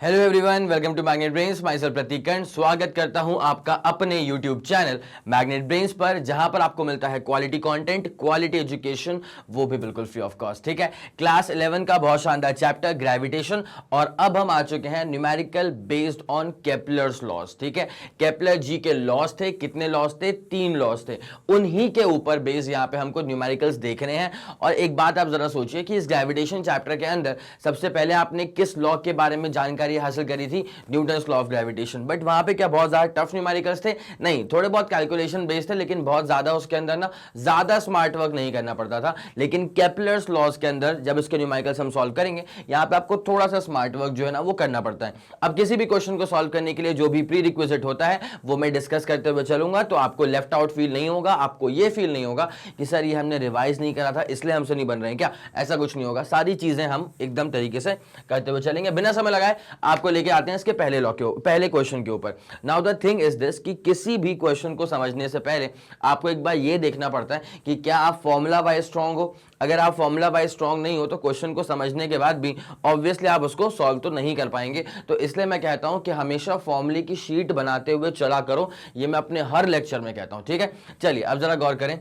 Hello everyone, welcome to Magnet Brains. Myself Prateek Karn स्वागत करता हूं आपका अपने यूट्यूब चैनल मैग्नेट ब्रेन्स पर, जहां पर आपको मिलता है क्वालिटी कंटेंट, क्वालिटी एजुकेशन, वो भी बिल्कुल फ्री ऑफ कॉस्ट। ठीक है, क्लास 11 का बहुत शानदार चैप्टर ग्रेविटेशन, और अब हम आ चुके हैं numerical based on Kepler's laws. ठीक है, केपलर जी के लॉज थे, कितने लॉज थे? 3 लॉज थे। उन्हीं के ऊपर बेस यहां पे हमको न्यूमेरिकल्स देखने हैं। और एक बात आप जरा सोचिए कि इस ग्रेविटेशन चैप्टर के अंदर सबसे पहले आपने किस लॉ के बारे में जानकारी हासिल करी थी? Newton's law of gravitation. But वहां पे क्या बहुत ज्यादा टफ न्यूमेरिकल्स थे? नहीं, थोड़े बहुत कैलकुलेशन बेस्ड थे, लेकिन बहुत ज्यादा उसके अंदर ना ज्यादा स्मार्ट वर्क नहीं करना पड़ता था। लेकिन केपलर्स लॉज के अंदर जब इसके न्यूमेरिकल्स हम सॉल्व करेंगे, यहां पे आपको थोड़ा सा स्मार्ट वर्क जो है ना वो करना पड़ता है। अब किसी भी क्वेश्चन को सॉल्व करने के लिए जो भी प्री रिक्विजिट होता है वो मैं डिस्कस करते हुए चलूंगा, तो आपको लेफ्ट आउट फील नहीं होगा, आपको ये फील नहीं होगा कि सर ये हमने रिवाइज नहीं करा था इसलिए हमसे नहीं बन रहे हैं क्या। ऐसा कुछ नहीं होगा, सारी चीजें हम एकदम तरीके से करते हुए चलेंगे। बिना समय लगाए आपको लेके आते हैं इसके पहले लॉ के पहले क्वेश्चन के ऊपर। Now the thing is this कि किसी भी क्वेश्चन को समझने से पहले आपको एक बार ये देखना पड़ता है कि क्या आप फॉर्मूला वाइज स्ट्रांग हो। अगर आप फॉर्मूला वाइज स्ट्रांग नहीं हो तो क्वेश्चन को समझने के बाद भी ऑब्वियसली आप उसको सॉल्व तो नहीं कर पाएंगे। तो इसलिए मैं कहता हूं कि हमेशा फॉर्मूले की शीट बनाते हुए चला करो। ये मैं अपने हर लेक्चर में कहता हूं। ठीक है, चलिए अब जरा गौर करें,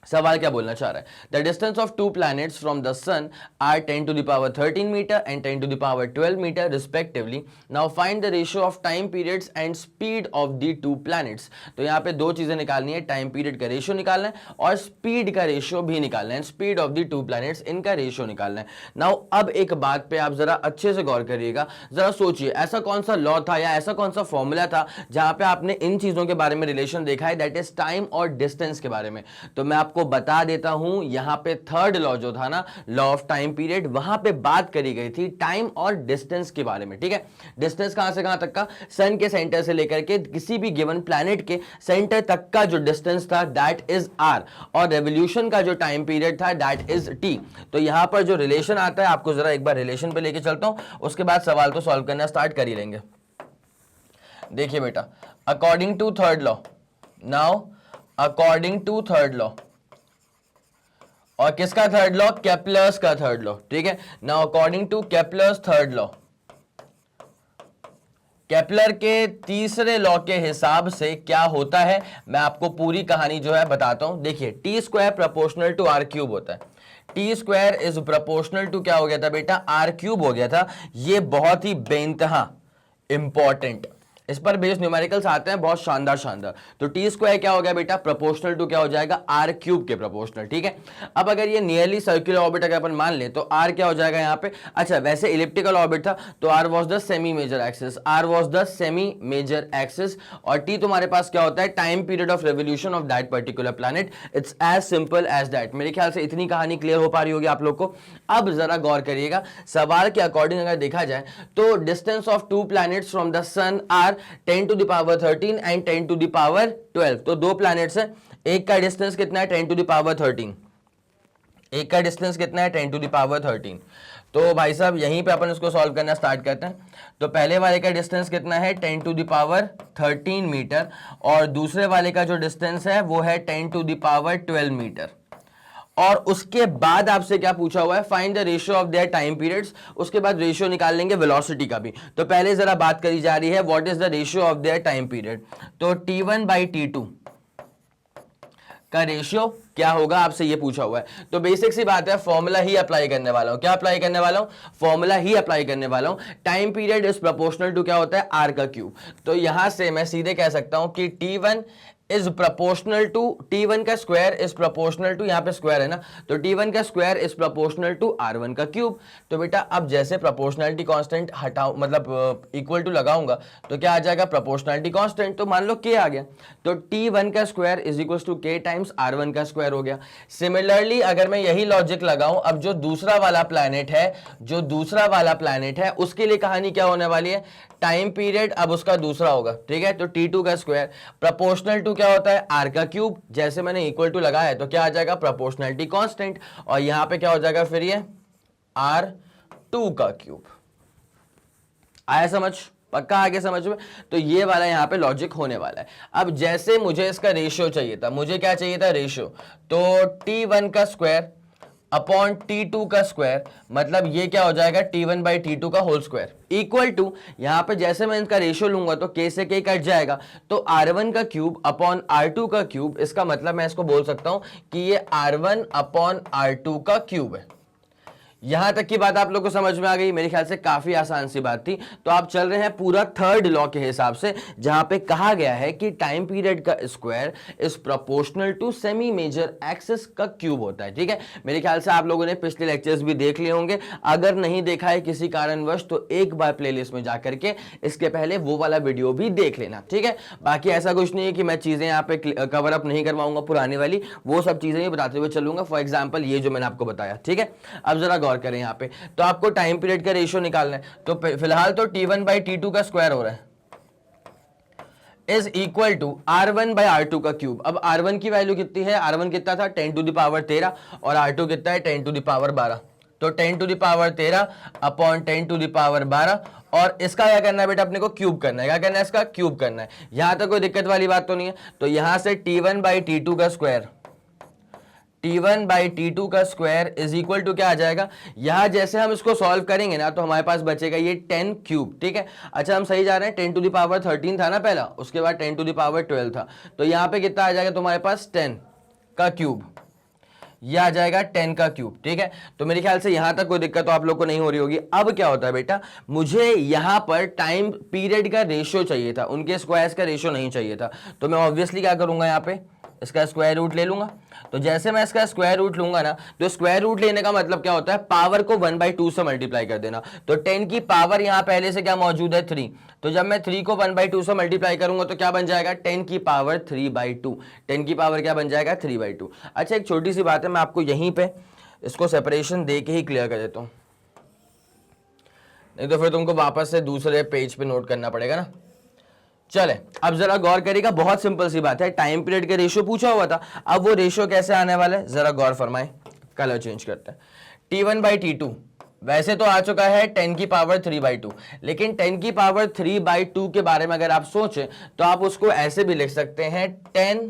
सवाल क्या बोलना चाह रहा है। The distance of 2 planets from the sun are 10 to the power 13 metre and 10 to the power 12 metre respectively. Now find the ratio of time periods and speed of the 2 planets। तो यहाँ पे दो चीजें निकालनी है, टाइम पीरियड का ratio निकालना है और स्पीड का रेशियो भी निकालना है, स्पीड ऑफ द 2 planets इनका रेशियो निकालना है। नाउ अब एक बात पे आप जरा अच्छे से गौर करिएगा, जरा सोचिए ऐसा कौन सा लॉ था या ऐसा कौन सा फॉर्मूला था जहां पे आपने इन चीजों के बारे में रिलेशन देखा है, दैट इज टाइम और डिस्टेंस के बारे में। तो मैं आपको बता देता हूं, यहां पे थर्ड लॉ जो था ना, लॉ ऑफ टाइम पीरियड, वहां पे बात करी गई थी टाइम और डिस्टेंस के बारे में। ठीक है, डिस्टेंस कहां से कहां तक का? सन के सेंटर से लेकर के किसी भी गिवन प्लैनेट के सेंटर तक का जो डिस्टेंस था दैट इज आर, और रेवोल्यूशन का जो टाइम पीरियड था दैट इज टी। तो यहां पर जो रिलेशन आता है, आपको जरा एक बार रिलेशन पे लेके चलता हूं, उसके बाद सवाल तो सॉल्व करना स्टार्ट कर ही लेंगे। देखिए बेटा, according to third law, now according to third law, और किसका थर्ड लॉ? केपलर्स का थर्ड लॉ। ठीक है, now according to Kepler's third law, Kepler के तीसरे लॉ के हिसाब से क्या होता है, मैं आपको पूरी कहानी जो है बताता हूं। देखिए, T square proportional to R cube होता है। T square is proportional to क्या हो गया था बेटा? आर क्यूब हो गया था। ये बहुत ही बेइंतहा इंपॉर्टेंट, इस पर बेस्ड न्यूमेरिकल्स आते हैं बहुत शानदार शानदार। तो टी स्क्वायर क्या हो गया बेटा? प्रोपोर्शनल टू क्या हो जाएगा? आर क्यूब के प्रोपोर्शनल। ठीक है, अब अगर ये नियरली सर्कुलर ऑर्बिट अगर अपन मान ले तो आर क्या हो जाएगा यहाँ पे? अच्छा, वैसे इलिप्टिकल ऑर्बिट था तो R was the semi major axis, R was the semi major axis, और टी तुम्हारे पास क्या होता है? Time period of revolution of that particular planet. It's as simple as that. मेरे ख्याल से इतनी कहानी क्लियर हो पा रही होगी आप लोग को। अब जरा गौर करिएगा, सवाल के अकॉर्डिंग अगर देखा जाए तो distance of 2 planets from the sun are 10 to the power 13 and 10 to the power 12। तो दो प्लैनेट्स हैं, एक का डिस्टेंस कितना है? 10 to the power 13। एक का डिस्टेंस कितना है? 10 to the power 13। तो भाई साहब यहीं पे अपन इसको सॉल्व करना स्टार्ट करते हैं। तो पहले वाले का डिस्टेंस कितना है? 10 to the power 13 मीटर, और दूसरे वाले का जो डिस्टेंस है वो है 10 to the power 12 मीटर। और उसके बाद आपसे क्या पूछा हुआ है? Find the ratio of their time periods. उसके बाद रेशियो निकाल लेंगे वेलोसिटी का भी। तो पहले जरा बात करी जा रही है what is the ratio of their time period. तो T1 बाई T2 का रेशियो क्या होगा, आपसे ये पूछा हुआ है। तो बेसिक सी बात है, फॉर्मूला ही अप्लाई करने वाला हूं। क्या अप्लाई करने वाला हूं? फॉर्मूला ही अप्लाई करने वाला हूं। Time period is proportional to क्या होता है? आर का क्यूब। तो यहां से मैं सीधे कह सकता हूं कि T1 is proportional to, T1 का स्क्वायर इज प्रोपोर्शनल टू, यहां पे स्क्वायर है ना, तो T1 का square is proportional to R1 का क्यूब। तो बेटा अब जैसे प्रोपोर्शनलिटी कांस्टेंट हटाऊं, मतलब इक्वल टू लगाऊंगा, तो क्या आ जाएगा? Proportionality constant. तो मान लो K आ गया, तो T1 का square is equal to K times R1 का स्क्वायर हो गया। सिमिलरली अगर मैं यही लॉजिक लगाऊं, अब जो दूसरा वाला प्लैनेट है, जो दूसरा वाला प्लैनेट है उसके लिए कहानी क्या होने वाली है? टाइम पीरियड अब उसका दूसरा होगा। ठीक है, तो T2 का स्क्वायर प्रोपोर्शनल टू क्या होता है? आर का क्यूब। जैसे मैंने इक्वल टू लगाया है तो क्या आ जाएगा? प्रोपोर्शनलिटी कांस्टेंट, और यहां पे क्या हो जाएगा फिर? ये R2 का क्यूब। आया समझ? पक्का आगे समझ में? तो ये वाला यहां पे लॉजिक होने वाला है। अब जैसे मुझे इसका रेशियो चाहिए था, मुझे क्या चाहिए था? रेशियो। तो T1 का स्क्वायर अपॉन T2 का स्क्वायर, मतलब ये क्या हो जाएगा T1 बाई T2 का होल स्क्वायर, इक्वल टू यहां पे जैसे मैं इनका रेशियो लूंगा तो K से K कट जाएगा, तो R1 का क्यूब अपॉन R2 का क्यूब, इसका मतलब मैं इसको बोल सकता हूं कि ये R1 अपॉन R2 का क्यूब है। यहां तक की बात आप लोग को समझ में आ गई, मेरे ख्याल से काफी आसान सी बात थी। तो आप चल रहे हैं पूरा थर्ड लॉ के हिसाब से, जहां पे कहा गया है कि टाइम पीरियड का square is proportional to semi major axis का क्यूब होता है। ठीक है, मेरे ख्याल से आप लोगों ने पिछले लेक्चर्स भी देख लिए होंगे, अगर नहीं देखा है किसी कारणवश तो एक बार प्लेलिस्ट में जाकर के इसके पहले वो वाला वीडियो भी देख लेना। ठीक है, बाकी ऐसा कुछ नहीं है कि मैं चीजें यहाँ पे कवर अप नहीं करवाऊंगा पुरानी वाली, वो सब चीजें ही बताते हुए चलूंगा। फॉर एग्जाम्पल ये जो मैंने आपको बताया। ठीक है, अब जरा गौर करें यहाँ पे, तो आपको टाइम पीरियड का रेशियो निकालना है, तो फिलहाल तो T1 बाई T2 का स्क्वायर हो रहा है is equal to R1 by R2 का क्यूब। अब R1 की वैल्यू कितनी है, R1 कितना था 10 टू द पावर 13 और R2 कितना है 10 टू द पावर 12, तो 10 to the power 13 upon 10 to the power 12, और इसका क्या करना है बेटा, अपने को क्यूब करना है। क्या करना है, इसका क्यूब करना है। यहां तक कोई दिक्कत वाली बात तो नहीं है। तो यहां से T1 बाई T2 का स्क्वायर, T1 बाई T2 का स्क्वायर इज इक्वल टू क्या आ जाएगा, यहां जैसे हम इसको सॉल्व करेंगे ना तो हमारे पास बचेगा ये 10 क्यूब। ठीक है, अच्छा हम सही जा रहे हैं, 10 टू द पावर 13 था ना पहला, उसके बाद 10 टू द पावर 12 था, तो यहां पे कितना आ जाएगा तुम्हारे पास 10 का क्यूब, यह आ जाएगा 10 का क्यूब। ठीक है, तो मेरे ख्याल से यहां तक कोई दिक्कत तो आप लोग को नहीं हो रही होगी। अब क्या होता है बेटा, मुझे यहां पर टाइम पीरियड का रेशियो चाहिए था, उनके स्क्वायर्स का रेशियो नहीं चाहिए था, तो मैं ऑब्वियसली क्या करूंगा, यहां पे इसका स्क्वायर रूट ले लूंगा। तो जैसे मैं इसका स्क्वायर रूट लूंगा ना, तो स्क्वायर रूट लेने का मतलब क्या होता है, पावर को 1/2 से मल्टीप्लाई कर देना। तो 10 की पावर यहां पहले से क्या मौजूद है 3, तो जब मैं 3 को 1/2 से मल्टीप्लाई करूंगा तो क्या बन जाएगा 10 की पावर 3/2, 10 की पावर क्या बन जाएगा 3/2। अच्छा एक छोटी सी बात है, मैं आपको यहीं पे इसको सेपरेशन दे के ही क्लियर कर देता हूं, नहीं तो फिर तुमको वापस से दूसरे पेज पे नोट करना पड़ेगा ना। चले अब जरा गौर करिएगा, बहुत सिंपल सी बात है, टाइम पीरियड का रेशियो पूछा हुआ था, अब वो रेशियो कैसे आने वाला है जरा गौर फरमाएं। कलर चेंज करते हैं, T1 बाई T2 वैसे तो आ चुका है 10 की पावर 3/2, लेकिन 10 की पावर 3/2 के बारे में अगर आप सोचें तो आप उसको ऐसे भी लिख सकते हैं 10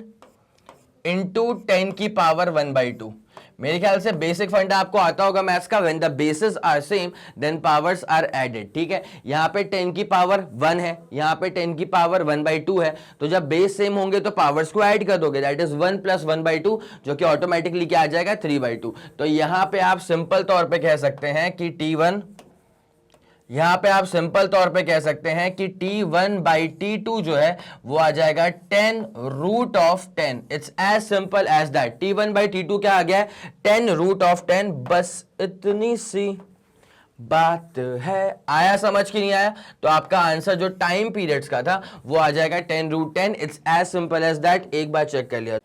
इंटू 10 की पावर 1/2। मेरे ख्याल से बेसिक फंडा आपको आता होगा मैथ्स का, when the basis are same then powers are added. ठीक है, यहां पे 10 की पावर 1 है, यहां पे 10 की पावर 1/2 है, तो जब बेस सेम होंगे तो पावर्स को ऐड कर दोगे, दैट इज 1 प्लस 1/2, जो कि ऑटोमेटिकली क्या आ जाएगा 3/2। तो यहां पे आप सिंपल तौर पे कह सकते हैं कि T1, यहां पे आप सिंपल तौर पे कह सकते हैं कि T1 बाई T2 जो है वो आ जाएगा 10 root of 10। It's as simple as that. T1 by T2 क्या आ गया है 10 रूट ऑफ 10, बस इतनी सी बात है। आया समझ की नहीं आया, तो आपका आंसर जो टाइम पीरियड्स का था वो आ जाएगा 10 root 10। It's as simple as that, एक बार चेक कर लिया।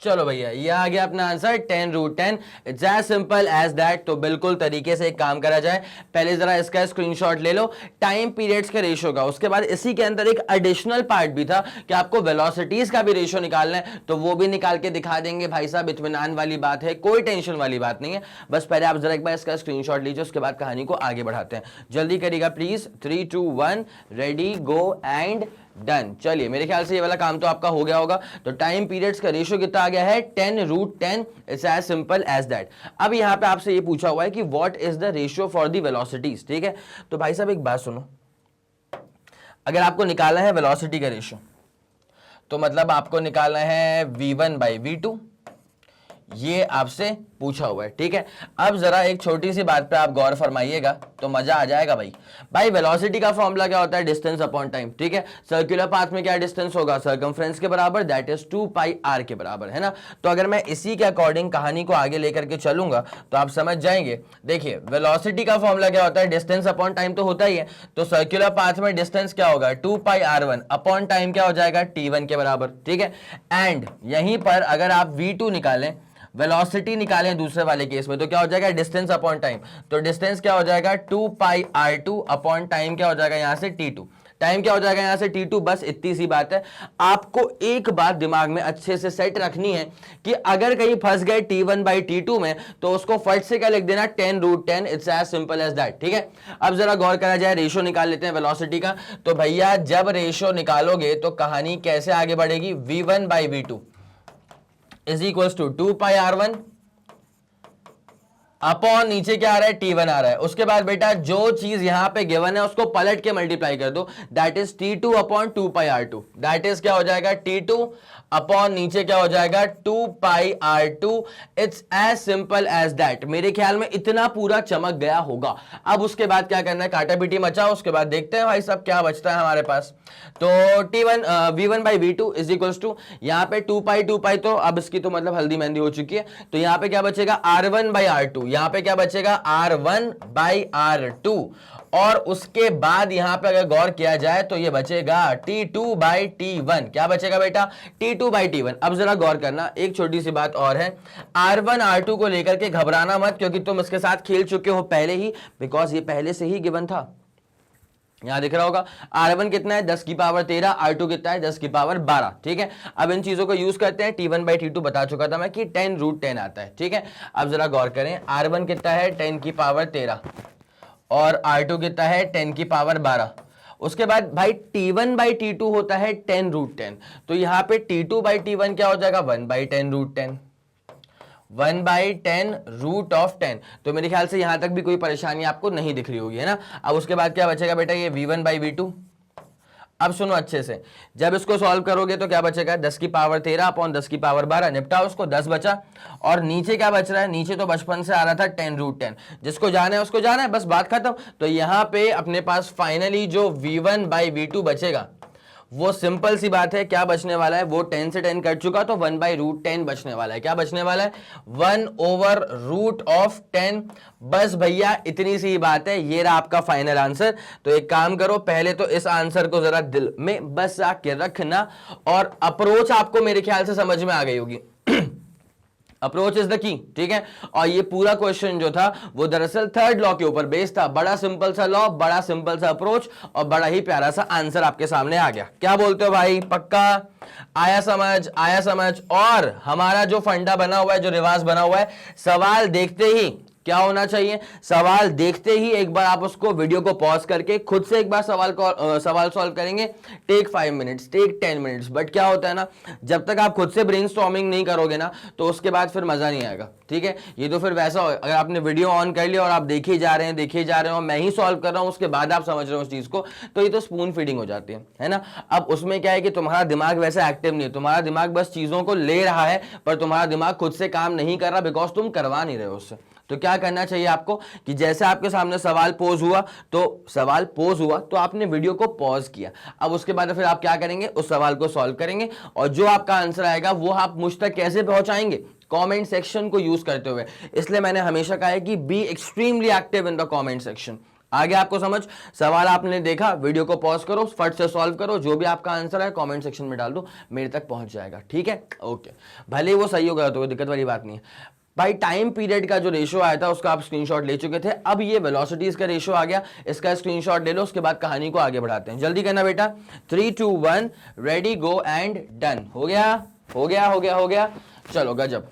चलो भैया ये आ गया अपना answer 10 root 10। It's as simple as that. तो बिल्कुल तरीके से एक काम करा जाए, पहले जरा इसका स्क्रीनशॉट ले लो टाइम पीरियड्स के रेशियो का, उसके बाद इसी के अंदर एक एडिशनल पार्ट भी था कि आपको वेलोसिटीज का भी रेशियो निकालना है, तो वो भी निकाल के दिखा देंगे भाई साहब, इत्मीनान वाली बात है, कोई टेंशन वाली बात नहीं है। बस पहले आप जरा एक बार इसका स्क्रीनशॉट लीजिए, उसके बाद कहानी को आगे बढ़ाते हैं। जल्दी करिएगा please, 3 2 1 ready go and done. चलिए मेरे ख्याल से ये वाला काम तो आपका हो गया होगा। तो टाइम पीरियड्स का रेशियो कितना आ गया है 10 root 10। It's as simple as that. अब यहां पे आपसे ये पूछा हुआ है कि what is the ratio for the velocities. ठीक है, तो भाई साहब एक बात सुनो, अगर आपको निकालना है वेलोसिटी का रेशियो तो मतलब आपको निकालना है v1 बाई v2, ये आपसे पूछा हुआ है। ठीक है, अब जरा एक छोटी सी बात पे आप गौर फरमाइएगा तो मजा आ जाएगा भाई वेलोसिटी का फॉर्मूला क्या होता है, डिस्टेंस अपॉन टाइम। ठीक है, सर्कुलर पाथ में क्या डिस्टेंस होगा, सर्कमफ्रेंस के बराबर, दैट इज 2 पाई r के बराबर, है ना। तो अगर मैं इसी के अकॉर्डिंग कहानी को आगे लेकर के चलूंगा तो आप समझ जाएंगे। देखिए वेलोसिटी का फॉर्मूला क्या होता है, डिस्टेंस अपॉन टाइम तो होता ही है, तो सर्कुलर पाथ में डिस्टेंस क्या होगा 2 पाई r1 अपॉन टाइम क्या हो जाएगा t1 के बराबर। ठीक है, एंड यहीं पर अगर आप v2 निकालें, वेलोसिटी निकालें दूसरे वाले केस में, तो क्या हो जाएगा डिस्टेंस अपॉन टाइम, तो डिस्टेंस क्या हो जाएगा 2 पाई r2 अपॉन टाइम क्या हो जाएगा यहां से t2, टाइम क्या हो जाएगा यहां से t2। बस इतनी सी बात है। आपको एक बात दिमाग में अच्छे से सेट रखनी है कि अगर कहीं फंस गए T1 बाई T2 में तो उसको फट से क्या लिख देना 10 root 10। It's as simple as that. ठीक है, अब जरा गौर करा जाए, रेशियो निकाल लेते हैं वेलोसिटी का। तो भैया जब रेशियो निकालोगे तो कहानी कैसे आगे बढ़ेगी, v1 by v2 is equal to 2 pi r1 upon नीचे क्या आ रहा है, T1 आ रहा है। उसके बाद बेटा जो चीज यहां पे गिवन है उसको पलट के मल्टीप्लाई कर दो, that is T2 upon 2πr2, that is क्या हो जाएगा T2 अपॉन नीचे क्या हो जाएगा 2πr2। It's as simple as that. मेरे ख्याल में इतना पूरा चमक गया होगा। अब उसके बाद क्या करना है, काटा पीटी मचाओ, उसके बाद देखते हैं भाई साहब क्या बचता है हमारे पास। तो T1 V1 by V2 is equals to, यहाँ पे 2π तो अब इसकी तो मतलब हल्दी मेहंदी हो चुकी है, तो यहाँ पे क्या बचेगा R1 बाई R2, यहाँ पे क्या बचेगा R1 बाई R2, और उसके बाद यहां पे अगर गौर किया जाए तो ये बचेगा T2 बाई T1। क्या बचेगा बेटा, T2 बाई T1। अब जरा गौर करना, एक छोटी सी बात और है, R1 R2 को लेकर के घबराना मत, क्योंकि तुम इसके साथ खेल चुके हो पहले ही, बिकॉज ये पहले से ही गिवन था। यहां दिख रहा होगा R1 कितना है 10 की पावर 13, R2 कितना है 10 की पावर 12। ठीक है, अब इन चीजों को यूज करते हैं। T1 बाई T2 बता चुका था मैं कि 10 रूट 10 आता है। ठीक है, अब जरा गौर करें, R1 कितना है 10 की पावर 13 और R2 कितना है 10 की पावर 12। उसके बाद भाई T1 बाई T2 होता है 10 रूट 10, तो यहां पे T2 बाई T1 क्या हो जाएगा 1 by 10 root 10, 1 by 10 root of 10। तो मेरे ख्याल से यहां तक भी कोई परेशानी आपको नहीं दिख रही होगी, है ना। अब उसके बाद क्या बचेगा बेटा, ये V1 बाई V2। अब सुनो अच्छे से, जब इसको सॉल्व करोगे तो क्या बचेगा 10 की पावर 13 अपॉन 10 की पावर 12, निपटाओ उसको, 10 बचा। और नीचे क्या बच रहा है, नीचे तो बचपन से आ रहा था 10 रूट 10, जिसको जाना है उसको जाना है, बस बात खत्म। तो यहां पे अपने पास फाइनली जो V1 बाई V2 बचेगा वो सिंपल सी बात है, क्या बचने वाला है, वो 10 से 10 कट चुका तो 1 बाई रूट 10 बचने वाला है। क्या बचने वाला है, 1 ओवर रूट ऑफ 10। बस भैया इतनी सी बात है, ये रहा आपका फाइनल आंसर। तो एक काम करो, पहले तो इस आंसर को जरा दिल में बस आके रखना, और अप्रोच आपको मेरे ख्याल से समझ में आ गई होगी। अप्रोच इज द की, ठीक है। और ये पूरा क्वेश्चन जो था वो दरअसल थर्ड लॉ के ऊपर बेस्ड था। बड़ा सिंपल सा लॉ, बड़ा सिंपल सा अप्रोच, और बड़ा ही प्यारा सा आंसर आपके सामने आ गया। क्या बोलते हो भाई, पक्का आया समझ, आया समझ। और हमारा जो फंडा बना हुआ है, जो रिवाज बना हुआ है, सवाल देखते ही क्या होना चाहिए, सवाल देखते ही एक बार आप उसको वीडियो को पॉज करके खुद से एक बार सवाल सॉल्व करेंगे। Take 5 minutes, take 10 minutes. But क्या होता है ना, जब तक आप खुद से ब्रेनस्टॉर्मिंग नहीं करोगे ना, तो उसके बाद फिर मजा नहीं आएगा। ठीक है, ये तो फिर वैसा हो, अगर आपने वीडियो ऑन कर लिया और आप देखे जा रहे हैं, देखे जा रहे हो, मैं ही सॉल्व कर रहा हूं, उसके बाद आप समझ रहे हो उस चीज को, तो ये तो स्पून फीडिंग हो जाती है ना। अब उसमें क्या है कि तुम्हारा दिमाग वैसा एक्टिव नहीं है, तुम्हारा दिमाग बस चीजों को ले रहा है, पर तुम्हारा दिमाग खुद से काम नहीं कर रहा, बिकॉज तुम करवा नहीं रहे हो उससे। तो क्या करना चाहिए आपको कि जैसे आपके सामने सवाल पोज हुआ तो आपने वीडियो को पॉज किया। अब उसके बाद फिर आप क्या करेंगे, उस सवाल को सॉल्व करेंगे, और जो आपका आंसर आएगा वो आप मुझ तक कैसे पहुंचाएंगे, कमेंट सेक्शन को यूज करते हुए। इसलिए मैंने हमेशा कहा है कि be extremely active in the comment section. आगे आपको समझ, सवाल आपने देखा, वीडियो को पॉज करो, फट से सॉल्व करो, जो भी आपका आंसर है कमेंट सेक्शन में डाल दो, मेरे तक पहुंच जाएगा। ठीक है, ओके। भले वो सही हो गया तो कोई दिक्कत वाली बात नहीं है भाई। टाइम पीरियड का जो रेशो आया था उसका आप स्क्रीनशॉट ले चुके थे, अब ये वेलोसिटीज का रेशो आ गया, इसका स्क्रीनशॉट ले लो, उसके बाद कहानी को आगे बढ़ाते हैं। जल्दी करना बेटा, 3 2 1 रेडी गो एंड डन। हो गया हो गया हो गया हो गया, चलो गजब,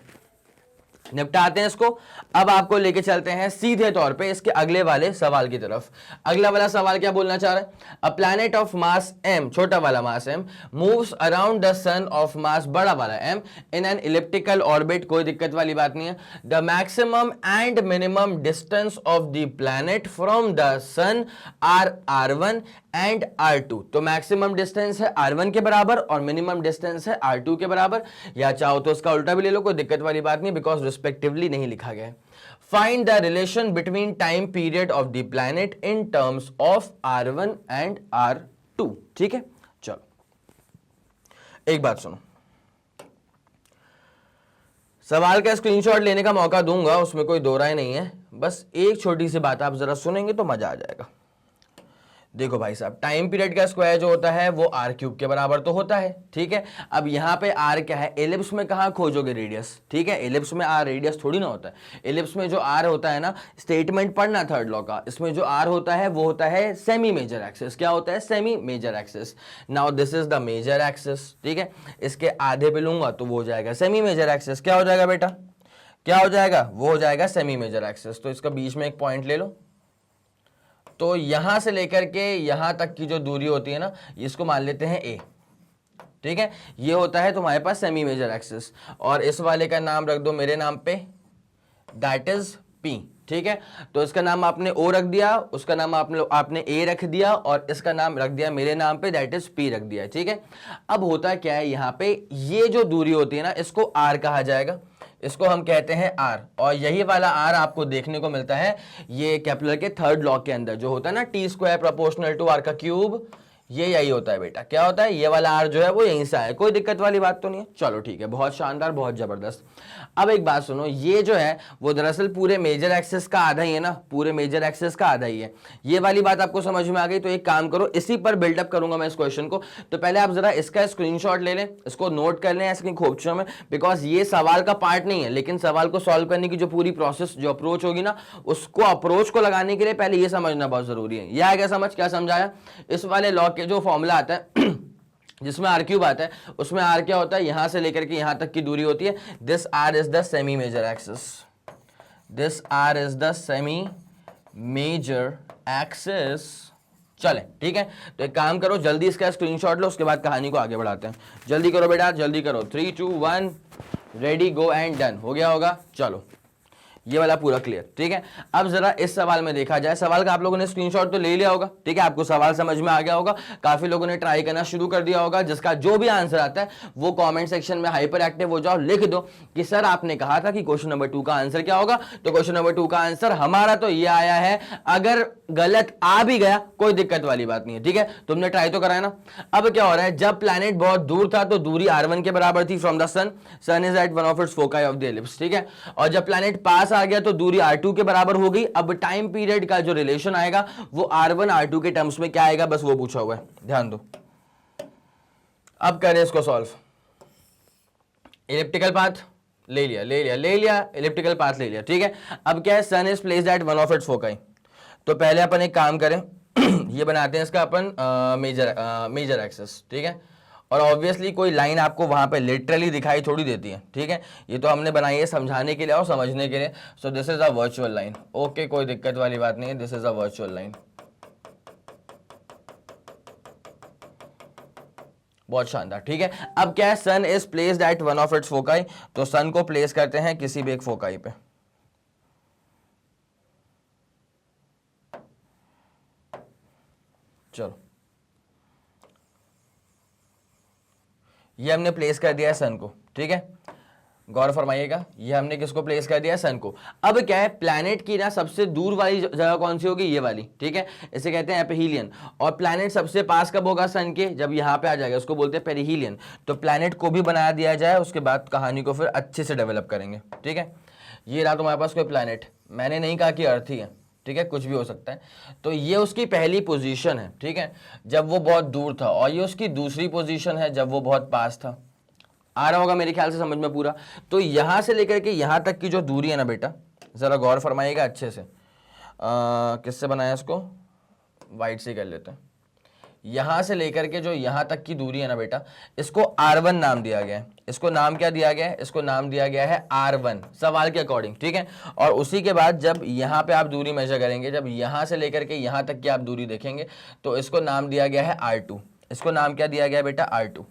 निपटाते हैं इसको। अब आपको लेके चलते हैं सीधे तौर पे इसके अगले वाले सवाल की तरफ। अगला वाला सवाल क्या बोलना चाह रहा है, a planet of mass m, छोटा वाला mass m, moves around the sun of mass, बड़ा वाला m, in an elliptical orbit. कोई दिक्कत वाली बात नहीं है। The maximum and minimum distance of the planet from the sun are r1 and r2। तो मैक्सिमम डिस्टेंस है r1 के बराबर और मिनिमम डिस्टेंस है r2 के बराबर, या चाहो तो उसका उल्टा भी ले लो, कोई दिक्कत वाली बात नहीं, बिकॉज रिस्पेक्टिवली नहीं लिखा गया है। Find the relation between time period of the planet in terms of r1 and r2। ठीक है, चलो एक बात सुनो, सवाल का स्क्रीनशॉट लेने का मौका दूंगा, उसमें कोई दो राय नहीं है, बस एक छोटी सी बात आप जरा सुनेंगे तो मजा आ जाएगा। देखो भाई साहब, टाइम पीरियड का स्क्वायर जो होता है वो r³ के बराबर तो होता है। ठीक है, अब यहाँ पे r क्या है, एलिप्स में कहाँ खोजोगे रेडियस। ठीक है, एलिप्स में r रेडियस थोड़ी ना होता है, एलिप्स में जो r होता है ना, स्टेटमेंट पढ़ना थर्ड लॉ का, इसमें जो r होता है वो होता है सेमी मेजर एक्सिस। क्या होता है, semi major axis. Now this is the major axis. ठीक है, इसके आधे पे लूंगा तो वो हो जाएगा सेमी मेजर एक्सिस। क्या हो जाएगा बेटा, क्या हो जाएगा, वो हो जाएगा सेमी मेजर एक्सिस। तो इसका बीच में एक पॉइंट ले लो, तो यहां से लेकर के यहां तक की जो दूरी होती है ना, इसको मान लेते हैं a। ठीक है, ये होता है तुम्हारे पास सेमी मेजर एक्सिस, और इस वाले का नाम रख दो मेरे नाम पे, दैट इज पी, ठीक है। तो इसका नाम आपने ओ रख दिया, उसका नाम आपने ए रख दिया और इसका नाम रख दिया मेरे नाम पे, दैट इज पी रख दिया, ठीक है। अब होता क्या है यहाँ पे, ये जो दूरी होती है ना इसको आर कहा जाएगा, इसको हम कहते हैं आर, और यही वाला आर आपको देखने को मिलता है ये केपलर के थर्ड लॉ के अंदर, जो होता है ना T square proportional to are का क्यूब, ये यही होता है बेटा। क्या होता है, ये वाला आर जो है वो यहीं से आया, कोई दिक्कत वाली बात तो नहीं है। चलो ठीक है, बहुत शानदार, बहुत जबरदस्त। अब एक बात सुनो, ये जो है वो दरअसल पूरे मेजर एक्सिस का आधा ही है ना, पूरे मेजर एक्सिस का आधा ही है। ये वाली बात आपको समझ में आ गई, तो एक काम करो, इसी पर बिल्डअप करूंगा मैं इस क्वेश्चन को। तो पहले आप जरा इसका स्क्रीनशॉट ले लें, इसको नोट कर लें इसकी खोपचों में, बिकॉज ये सवाल का पार्ट नहीं है, लेकिन सवाल को सॉल्व करने की जो पूरी प्रोसेस, जो अप्रोच होगी ना, उसको अप्रोच को लगाने के लिए पहले ये समझना बहुत जरूरी है। यह आगे समझ, क्या समझाया, इस वाले लॉ के जो फॉर्मूला आता है जिसमें आर क्यूब आता है, उसमें आर क्या होता है, यहां से लेकर के यहां तक की दूरी होती है। This R is the semi major axis, this R is the semi major axis. चले ठीक है, तो एक काम करो, जल्दी इसका स्क्रीनशॉट लो, उसके बाद कहानी को आगे बढ़ाते हैं। जल्दी करो बेटा, जल्दी करो। 3 2 1 रेडी गो एंड डन। हो गया होगा, चलो ये वाला पूरा क्लियर, ठीक है। अब जरा इस सवाल में देखा जाए, सवाल का आप लोगों ने स्क्रीनशॉट तो ले लिया होगा, ठीक है, आपको सवाल समझ में आ गया होगा, काफी लोगों ने ट्राई करना शुरू कर दिया होगा। जिसका जो भी आंसर आता है वो कमेंट सेक्शन में हाइपर एक्टिव हो जाओ, लिख दो कि सर आपने कहा था कि क्वेश्चन नंबर 2 का आंसर क्या होगा। तो क्वेश्चन नंबर 2 का आंसर हमारा तो ये आया है, अगर गलत आ भी गया कोई दिक्कत वाली बात नहीं है, ठीक है, तुमने ट्राई तो कराया ना। अब क्या हो रहा है, जब प्लैनेट बहुत दूर था तो दूरी r1 के बराबर थी from the sun, sun is at one of its foci of the ellipse, ठीक है। और जब प्लैनेट पास आ गया तो दूरी r2 के बराबर हो गई। अब टाइम पीरियड का जो रिलेशन आएगा वो r1 r2 के टर्म्स में क्या आएगा, बस वो पूछा हुआ है, ध्यान दो। अब करें इसको सॉल्व। इलिप्टिकल पाथ ले लिया, इलिप्टिकल पाथ ले लिया, ठीक है। अब क्या है, sun is placed at one of its foci. तो पहले अपन एक काम करें ये बनाते हैं इसका अपन मेजर एक्सिस, ठीक है। और ऑब्वियसली कोई लाइन आपको वहां पे लिटरली दिखाई थोड़ी देती है, ठीक है, ये तो हमने बनाई है समझाने के लिए और समझने के लिए। So this is a virtual line, okay, कोई दिक्कत वाली बात नहीं है, this is a virtual line. बहुत शानदार, ठीक है। अब क्या है, sun is placed at one of its foci, तो सन को प्लेस करते हैं किसी भी एक फोकाई पे। चलो ये हमने प्लेस कर दिया है सन को, ठीक है, गौर फरमाइएगा, ये हमने किसको प्लेस कर दिया है, सन को। अब क्या है, प्लैनेट की ना सबसे दूर वाली जगह कौन सी होगी, ये वाली, ठीक है, इसे कहते हैं एपिहीलियन। और प्लैनेट सबसे पास कब होगा सन के, जब यहाँ पे आ जाएगा, उसको बोलते हैं पेरिहीलियन। तो प्लैनेट को भी बना दिया जाए, उसके बाद कहानी को फिर अच्छे से डेवलप करेंगे, ठीक है। ये रहा तुम्हारे पास कोई प्लैनेट, मैंने नहीं कहा कि अर्थ ही है, ठीक है, कुछ भी हो सकता है। तो ये उसकी पहली पोजीशन है, ठीक है, जब वो बहुत दूर था, और ये उसकी दूसरी पोजीशन है जब वो बहुत पास था। आ रहा होगा मेरे ख्याल से समझ में पूरा। तो यहां से लेकर के यहां तक की जो दूरी है ना बेटा, जरा गौर फरमाइएगा अच्छे से। किससे बनाया इसको, वाइट से कर लेते हैं। यहां से लेकर के जो यहां तक की दूरी है ना बेटा, इसको R1 नाम दिया गया है। इसको नाम क्या दिया गया है, इसको नाम दिया गया है R1 सवाल के अकॉर्डिंग, ठीक है। और उसी के बाद जब यहां पे आप दूरी मेजर करेंगे, जब यहां से लेकर के यहां तक की आप दूरी देखेंगे, तो इसको नाम दिया गया है R2। इसको नाम क्या दिया गया है बेटा, R2।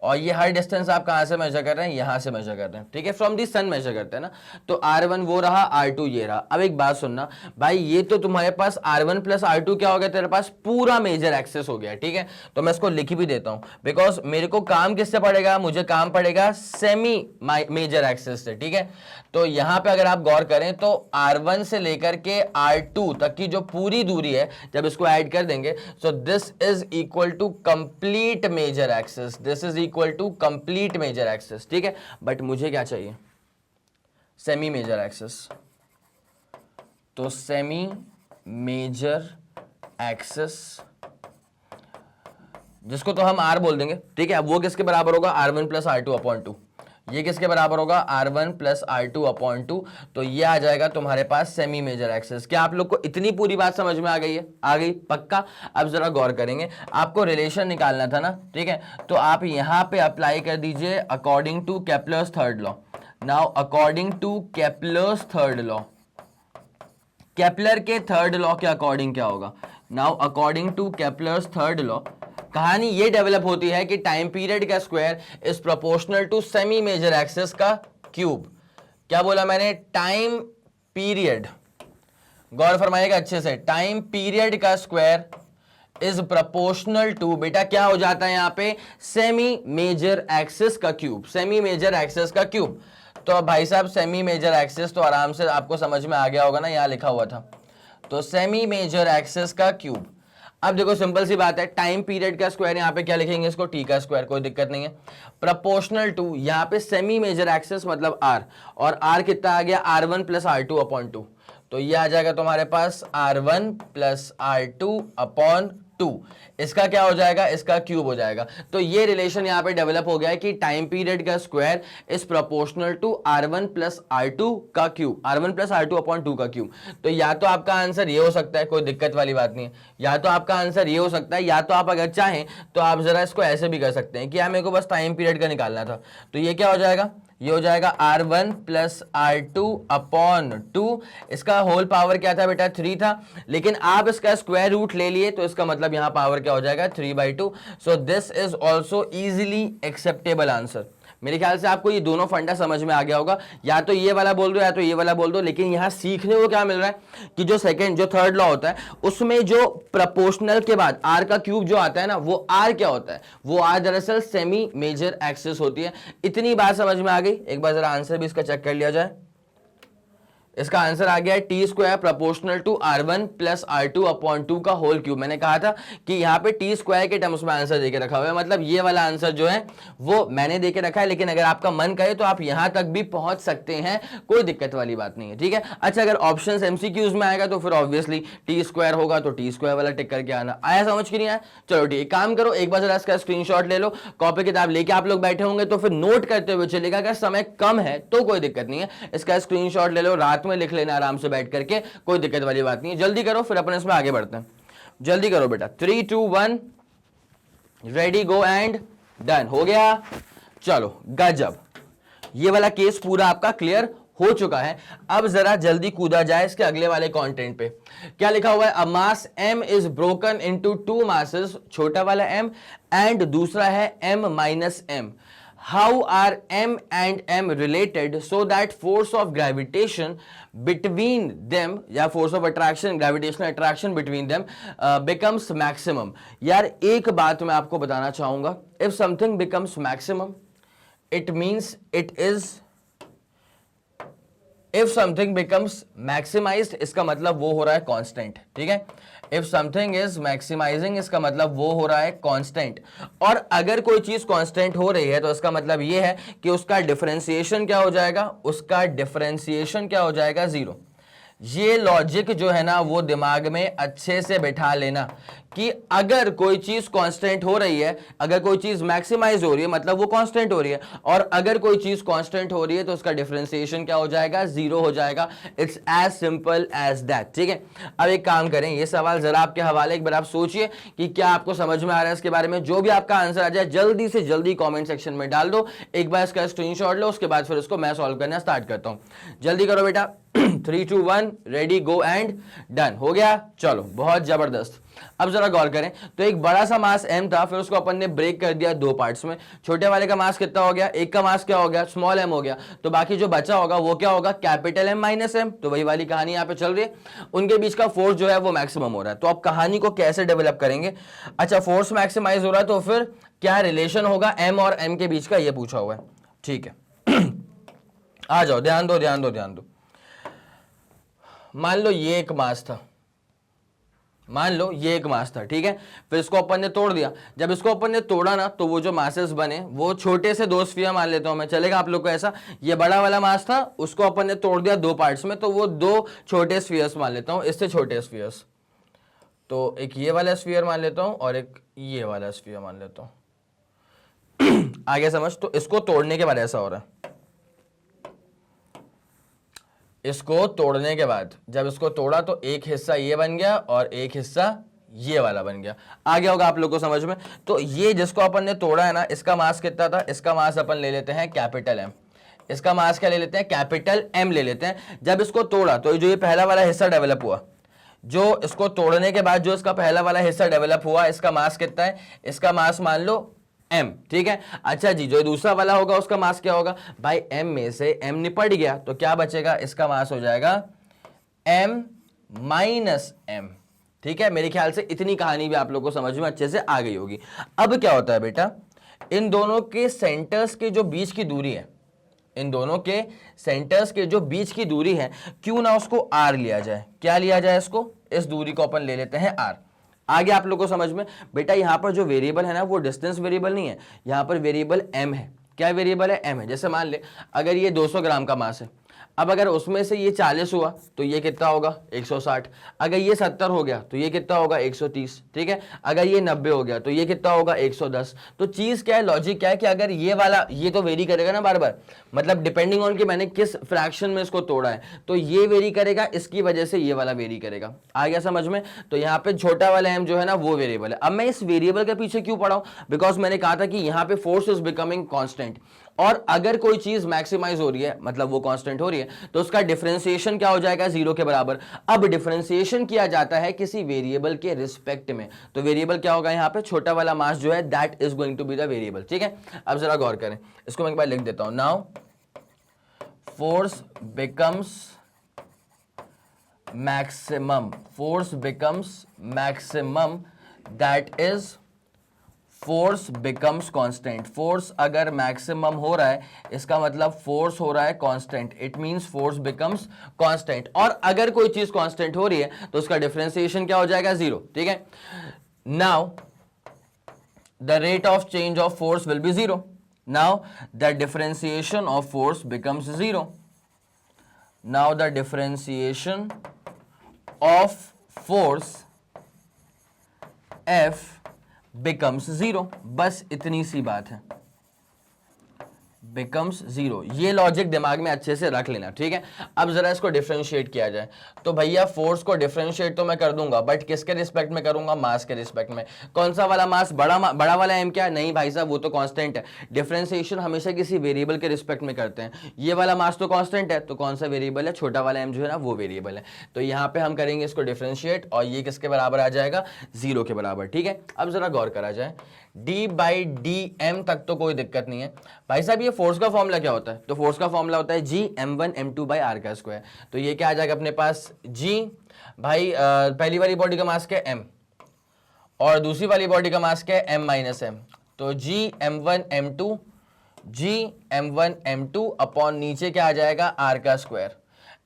और ये हर डिस्टेंस आप कहां से मेजर कर रहे हैं, यहां से मेजर कर रहे हैं, ठीक है, फ्रॉम दी सन मेजर करते हैं ना। तो R1 वो रहा, R2 ये रहा। अब एक बात सुनना भाई, ये तो तुम्हारे पास R1 प्लस R2 क्या हो गया, तेरे पास पूरा मेजर एक्सेस हो गया, ठीक है। तो मैं इसको लिख भी देता हूं, बिकॉज मेरे को काम किससे पड़ेगा, मुझे काम पड़ेगा सेमी मेजर एक्सेस से, ठीक है। तो यहां पे अगर आप गौर करें तो R1 से लेकर के R2 तक की जो पूरी दूरी है, जब इसको ऐड कर देंगे, so this is equal to complete major axis, this is equal to complete major axis, ठीक है। बट मुझे क्या चाहिए, सेमी मेजर एक्सेस। तो सेमी मेजर एक्सेस, जिसको तो हम R बोल देंगे, ठीक है। अब वो किसके बराबर होगा, R1 प्लस R2 अपॉन 2। ये किसके बराबर होगा, R1 प्लस R2 अपॉन 2। तो ये आ जाएगा तुम्हारे पास सेमी मेजर एक्सेस। क्या आप लोग को इतनी पूरी बात समझ में आ गई है, आ गई पक्का। अब जरा गौर करेंगे, आपको रिलेशन निकालना था ना, ठीक है। तो आप यहां पे अप्लाई कर दीजिए according to Kepler's third law. Now according to Kepler's third law, Kepler के थर्ड लॉ के अकॉर्डिंग क्या होगा, now according to Kepler's third law, कहानी ये डेवलप होती है कि टाइम पीरियड का square is proportional to semi major axis का क्यूब। क्या बोला मैंने, टाइम पीरियड, गौर फरमाइएगा अच्छे से, टाइम पीरियड का स्क्वायर इज प्रोपोर्शनल टू, बेटा क्या हो जाता है यहां पे, सेमी मेजर एक्सिस का क्यूब, सेमी मेजर एक्सिस का क्यूब। तो अब भाई साहब सेमी मेजर एक्सिस तो आराम से आपको समझ में आ गया होगा ना, यहां लिखा हुआ था, तो सेमी मेजर एक्सिस का क्यूब। अब देखो सिंपल सी बात है, टाइम पीरियड का स्क्वायर यहां पे क्या लिखेंगे इसको, टी का स्क्वायर, कोई दिक्कत नहीं है। प्रोपोर्शनल टू, यहां पे सेमी मेजर एक्सिस मतलब आर, और आर कितना आ गया, R1 प्लस R2 अपॉन 2, तो ये आ जाएगा तुम्हारे पास R1 प्लस R2 अपॉन 2, इसका क्या हो जाएगा, इसका क्यूब हो जाएगा। तो ये रिलेशन यहां पे डेवलप हो गया है कि टाइम पीरियड का square is proportional to R1 plus R2 का cube, R1 plus R2 upon 2 का क्यूब। तो या तो आपका आंसर ये हो सकता है, कोई दिक्कत वाली बात नहीं है, या तो आपका आंसर ये हो सकता है, या तो आप अगर चाहें तो आप जरा इसको ऐसे भी कर सकते हैं कि यार मेरे को बस टाइम पीरियड का निकालना था, तो ये क्या हो जाएगा, ये हो जाएगा R1 प्लस R2 अपॉन 2, इसका होल पावर क्या था बेटा, 3 था, लेकिन आप इसका स्क्वायर रूट ले लिए तो इसका मतलब यहां पावर क्या हो जाएगा, 3/2। सो this is also easily acceptable answer. मेरे ख्याल से आपको ये दोनों फंडा समझ में आ गया होगा, या तो ये वाला बोल दो या तो ये वाला बोल दो, लेकिन यहां सीखने को क्या मिल रहा है कि जो सेकंड जो थर्ड लॉ होता है उसमें जो प्रोपोर्शनल के बाद आर का क्यूब जो आता है ना, वो आर क्या होता है, वो आर दरअसल सेमी मेजर एक्सिस होती है। इतनी बात समझ में आ गई, एक बार जरा आंसर भी इसका चेक कर लिया जाए। इसका आंसर आ गया है T square proportional to R1 plus R2 upon 2 का होल क्यूब। मैंने कहा था कि यहाँ पे टी स्क्वायर के टर्म्स में आंसर देके रखा हुआ है, मतलब ये वाला आंसर जो है वो मैंने देके रखा है, लेकिन अगर आपका मन करे तो आप यहां तक भी पहुंच सकते हैं, कोई दिक्कत वाली बात नहीं है, ठीक है। अच्छा, अगर ऑप्शन एमसीक्यूज में आएगा तो फिर ऑब्वियसली टी स्क्वायर होगा, तो टी स्क्वायर वाला टिक करके आना। आया समझ के नहीं आया, चलो ठीक, काम करो, एक बार जरा इसका स्क्रीनशॉट ले लो, कॉपी किताब लेके आप लोग बैठे होंगे तो फिर नोट करते हुए चलेगा, अगर समय कम है तो कोई दिक्कत नहीं है, इसका स्क्रीनशॉट ले लो, रात में लिख लेना आराम से बैठ करके, कोई दिक्कत वाली बात नहीं है। जल्दी करो फिर अपन इसमें आगे बढ़ते हैं, जल्दी करो बेटा। 3 2 1 रेडी गो एंड डन, हो गया। चलो गजब, ये वाला केस पूरा आपका क्लियर हो चुका है। अब जरा जल्दी कूदा जाए इसके अगले वाले कंटेंट पे। क्या लिखा हुआ है, अ मास m is broken into 2 masses, छोटा वाला m, एंड दूसरा है m minus m। How are m and m related so that force of gravitation between them या force of attraction, gravitational attraction between them becomes maximum। यार एक बात मैं आपको बताना चाहूंगा, if something becomes maximum it means it is, if something becomes maximized इसका मतलब वो हो रहा है कांस्टेंट, ठीक है। if something is maximizing इसका मतलब वो हो रहा है कांस्टेंट, और अगर कोई चीज कांस्टेंट हो रही है तो इसका मतलब ये है कि उसका डिफरेंशिएशन क्या हो जाएगा, उसका डिफरेंशिएशन क्या हो जाएगा, 0। ये लॉजिक जो है ना वो दिमाग में अच्छे से बिठा लेना कि अगर कोई चीज कांस्टेंट हो रही है, अगर कोई चीज मैक्सिमाइज हो रही है मतलब वो कांस्टेंट हो रही है, और अगर कोई चीज कांस्टेंट हो रही है तो उसका डिफरेंशिएशन क्या हो जाएगा, 0 हो जाएगा। It's as simple as that, ठीक है। अब एक काम करें, ये सवाल जरा आपके हवाले, एक बार आप सोचिए कि क्या आपको समझ में आ रहा है इसके बारे में। जो भी आपका आंसर आ जाए जल्दी से जल्दी कॉमेंट सेक्शन में डाल दो, एक बार इसका स्क्रीनशॉट लो, उसके बाद फिर उसको मैं सॉल्व करना स्टार्ट करता हूं। जल्दी करो बेटा। 3 2 1 रेडी गो एंड डन, हो गया। चलो बहुत जबरदस्त। अब जरा गौर करें, तो एक बड़ा सा मास m था, फिर उसको अपन ने ब्रेक कर दिया 2 पार्ट्स में। छोटे वाले का मास कितना हो गया, एक का मास क्या हो गया, स्मॉल m हो गया, तो बाकी जो बचा होगा वो क्या होगा, कैपिटल M माइनस m। तो वही वाली कहानी यहाँ पे चल रही है, उनके बीच का फोर्स जो है वो मैक्सिमम हो रहा है। तो अब कहानी को कैसे डेवलप करेंगे, अच्छा फोर्स मैक्सिमाइज हो रहा है तो फिर क्या रिलेशन होगा m और m के बीच का, ये पूछा हुआ है, ठीक है। आ जाओ, ध्यान दो ध्यान दो ध्यान दो। मान लो ये एक मास था, मान लो ये एक मास था, ठीक है। फिर इसको अपन ने तोड़ दिया, जब इसको अपन ने तोड़ा ना तो वो जो मासेस बने वो छोटे से 2 स्फीयर मान लेता हूं मैं, चलेगा आप लोग को ऐसा। ये बड़ा वाला मास था, उसको अपन ने तोड़ दिया 2 पार्ट्स में, तो वो 2 छोटे स्फीयर्स मान लेता हूं, इससे छोटे स्फीयर्स। तो एक ये वाला स्फीयर मान लेता हूं और एक ये वाला स्फीयर मान लेता हूं। आगे समझ। तो इसको तोड़ने के बाद ऐसा हो रहा है, इसको तोड़ने के बाद जब इसको तोड़ा तो एक हिस्सा ये बन गया और एक हिस्सा ये वाला बन गया। आ गया होगा आप लोगों को समझ में। तो ये जिसको अपन ने तोड़ा है ना, इसका मास कितना था, इसका मास अपन ले लेते हैं कैपिटल M। इसका मास क्या ले लेते हैं, कैपिटल M ले लेते हैं। जब इसको तोड़ा तो जो ये पहला वाला हिस्सा डेवलप हुआ, जो इसको तोड़ने के बाद जो इसका पहला वाला हिस्सा डेवलप हुआ, इसका मास कितना है, इसका मास मान लो m, ठीक है। अच्छा जी, जो दूसरा वाला होगा उसका मास क्या होगा भाई, m में से m निपट गया तो क्या बचेगा, इसका मास हो जाएगा m माइनस m। ठीक है, मेरे ख्याल से इतनी कहानी भी आप लोगों को समझ में अच्छे से आ गई होगी। अब क्या होता है बेटा, इन दोनों के सेंटर्स के जो बीच की दूरी है, इन दोनों के सेंटर्स के जो बीच की दूरी है, क्यों ना उसको r लिया जाए। क्या लिया जाए इसको, इस दूरी को अपन ले लेते हैं r। आगे आप लोगों को समझ में। बेटा यहां पर जो वेरिएबल है ना, वो डिस्टेंस वेरिएबल नहीं है, यहां पर वेरिएबल m है। क्या वेरिएबल है, m है। जैसे मान ले अगर ये 200 ग्राम का मास है, अब अगर उसमें से ये 40 हुआ तो ये कितना होगा 160, अगर ये 70 हो गया तो ये कितना होगा 130, ठीक है, अगर ये 90 हो गया तो ये कितना होगा 110। तो चीज क्या है, लॉजिक क्या है कि अगर ये वाला, ये तो वेरी करेगा ना बार बार, मतलब डिपेंडिंग ऑन कि मैंने किस फ्रैक्शन में इसको तोड़ा है, तो ये वेरी करेगा, इसकी वजह से ये वाला वेरी करेगा। आ गया समझ में। तो यहाँ पे छोटा वाला m जो है ना वो वेरिएबल है। अब मैं इस वेरिएबल के पीछे क्यों पड़ा हूं, बिकॉज मैंने कहा था कि यहाँ पे फोर्स इज बिकमिंग कॉन्स्टेंट, और अगर कोई चीज मैक्सिमाइज हो रही है, मतलब वो कांस्टेंट हो रही है, तो उसका डिफरेंशिएशन क्या हो जाएगा, 0 के बराबर। अब डिफरेंशिएशन किया जाता है किसी वेरिएबल के रिस्पेक्ट में, तो वेरिएबल क्या होगा यहाँ पे, छोटा वाला मास जो है, that is going to be the variable. ठीक है, अब जरा गौर करें, इसको मैं एक बार लिख देता हूं। Now force becomes maximum, force becomes maximum, that is force becomes constant. Force अगर मैक्सिमम हो रहा है, इसका मतलब फोर्स हो रहा है constant, it means force becomes constant. और अगर कोई चीज कांस्टेंट हो रही है तो उसका डिफरेंशिएशन क्या हो जाएगा, 0। ठीक है, now the rate of change of force will be 0। Now the differentiation of force becomes 0। Now the differentiation of force F becomes 0। बस इतनी सी बात है, बिकम्स 0। ये लॉजिक दिमाग में अच्छे से रख लेना। ठीक है, अब जरा इसको डिफरेंशिएट किया जाए, तो भैया फोर्स को डिफरेंशिएट तो मैं कर दूंगा, बट किसके रिस्पेक्ट में करूंगा, मास के रिस्पेक्ट में। कौन सा वाला मास, बड़ा वाला m क्या, नहीं भाई साहब वो तो कांस्टेंट है। डिफरेंशिएशन हमेशा किसी वेरिएबल के रिस्पेक्ट में करते हैं, ये वाला मास तो कांस्टेंट है, तो कौन सा वेरिएबल है, छोटा वाला m जो है ना वो वेरिएबल है। तो यहाँ पे हम करेंगे इसको डिफरेंशिएट, और ये किसके बराबर आ जाएगा, 0 के बराबर। ठीक है, अब जरा गौर करा जाए, d/dm तक तो कोई दिक्कत नहीं है। भाई साहब ये फोर्स का फॉर्मूला क्या होता है, तो फोर्स का फॉर्मूला होता है g m1 m2 by r का स्क्वायर। तो ये क्या आ जाएगा अपने पास, g भाई पहली वाली बॉडी का मास क्या है m, और दूसरी वाली बॉडी का मास क्या है m माइनस m, तो g m1 m2, g m1 m2 upon नीचे क्या आ जाएगा r का square,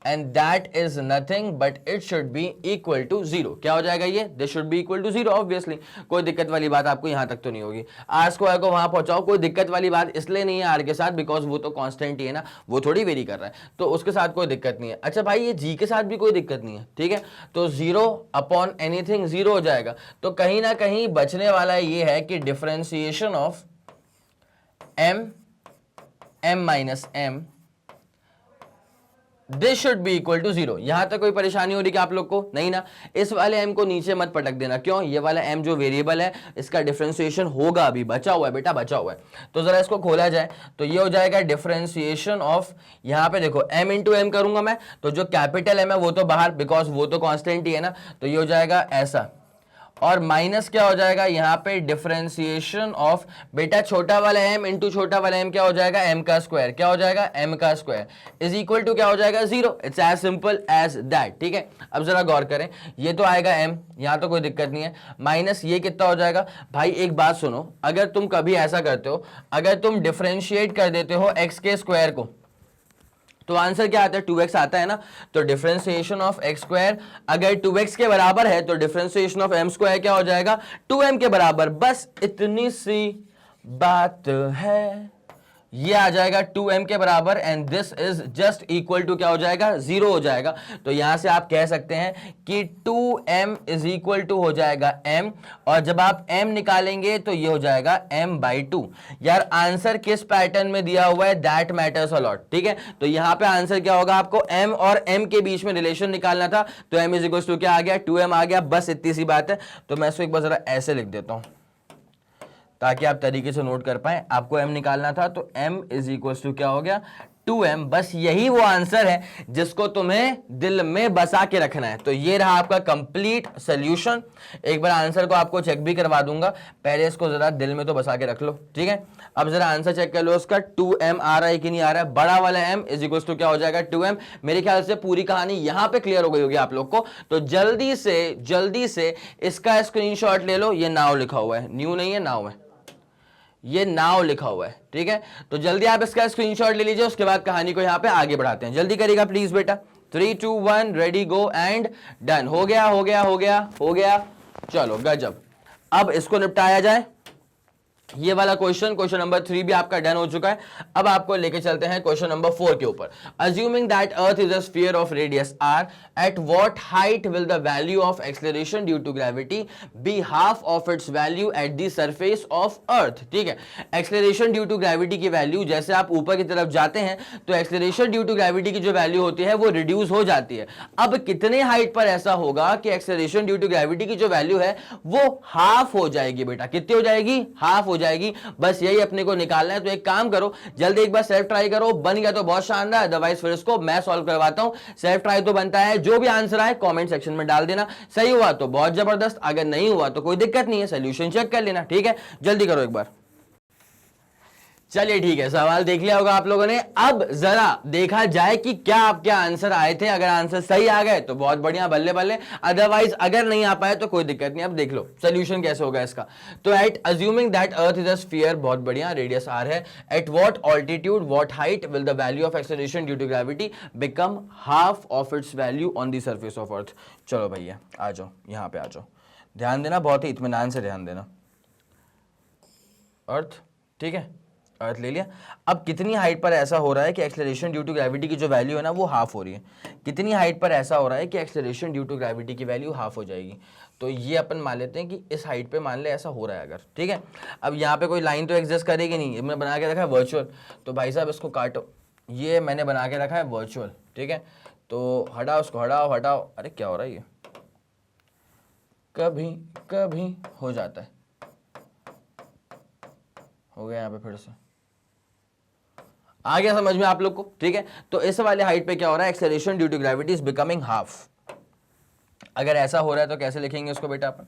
and that is nothing but it should be equal to 0। क्या हो जाएगा ये, this should be equal to 0 obviously. कोई दिक्कत वाली बात आपको यहां तक तो नहीं होगी। आर स्क्वायर को वहां पहुंचाओ, कोई दिक्कत वाली बात इसलिए नहीं है आर के साथ, बिकॉज वो तो कांस्टेंट ही है ना, वो थोड़ी वेरी कर रहा है, तो उसके साथ कोई दिक्कत नहीं है। अच्छा भाई ये जी के साथ भी कोई दिक्कत नहीं है, ठीक है, तो 0 अपॉन एनीथिंग 0 हो जाएगा। तो कहीं ना कहीं बचने वाला ये है कि differentiation of m minus m this should be equal to 0। यहां तक कोई परेशानी हो रही कि आप लोग को, नहीं ना। इस वाले m को नीचे मत पटक देना, क्यों, ये वाला m जो वेरिएबल है इसका डिफरेंशिएशन होगा, अभी बचा हुआ है बेटा, बचा हुआ है। तो जरा इसको खोला जाए, तो ये हो जाएगा डिफरेंशिएशन ऑफ, यहां पे देखो m इंटू m करूंगा मैं, तो जो कैपिटल m है वो तो बाहर, बिकॉज वो तो कांस्टेंट ही है ना, तो ये हो जाएगा ऐसा, और माइनस क्या हो जाएगा यहाँ पे डिफरेंशिएशन ऑफ, बेटा छोटा वाला m इंटू छोटा वाला m क्या हो जाएगा, m का स्क्वायर, क्या हो जाएगा m का स्क्वायर इज इक्वल टू क्या हो जाएगा 0। It's as simple as that. ठीक है, अब जरा गौर करें, ये तो आएगा m, यहाँ तो कोई दिक्कत नहीं है, माइनस ये कितना हो जाएगा। भाई एक बात सुनो, अगर तुम कभी ऐसा करते हो, अगर तुम डिफरेंशिएट कर देते हो x के स्क्वायर को, तो आंसर क्या आता है, 2x आता है ना। तो डिफरेंशिएशन ऑफ x स्क्वायर अगर 2x के बराबर है, तो डिफरेंशिएशन ऑफ m स्क्वायर क्या हो जाएगा, 2m के बराबर। बस इतनी सी बात है, ये आ जाएगा 2m के बराबर, and this is just equal to क्या हो जाएगा, 0 हो जाएगा। तो यहां से आप कह सकते हैं कि 2m इज इक्वल टू हो जाएगा m, और जब आप m निकालेंगे तो ये हो जाएगा m/2। यार आंसर किस पैटर्न में दिया हुआ है, दैट मैटर्स अ लॉट। ठीक है, तो यहां पे आंसर क्या होगा, आपको m और m के बीच में रिलेशन निकालना था, तो m इज इक्वल टू क्या आ गया, 2m आ गया। बस इतनी सी बात है। तो मैं इसको एक बार जरा ऐसे लिख देता हूं ताकि आप तरीके से नोट कर पाए। आपको m निकालना था, तो m इज इक्वल टू क्या हो गया, 2m, बस यही वो आंसर है जिसको तुम्हें दिल में बसा के रखना है। तो ये रहा आपका कंप्लीट सॉल्यूशन। एक बार आंसर को आपको चेक भी करवा दूंगा, पहले इसको जरा दिल में तो बसा के रख लो, ठीक है। अब जरा आंसर चेक कर लो उसका, 2m आ रहा है कि नहीं आ रहा है। बड़ा वाला m इज इक्वल टू क्या हो जाएगा, 2m। मेरे ख्याल से पूरी कहानी यहां पे क्लियर हो गई होगी आप लोग को। तो जल्दी से इसका स्क्रीनशॉट ले लो। ये नाउ लिखा हुआ है, न्यू नहीं है, नाउ है, ये नाउ लिखा हुआ है, ठीक है। तो जल्दी आप इसका स्क्रीनशॉट ले लीजिए, उसके बाद कहानी को यहां पे आगे बढ़ाते हैं। जल्दी करिएगा प्लीज बेटा। 3 2 1 रेडी गो एंड डन। हो गया। चलो गजब। अब इसको निपटाया जाए। ये वाला क्वेश्चन नंबर 3 भी आपका डन हो चुका है। अब आपको लेके चलते हैं क्वेश्चन नंबर 4 के ऊपर। Assuming that Earth is a sphere of radius r, at what height will the value of acceleration due to gravity be half of its value at the surface of Earth. ठीक है, acceleration due to gravity की value, जैसे आप ऊपर की तरफ जाते हैं तो एक्सेलरेशन ड्यू टू ग्रेविटी की जो वैल्यू होती है वो रिड्यूस हो जाती है। अब कितने हाइट पर ऐसा होगा कि एक्सेलरेशन ड्यू टू ग्रेविटी की जो वैल्यू है वो हाफ हो जाएगी बेटा। कितनी हो जाएगी? हाफ हो जाएगी। बस यही अपने को निकालना है। तो एक काम करो, जल्दी एक बार सेल्फ ट्राई करो, बन गया तो बहुत शानदार, अदरवाइज फिर इसको मैं सॉल्व करवाता हूं। सेल्फ ट्राई तो बनता है, जो भी आंसर आए कमेंट सेक्शन में डाल देना। सही हुआ तो बहुत जबरदस्त, अगर नहीं हुआ तो कोई दिक्कत नहीं है, सोल्यूशन चेक कर लेना। ठीक है, जल्दी करो एक बार। चलिए ठीक है, सवाल देख लिया होगा आप लोगों ने। अब जरा देखा जाए कि क्या आपके आंसर आए थे। अगर आंसर सही आ गए तो बहुत बढ़िया, बल्ले बल्ले, अदरवाइज अगर नहीं आ पाए तो कोई दिक्कत नहीं। अब देख लो सोल्यूशन कैसे होगा इसका। तो at assuming that Earth is a sphere, बहुत बढ़िया, रेडियस आर है, at what altitude what height will the value of acceleration due to gravity become half of its value on the surface of Earth. चलो भैया आ जाओ, यहां पे आ जाओ, ध्यान देना, बहुत ही इत्मीनान से ध्यान देना। अर्थ, ठीक है, अर्थ ले लिया। अब कितनी हाइट पर ऐसा हो रहा है कि एक्सेलरेशन ड्यू टू ग्रेविटी की जो वैल्यू है ना वो हाफ हो रही है। कितनी हाइट पर ऐसा हो रहा है कि एक्सेलरेशन ड्यू टू ग्रेविटी की वैल्यू हाफ हो जाएगी। तो ये अपन मान लेते हैं कि इस हाइट पे मान ले ऐसा हो रहा है अगर, ठीक है। अब यहाँ पे कोई लाइन तो एग्जिस्ट करेगी नहीं, मैंने बना के रखा है वर्चुअल। तो भाई साहब इसको काटो, ये मैंने बना के रखा है वर्चुअल, ठीक है। तो हटाओ उसको, हटाओ। अरे क्या हो रहा है, ये कभी कभी हो जाता है। हो गया यहाँ पे, फिर से आ गया समझ में आप लोग को, ठीक है। तो इस वाले हाइट पे क्या हो रहा है, acceleration due to gravity is becoming half. अगर ऐसा हो रहा है तो कैसे लिखेंगे इसको बेटा अपन?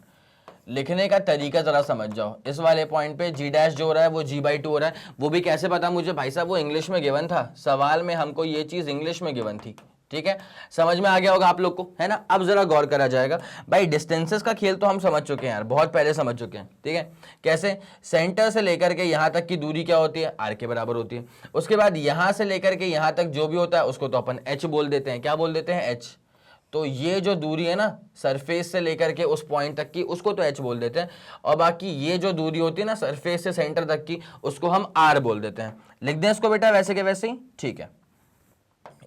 लिखने का तरीका जरा समझ जाओ। इस वाले पॉइंट पे जी डैश जो हो रहा है वो g/2 हो रहा है। वो भी कैसे पता मुझे? भाई साहब वो इंग्लिश में गिवन था, सवाल में हमको ये चीज इंग्लिश में गिवन थी, ठीक है। समझ में आ गया होगा आप लोग को, है ना। अब जरा गौर करा जाएगा। भाई डिस्टेंसेस का खेल तो हम समझ चुके हैं यार, बहुत पहले समझ चुके हैं, ठीक है। कैसे? सेंटर से लेकर के यहां तक की दूरी क्या होती है? r के बराबर होती है। उसके बाद यहां से लेकर के यहां तक जो भी होता है उसको तो अपन h बोल देते हैं। क्या बोल देते हैं? h। तो ये जो दूरी है ना सरफेस से लेकर के उस पॉइंट तक की, उसको तो h बोल देते हैं। और बाकी ये जो दूरी होती है ना सरफेस से सेंटर तक की, उसको हम r बोल देते हैं। लिख दें इसको बेटा वैसे के वैसे ही, ठीक है।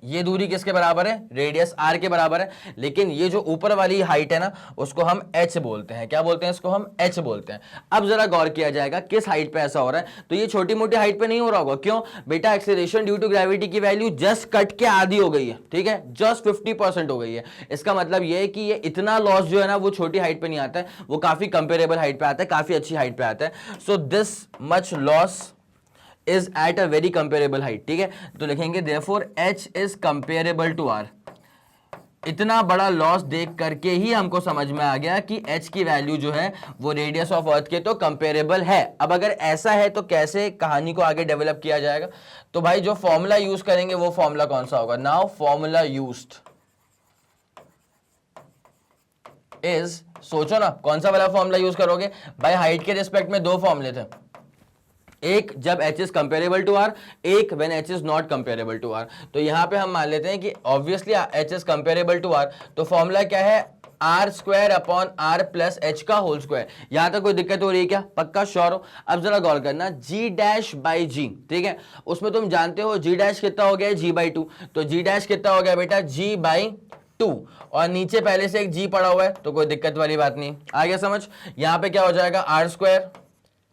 ये दूरी किसके बराबर है? रेडियस r के बराबर है। लेकिन ये जो ऊपर वाली हाइट है ना उसको हम h बोलते हैं। क्या बोलते हैं इसको? हम h बोलते हैं। अब जरा गौर किया जाएगा किस हाइट पे ऐसा हो रहा है। तो ये छोटी मोटी हाइट पे नहीं हो रहा होगा। क्यों बेटा? एक्सेलरेशन ड्यू टू ग्रेविटी की वैल्यू जस्ट कट के आधी हो गई है, ठीक है, जस्ट 50% हो गई है। इसका मतलब ये है कि ये इतना लॉस जो है ना वो छोटी हाइट पे नहीं आता है, वो काफी कंपेरेबल हाइट पे आता है, काफी अच्छी हाइट पे आता है। So this much loss is at a very comparable height, ठीक है। तो लिखेंगे therefore h is comparable to r। इतना बड़ा लॉस देख करके ही हमको समझ में आ गया कि h की वैल्यू जो है वो रेडियस ऑफ अर्थ के तो कंपेरेबल है। अब अगर ऐसा है तो कैसे कहानी को आगे डेवलप किया जाएगा? तो भाई जो फॉर्मूला यूज करेंगे वो फॉर्मूला कौन सा होगा? नाउ फॉर्मूला यूज्ड इज, सोचो ना कौन सा वाला फॉर्मूला यूज करोगे भाई। हाइट के रिस्पेक्ट में दो फॉर्मूले थे, एक जब h is comparable to r, एक when h is not comparable to r। तो यहां पे हम मान लेते हैं कि obviously h is comparable to r, तो फॉर्मूला क्या है? r square upon r plus h का होल स्क्वायर। यहां तक कोई दिक्कत हो रही है क्या? पक्का श्योर हो? अब जरा गौर करना, g डैश बाई g, ठीक है, उसमें तुम जानते हो g डैश कितना हो गया है? g/2। तो g डैश कितना हो गया बेटा? g/2। और नीचे पहले से एक g पड़ा हुआ है तो कोई दिक्कत वाली बात नहीं। आ गया समझ? यहां पे क्या हो जाएगा? r स्क्वायर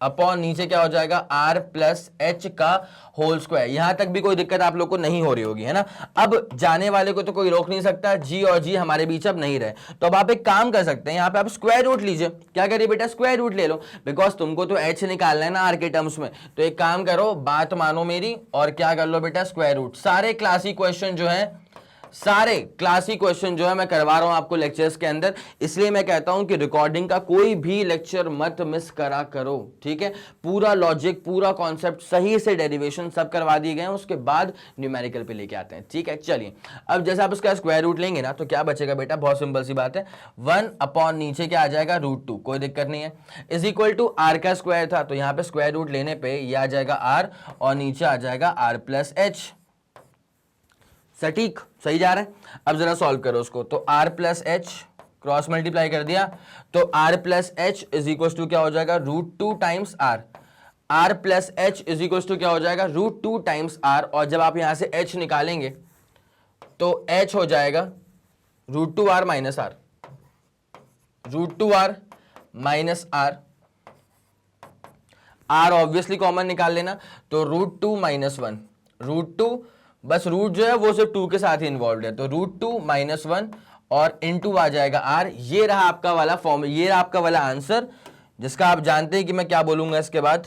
अपॉन नीचे क्या हो जाएगा r प्लस एच का होल स्क्वायर। यहां तक भी कोई दिक्कत आप लोग को नहीं हो रही होगी, है ना। अब जाने वाले को तो कोई रोक नहीं सकता, g और g हमारे बीच अब नहीं रहे, तो अब आप एक काम कर सकते हैं, यहां पे आप स्क्वायर रूट लीजिए। क्या करिए बेटा, स्क्वायर रूट ले लो, बिकॉज तुमको तो h निकालना है ना r के टर्म्स में। तो एक काम करो, बात मानो मेरी और क्या कर लो बेटा, स्क्वायर रूट। सारे क्लासिक क्वेश्चन जो है, सारे क्लासिक क्वेश्चन जो है मैं करवा रहा हूं आपको लेक्चर्स के अंदर, इसलिए मैं कहता हूं कि रिकॉर्डिंग का कोई भी लेक्चर मत मिस करा करो, ठीक है। पूरा लॉजिक, पूरा कॉन्सेप्ट सही से, डेरिवेशन सब करवा दिए गए हैं, उसके बाद न्यूमेरिकल पे लेके आते हैं, ठीक है। चलिए, अब जैसे आप इसका स्क्वायर रूट लेंगे ना, तो क्या बचेगा बेटा, बहुत सिंपल सी बात है, 1 अपॉन नीचे क्या आ जाएगा, √2, कोई दिक्कत नहीं है, इज इक्वल टू r का स्क्वायर था, तो यहां पे स्क्वायर रूट लेने पे ये आ जाएगा r और नीचे आ जाएगा r प्लस एच। सटीक, सही जा रहा है। अब जरा सॉल्व करो उसको, तो r plus H cross multiply कर दिया, तो r plus H is equal to क्या हो जाएगा, √2 times r। r plus H is equal to क्या हो जाएगा, √2 टाइम्स r, और जब आप यहां से h निकालेंगे तो h हो जाएगा √2r minus r, √2r minus r। r obviously common निकाल लेना, तो √2 माइनस 1, √2 बस रूट जो है वो सिर्फ 2 के साथ ही इन्वॉल्व है, तो √2 माइनस 1 और इनटू आ जाएगा r। ये रहा आपका वाला फॉर्म, ये रहा आपका वाला आंसर, जिसका आप जानते हैं कि मैं क्या बोलूंगा इसके बाद।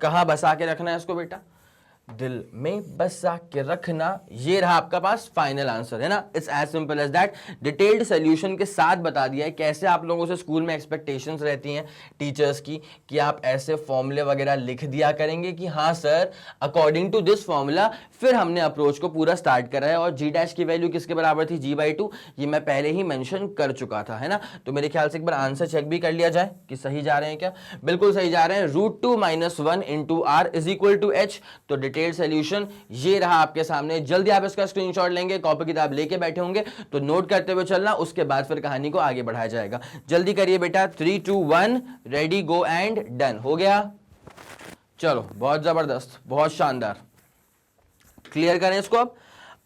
कहां बसा के रखना है इसको बेटा, दिल में बसा के रखना। ये रहा आपका पास फाइनल आंसर, है ना। It's as simple as that. Detailed solution के साथ बता दिया है कैसे आप लोगों से स्कूल में एक्सपेक्टेशंस रहती हैं टीचर्स की, कि आप ऐसे फॉर्मूले वगैरह लिख दिया करेंगे कि हाँ sir according to this formula. फिर हमने अप्रोच को पूरा स्टार्ट करा है, और जी डैश की वैल्यू किसके बराबर थी, g/2, ये मैं पहले ही मेंशन कर चुका था, है ना। तो मेरे ख्याल से एक बार आंसर चेक भी कर लिया जाए कि सही जा रहे हैं क्या। बिल्कुल सही जा रहे हैं, √2 minus 1 into r is equal to h। तो डिटेल्ड सॉल्यूशन ये रहा आपके सामने। जल्दी आप इसका स्क्रीनशॉट लेंगे, कॉपी किताब लेके बैठे होंगे तो नोट करते हुए चलना, उसके बाद फिर कहानी को आगे बढ़ाया जाएगा। जल्दी करिए बेटा, 3 2 1 रेडी गो एंड डन। हो गया, चलो बहुत जबरदस्त, बहुत शानदार। क्लियर करें इसको।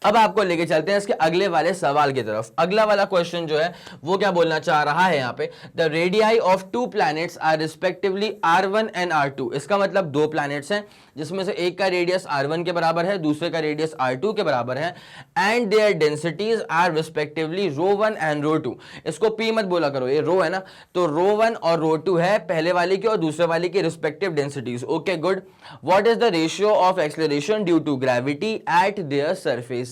अब आपको लेके चलते हैं इसके अगले वाले सवाल की तरफ। अगला वाला क्वेश्चन जो है वो क्या बोलना चाह रहा है यहाँ पे, the radii of 2 planets are respectively r1 and r2। इसका मतलब 2 प्लैनेट्स हैं जिसमें से एक का रेडियस r1 के बराबर है, दूसरे का रेडियस r2 के बराबर है, and their densities are respectively ρ1 and ρ2। इसको p मत बोला करो, ये रो है ना, तो ρ1 और ρ2 है पहले वाले की और दूसरे वाले की respective densities. Okay good. What is the ratio of acceleration due to gravity at their surfaces.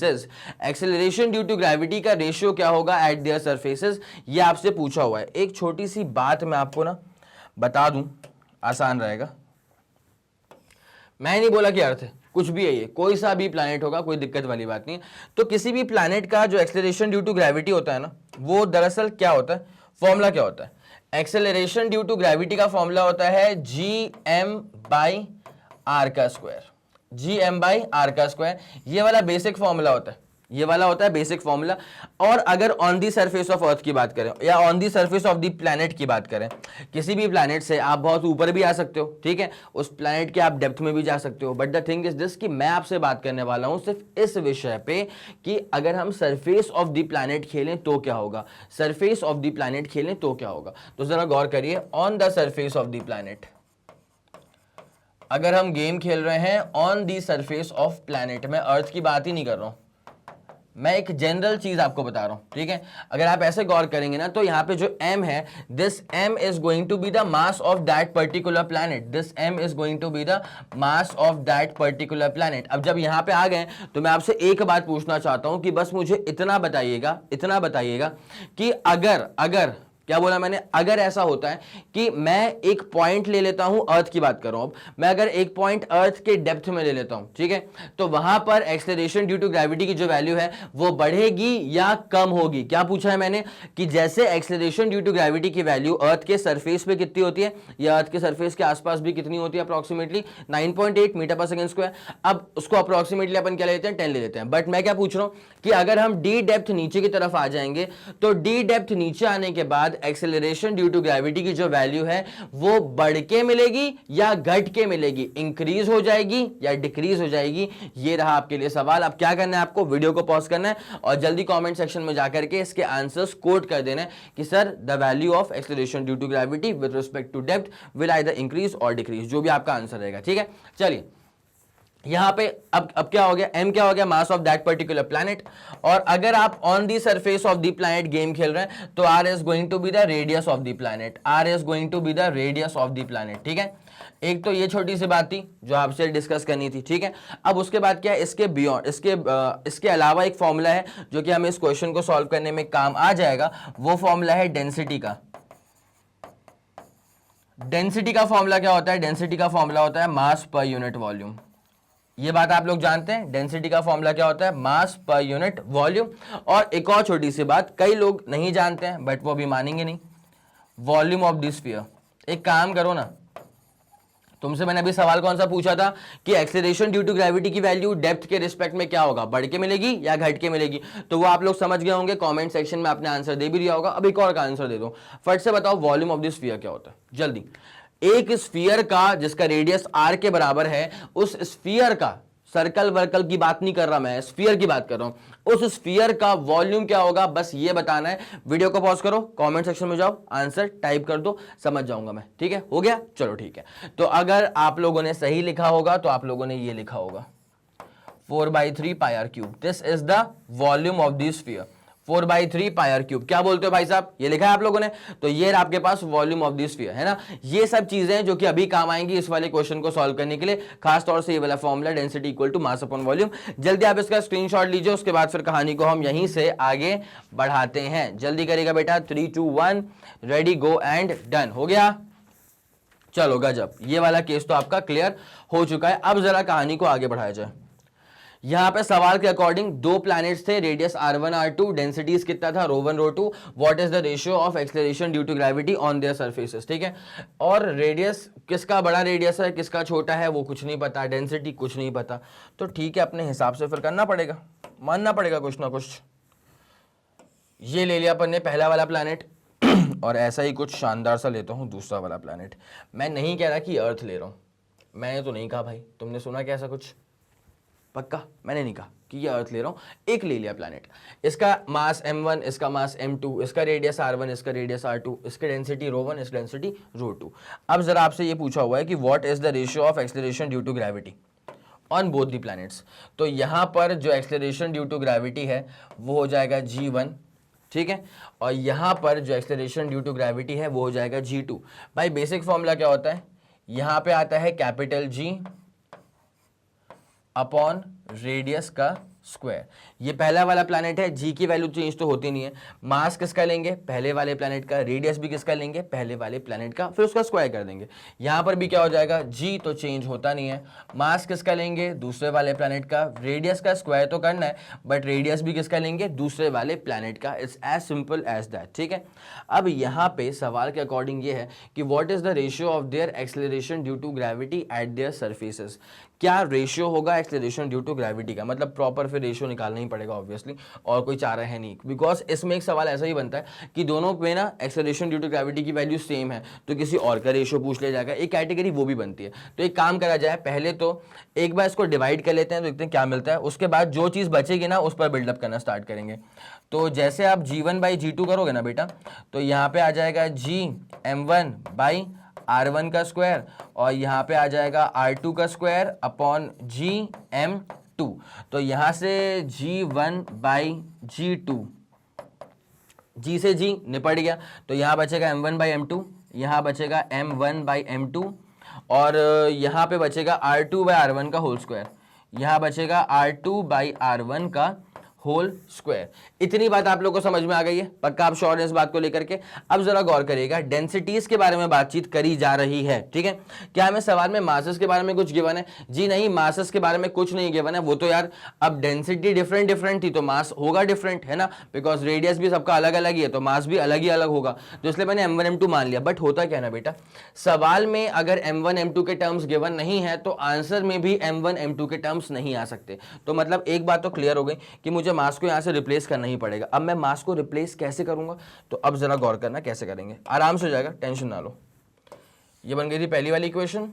Acceleration due to gravity का रेशियो क्या होगा एट देयर सरफेसेस, ये आपसे पूछा हुआ है। एक छोटी सी बात मैं आपको ना बता दूं, आसान रहेगा। मैं नहीं बोला कि अर्थ है, कुछ भी है, ये कोई सा भी प्लैनेट होगा, कोई दिक्कत वाली बात नहीं है। तो किसी भी प्लैनेट का जो एक्सेलरेशन ड्यू टू ग्रेविटी होता है ना, वो दरअसल क्या होता है, फॉर्मूला क्या होता है, एक्सेलरेशन ड्यू टू ग्रेविटी का फॉर्मूला होता है gm/r का स्क्वायर, gm/r का स्क्वायर। ये वाला बेसिक फॉर्मूला होता है, ये वाला होता है बेसिक फॉर्मूला। और अगर ऑन दी सरफेस ऑफ अर्थ की बात करें या on the surface of the planet की बात करें, किसी भी प्लैनेट से आप बहुत ऊपर भी आ सकते हो, ठीक है, उस प्लैनेट के आप डेप्थ में भी जा सकते हो। But the thing is this कि मैं आपसे बात करने वाला हूं सिर्फ इस विषय पे कि अगर हम सरफेस ऑफ दी प्लैनेट खेलें तो क्या होगा, सरफेस ऑफ दी प्लैनेट खेलें तो क्या होगा। तो जरा गौर करिए, on the surface of the planet, अगर हम गेम खेल रहे हैं on the surface of planet, मैं अर्थ की बात ही नहीं कर रहा हूं, मैं एक जनरल चीज आपको बता रहा हूं, ठीक है। अगर आप ऐसे गौर करेंगे ना, तो यहां पे जो m है, this m is going to be the mass of that particular planet, this m is going to be the mass of that particular planet. अब जब यहां पे आ गए तो मैं आपसे एक बात पूछना चाहता हूं कि बस मुझे इतना बताइएगा कि अगर क्या बोला मैंने, अगर ऐसा होता है कि मैं एक पॉइंट ले लेता हूं, अर्थ की बात कर रहा हूं, अब मैं अगर एक पॉइंट अर्थ के डेप्थ में ले लेता हूं, ठीक है, तो वहां पर एक्सेलरेशन ड्यू टू ग्रेविटी की जो वैल्यू है वो बढ़ेगी या कम होगी। क्या पूछा है मैंने कि जैसे एक्सेलरेशन ड्यू टू ग्रेविटी की वैल्यू अर्थ के सरफेस पे कितनी होती है, या अर्थ के सरफेस के आसपास भी कितनी होती है, अप्रोक्सीमेटली 9.8 मीटर पर सेकंड स्क्वायर। अब उसको अप्रोक्सीमेटली अपन क्या लेते हैं, 10 ले लेते हैं। बट मैं क्या पूछ रहा हूं कि अगर हम डी डेप्थ नीचे की तरफ आ जाएंगे, तो डी डेप्थ नीचे आने के बाद बाद एक्सेलरेशन ड्यू टू ग्रेविटी की जो वैल्यू है वो बढ़ के मिलेगी या घट के मिलेगी, इंक्रीज हो जाएगी या डिक्रीज हो जाएगी, ये रहा आपके लिए सवाल। अब क्या करना है, आपको वीडियो को पॉज करना है और जल्दी कमेंट सेक्शन में जाकर के इसके आंसर्स कोट कर देना है कि sir the value of acceleration due to gravity with respect to depth will either increase और डिक्रीज, जो भी आपका आंसर रहेगा। ठीक है, चलिए यहां पे अब क्या हो गया, m क्या हो गया, mass of that particular planet. और अगर आप on the surface of the planet game खेल रहे हैं तो r is going to be the radius of the planet, r is going to be the radius of the planet. ठीक है, एक तो ये छोटी सी बात थी जो आपसे डिस्कस करनी थी। ठीक है, अब उसके बाद क्या है, इसके बियॉन्ड इसके अलावा एक फॉर्मूला है जो कि हमें इस क्वेश्चन को सॉल्व करने में काम आ जाएगा, वो फॉर्मूला है डेंसिटी का। डेंसिटी का फॉर्मूला क्या होता है, डेंसिटी का फॉर्मूला होता है मास पर यूनिट वॉल्यूम। ये बात आप लोग जानते हैं, डेंसिटी का फॉर्मूला क्या होता है, मास पर यूनिट वॉल्यूम। और एक और छोटी सी बात कई लोग नहीं जानते हैं बट वो भी मानेंगे नहीं, वॉल्यूम ऑफ द स्फीयर। एक काम करो ना, तुमसे मैंने अभी सवाल कौन सा पूछा था कि एक्सेलरेशन ड्यू टू ग्रेविटी की वैल्यू डेप्थ के रिस्पेक्ट में क्या होगा, बढ़ के मिलेगी या घट के मिलेगी, तो वो आप लोग समझ गए होंगे, कमेंट सेक्शन में आपने आंसर दे भी दिया होगा। अब एक और का आंसर दे दो, फट से बताओ वॉल्यूम ऑफ द स्फीयर क्या होता है जल्दी। एक स्फीयर का जिसका रेडियस r के बराबर है, उस स्फीयर का, सर्कल वर्कल की बात नहीं कर रहा मैं, स्फीयर की बात कर रहा हूं, उस स्फीयर का वॉल्यूम क्या होगा, बस ये बताना है। वीडियो को पॉज करो, कमेंट सेक्शन में जाओ, आंसर टाइप कर दो, समझ जाऊंगा मैं। ठीक है, हो गया, चलो ठीक है। तो अगर आप लोगों ने सही लिखा होगा तो आप लोगों ने ये लिखा होगा 4/3 pi r cube, this is the volume of the sphere. 4/3 pi r cube, क्या बोलते हो भाई साहब, ये लिखा है आप लोगों ने, तो ये आपके पास वॉल्यूम ऑफ द स्फीयर है ना। ये सब चीजें जो कि अभी काम आएंगी इस वाले क्वेश्चन को सॉल्व करने के लिए, खास तौर से ये वाला formula density equal to mass upon volume. जल्दी आप इसका स्क्रीनशॉट लीजिए, उसके बाद फिर कहानी को हम यहीं से आगे बढ़ाते हैं। जल्दी करेगा बेटा, 3 2 1 रेडी गो एंड डन। हो गया, चलो गजब, ये वाला केस तो आपका क्लियर हो चुका है। अब जरा कहानी को आगे बढ़ाया जाए। यहां पे सवाल के अकॉर्डिंग दो प्लैनेट्स थे, रेडियस r1 r2, डेंसिटीज कितना था ρ1 ρ2, what is the ratio of acceleration due to gravity on their surfaces. ठीक है, और रेडियस किसका बड़ा रेडियस है किसका छोटा है वो कुछ नहीं पता, डेंसिटी कुछ नहीं पता, तो ठीक है अपने हिसाब से फिर करना पड़ेगा, मानना पड़ेगा कुछ ना कुछ। ये ले लिया अपन ने पहला वाला प्लैनेट और ऐसा ही कुछ शानदार सा लेता हूं दूसरा वाला प्लैनेट। मैं नहीं कह रहा कि अर्थ ले रहा हूं, मैंने तो नहीं कहा भाई, तुमने सुना क्या ऐसा कुछ, पक्का मैंने नहीं कहा कि ये अर्थ ले रहा हूं। एक ले लिया प्लैनेट, इसका मास m1, इसका मास m2, इसका रेडियस r1, इसका रेडियस r2, इसकी डेंसिटी ρ1, इसकी डेंसिटी ρ2। अब जरा आपसे ये पूछा हुआ है कि what is the ratio of acceleration due to gravity on both the planets. तो यहां पर जो एक्सेलरेशन ड्यू टू ग्रेविटी है वो हो जाएगा g1, ठीक है, और यहां पर जो एक्सेलरेशन ड्यू टू ग्रेविटी है वो हो जाएगा g2। भाई बेसिक फॉर्मूला क्या होता है, यहां पे आता है कैपिटल G अपॉन रेडियस का स्क्वायर। ये पहला वाला प्लैनेट है, जी की वैल्यू चेंज तो होती नहीं है, मास किसका लेंगे पहले वाले प्लैनेट का, रेडियस भी किसका लेंगे पहले वाले प्लैनेट का, फिर उसका स्क्वायर कर देंगे। यहां पर भी क्या हो जाएगा, जी तो चेंज होता नहीं है, मास किसका लेंगे दूसरे वाले प्लैनेट का, रेडियस का स्क्वायर तो करना है बट रेडियस भी किसका लेंगे दूसरे वाले प्लैनेट का। It's as simple as that. ठीक है, अब यहाँ पे सवाल के अकॉर्डिंग ये है कि what is the ratio of their acceleration due to gravity at their surfaces. क्या रेशियो होगा एक्सेलरेशन ड्यू टू ग्रेविटी का, मतलब प्रॉपर फिर रेशियो निकालना ही पड़ेगा ऑब्वियसली, और कोई चारा है नहीं, बिकॉज इसमें एक सवाल ऐसा ही बनता है कि दोनों में ना एक्सेलरेशन ड्यू टू ग्रेविटी की वैल्यू सेम है तो किसी और का रेशियो पूछ लिया जाएगा, एक कैटेगरी वो भी बनती है। तो एक काम करा जाए, पहले तो एक बार इसको डिवाइड कर लेते हैं तो देखते हैं क्या मिलता है, उसके बाद जो चीज़ बचेगी ना उस पर बिल्डअप करना स्टार्ट करेंगे। तो जैसे आप g1/g2 करोगे ना बेटा, तो यहाँ पे आ जाएगा gm1/r1 का स्क्वायर और यहाँ पे आ जाएगा r2 का स्क्वायर अपॉन gm2। तो यहाँ से g1/g2, g से g निपट गया, तो यहाँ बचेगा m1/m2, यहाँ बचेगा m1/m2 और यहाँ पे बचेगा r2/r1 का होल स्क्वायर, यहाँ बचेगा r2/r1 का होल स्क्वायर। इतनी बात आप लोगों को समझ में आ गई है, पक्का आप श्योर हैं इस बात को लेकर के। अब जरा गौर करिएगा, डेंसिटीज के बारे में बातचीत करी जा रही है, ठीक है। क्या हमें सवाल में मासेस के बारे में कुछ गिवन है? जी नहीं, मासेस के बारे में कुछ नहीं गिवन है। वो तो यार अब डेंसिटी डिफरेंट थी तो मास होगा डिफरेंट, है ना, बिकॉज रेडियस भी सबका अलग अलग ही है तो मास भी अलग ही अलग होगा, तो इसलिए मैंने m1 m2 मान लिया। बट होता क्या ना बेटा, सवाल में अगर m1 m2 के टर्म्स गिवन नहीं है तो आंसर में भी m1 m2 के टर्म्स नहीं आ सकते। तो मतलब एक बात तो क्लियर हो गई कि मुझे मास को यहाँ से रिप्लेस करना ही पड़ेगा। अब मैं मास को रिप्लेस कैसे करूंगा, तो अब जरा गौर करना कैसे करेंगे, आराम से हो जाएगा, टेंशन ना लो। ये बन गई थी पहली वाली इक्वेशन,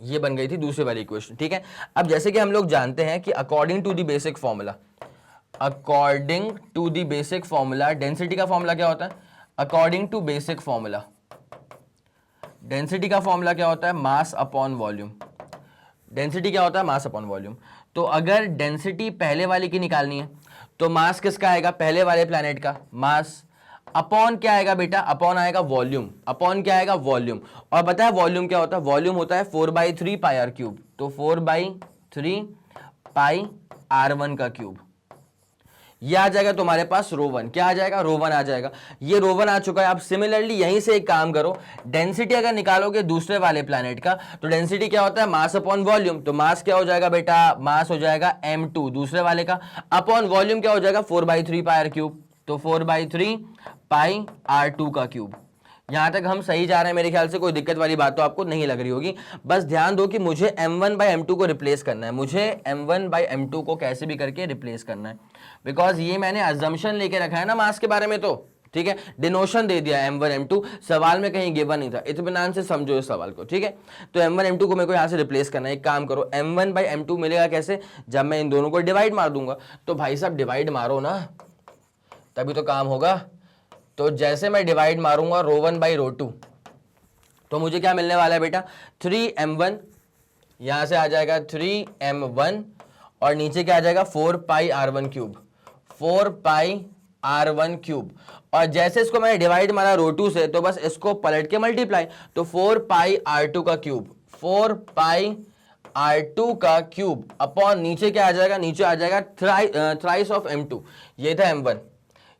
ये बन गई थी दूसरी वाली इक्वेशन, ठीक है। अब जैसे कि हम लोग जानते हैं कि according to the basic formula, according to the basic formula, density का फॉर्मूला क्या होता है, according to basic formula, density का फॉर्मूला क्या होता है, मास अपॉन वॉल्यूम। डेंसिटी क्या होता है, मास अपॉन वॉल्यूम। तो अगर डेंसिटी पहले वाले की निकालनी है तो मास किसका आएगा, पहले वाले प्लैनेट का मास, अपॉन क्या आएगा बेटा, अपॉन आएगा वॉल्यूम, अपॉन क्या आएगा, वॉल्यूम। और बताया वॉल्यूम क्या होता है, वॉल्यूम होता है 4/3 पाई आर क्यूब, तो 4/3 पाई r1 का क्यूब। ये आ जाएगा तुम्हारे पास ρ1, क्या आ जाएगा, ρ1 आ जाएगा। ये ρ1 आ चुका है। अब सिमिलरली यहीं से एक काम करो, डेंसिटी अगर निकालोगे दूसरे वाले प्लैनेट का, तो डेंसिटी क्या होता है, मास अपॉन वॉल्यूम। तो मास क्या हो जाएगा बेटा, मास हो जाएगा m2 दूसरे वाले का, अपॉन वॉल्यूम क्या हो जाएगा 4/3 पाई आर क्यूब, तो 4/3 पाई r2 का क्यूब। यहां तक हम सही जा रहे हैं मेरे ख्याल से, कोई दिक्कत वाली बात तो आपको नहीं लग रही होगी। बस ध्यान दो कि मुझे m1/m2 को रिप्लेस करना है, मुझे m1/m2 को कैसे भी करके रिप्लेस करना है, बिकॉज ये मैंने अजम्पशन लेके रखा है ना मास के बारे में, तो ठीक है, डिनोशन दे दिया m1m2, सवाल में कहीं गिवन नहीं था, इत्मीनान से समझो इस सवाल को, ठीक है। तो m1m2 को मेरे को यहाँ से रिप्लेस करना है। एक काम करो, m1/m2 मिलेगा कैसे, जब मैं इन दोनों को डिवाइड मार दूंगा। तो भाई साहब डिवाइड मारो ना, तभी तो काम होगा। तो जैसे मैं डिवाइड मारूंगा ρ1/ρ2, तो मुझे क्या मिलने वाला है बेटा, 3m1, यहां से आ जाएगा 3m1, और नीचे क्या आ जाएगा 4 पाई r1 क्यूब, 4 पाई r1 क्यूब। और जैसे इसको मैंने डिवाइड मारा ρ2 से, तो बस इसको पलट के मल्टीप्लाई, तो 4 पाई r2 का क्यूब, 4 पाई r2 का क्यूब, अपॉन नीचे क्या आ जाएगा, नीचे आ जाएगा थ्राइस ऑफ m2, ये था m1,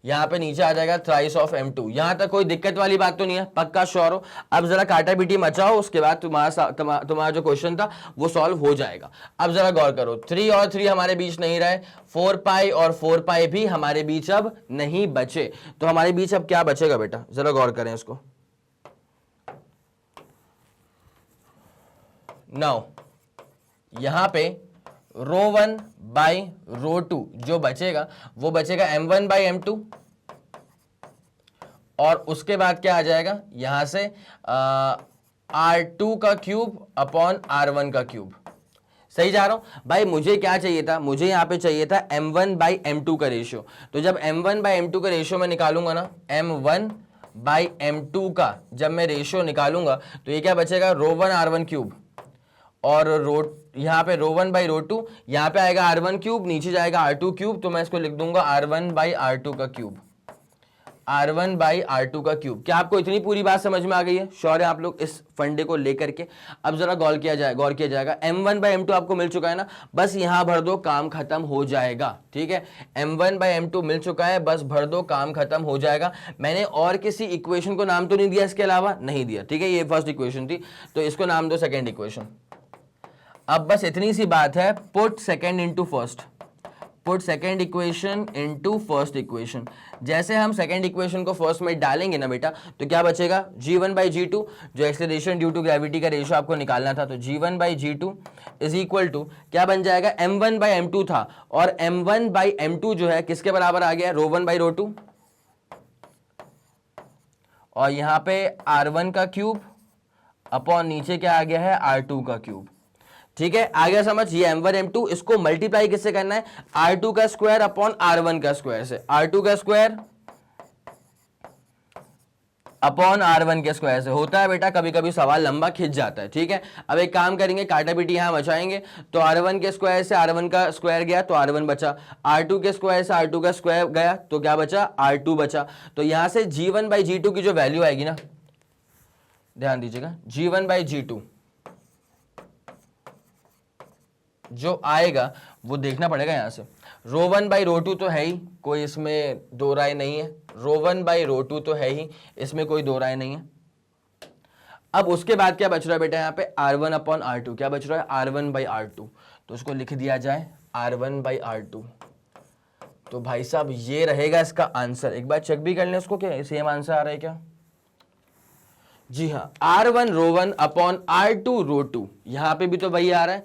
यहाँ पे नीचे आ जाएगा थ्राइस ऑफ m2। यहां तक कोई दिक्कत वाली बात तो नहीं है, पक्का श्योर हो। अब जरा काटा पीटी मचाओ, उसके बाद तुम्हारा जो क्वेश्चन था वो सॉल्व हो जाएगा। अब जरा गौर करो, 3 और 3 हमारे बीच नहीं रहे, 4 पाई और 4 पाई भी हमारे बीच अब नहीं बचे। तो हमारे बीच अब क्या बचेगा बेटा, जरा गौर करें इसको। नाउ यहां पे ρ1/ρ2 जो बचेगा वो बचेगा m1/m2, और उसके बाद क्या आ जाएगा यहां से r2 का क्यूब अपॉन r1 का क्यूब। सही जा रहा हूं भाई, मुझे क्या चाहिए था, मुझे यहां पे चाहिए था m1/m2 का रेशियो। तो जब m1/m2 का रेशियो मैं निकालूंगा ना, m1/m2 का जब मैं रेशियो निकालूंगा, तो ये क्या बचेगा, ρ1r1 क्यूब, और यहाँ पे ρ1/ρ2, यहाँ पे आएगा r1 क्यूब, नीचे जाएगा r2 क्यूब, तो मैं इसको लिख दूंगा r1/r2 का क्यूब, r1/r2 का क्यूब। क्या आपको इतनी पूरी बात समझ में आ गई है, श्योर है आप लोग इस फंडे को लेकर के। अब जरा गौर किया जाएगा, m1/m2 आपको मिल चुका है ना, बस यहाँ भर दो, काम खत्म हो जाएगा, ठीक है। m1/m2 मिल चुका है, बस भर दो, काम खत्म हो जाएगा। मैंने और किसी इक्वेशन को नाम तो नहीं दिया, इसके अलावा नहीं दिया, ठीक है। ये फर्स्ट इक्वेशन थी, तो इसको नाम दो सेकेंड इक्वेशन। अब बस इतनी सी बात है, put second into first, put second equation into first equation. जैसे हम सेकेंड इक्वेशन को फर्स्ट में डालेंगे ना बेटा, तो क्या बचेगा, g1/g2, जो एक्सेलरेशन ड्यू टू ग्रेविटी का रेशियो आपको निकालना था, तो g1/g2 इज इक्वल टू क्या बन जाएगा, m1/m2 था, और m1/m2 जो है किसके बराबर आ गया, ρ1/ρ2, और यहां पे r1 का क्यूब अपॉन नीचे क्या आ गया है, r2 का क्यूब। ठीक है, आ गया समझ। ये m1 m2, इसको मल्टीप्लाई किससे करना है, r2 का स्क्वायर अपॉन r1 का स्क्वायर से, r2 का स्क्वायर अपॉन r1 के स्क्वायर से। होता है बेटा कभी कभी सवाल लंबा खिंच जाता है, ठीक है। अब एक काम करेंगे, काटा पीटी यहां बचाएंगे, तो r1 के स्क्वायर से r1 का स्क्वायर गया तो r1 बचा, r2 के स्क्वायर से r2 का स्क्वायर गया तो क्या बचा, r2 बचा। तो यहां से g1/g2 की जो वैल्यू आएगी ना, ध्यान दीजिएगा, g1/g2 जो आएगा वो देखना पड़ेगा। यहां से ρ1/ρ2 तो है ही, कोई इसमें दो राय नहीं है, ρ1/ρ2 तो है ही, इसमें कोई दो राय नहीं है। अब उसके बाद क्या बच रहा है बेटा, यहाँ पे r1/r2, क्या बच रहा है, r1/r2, तो उसको लिख दिया जाए r1/r2। तो भाई साहब ये रहेगा इसका आंसर। एक बार चेक भी कर लें उसको, क्या सेम आंसर आ रहा है क्या। जी हाँ, R1 rho one upon R2 rho two, यहां पे भी तो वही आ रहा है,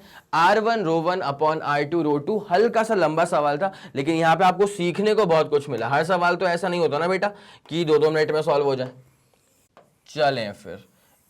R1 rho one upon R2 rho two. हल्का सा लंबा सवाल था, लेकिन यहां पे आपको सीखने को बहुत कुछ मिला। हर सवाल तो ऐसा नहीं होता ना बेटा कि 2-2 मिनट में सॉल्व हो जाए। चलें फिर,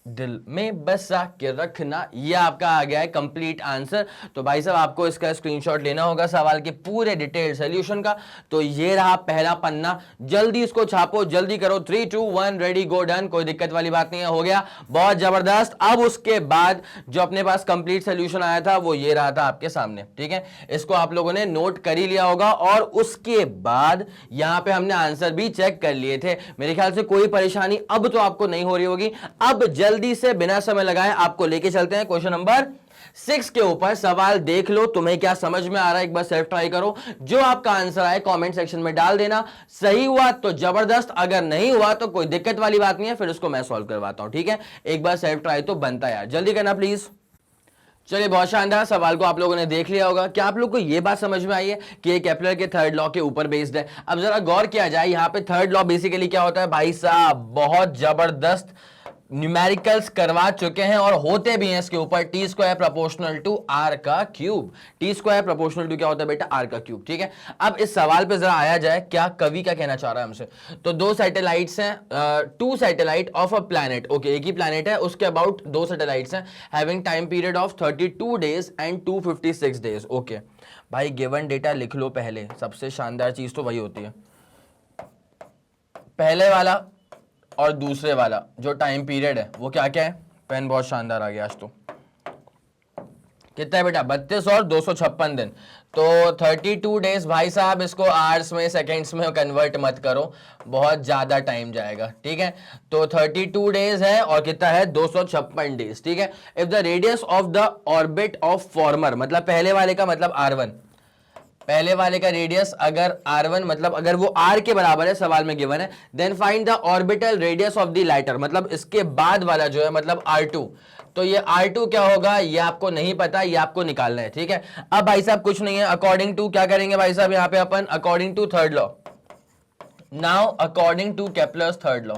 दिल में बसा के रखना, ये आपका आ गया है कंप्लीट आंसर। तो भाई साहब आपको इसका स्क्रीनशॉट लेना होगा सवाल के पूरे डिटेल सॉल्यूशन का। तो ये रहा पहला पन्ना, जल्दी इसको छापो, जल्दी करो। 3 2 1 रेडी गो डन, कोई दिक्कत वाली बात नहीं है, हो गया, बहुत जबरदस्त। अब उसके बाद जो अपने पास कंप्लीट सोल्यूशन आया था वो ये रहा था आपके सामने, ठीक है। इसको आप लोगों ने नोट कर ही लिया होगा, और उसके बाद यहां पे हमने आंसर भी चेक कर लिए थे। मेरे ख्याल से कोई परेशानी अब तो आपको नहीं हो रही होगी। अब जल्दी से बिना समय लगाए आपको लेके चलते हैं क्वेश्चन नंबर 6 के ऊपर। सवाल देख लो, तुम्हें क्या समझ में आ रहा है, एक बार सेल्फ ट्राई करो। जो आपका आंसर आए कमेंट सेक्शन में डाल देना। सही हुआ तो जबरदस्त, अगर नहीं हुआ तो कोई दिक्कत वाली बात नहीं है, फिर उसको मैं सॉल्व करवाता हूं, ठीक है। एक बार सेल्फ ट्राई तो बनता है यार, जल्दी करना प्लीज। चलिए, बहुत शानदार, सवाल को आप लोगों ने देख लिया होगा। क्या आप लोग को यह बात समझ में आई है कि ये केपलर के थर्ड लॉ के ऊपर बेस्ड है? अब जरा गौर किया जाए, यहां पे थर्ड लॉ बेसिकली क्या होता है भाई साहब, बहुत जबरदस्त न्यूमेरिकल्स करवा चुके हैं और होते भी हैं इसके ऊपर। T square proportional to are का cube, T square proportional to क्या होता है बेटा, आर का क्यूब, ठीक है। अब इस सवाल पे जरा आया जाए, क्या कवि क्या कहना चाह रहा है हमसे। तो 2 सैटेलाइट्स हैं, 2 satellite of a planet, okay, एक ही प्लैनेट है, उसके अबाउट 2 सैटेलाइट्स हैं, having time period of 32 days and 256 days, okay. भाई गिवन डेटा लिख लो पहले, सबसे शानदार चीज तो वही होती है। पहले वाला और दूसरे वाला जो टाइम पीरियड है वो क्या क्या है, पेन बहुत शानदार आ गया आज तो। कितना है बेटा, 32 और 256 दिन। तो 32 डेज भाई साहब, इसको आवर्स में सेकंड्स में कन्वर्ट मत करो, बहुत ज्यादा टाइम जाएगा, ठीक है। तो 32 डेज है और कितना है, 256 डेज, ठीक है। If the radius of the orbit of former, मतलब पहले वाले का मतलब R1, पहले वाले का रेडियस अगर R1 मतलब अगर वो R के बराबर है, सवाल में गिवन है, then find the orbital radius of the lighter, मतलब इसके बाद वाला जो है मतलब R2। तो ये R2 क्या होगा, ये आपको नहीं पता, ये आपको निकालना है, ठीक है। अब भाई साहब कुछ नहीं है, अकॉर्डिंग टू क्या करेंगे भाई साहब, यहां पे अपन according to third law, now according to Kepler's third law,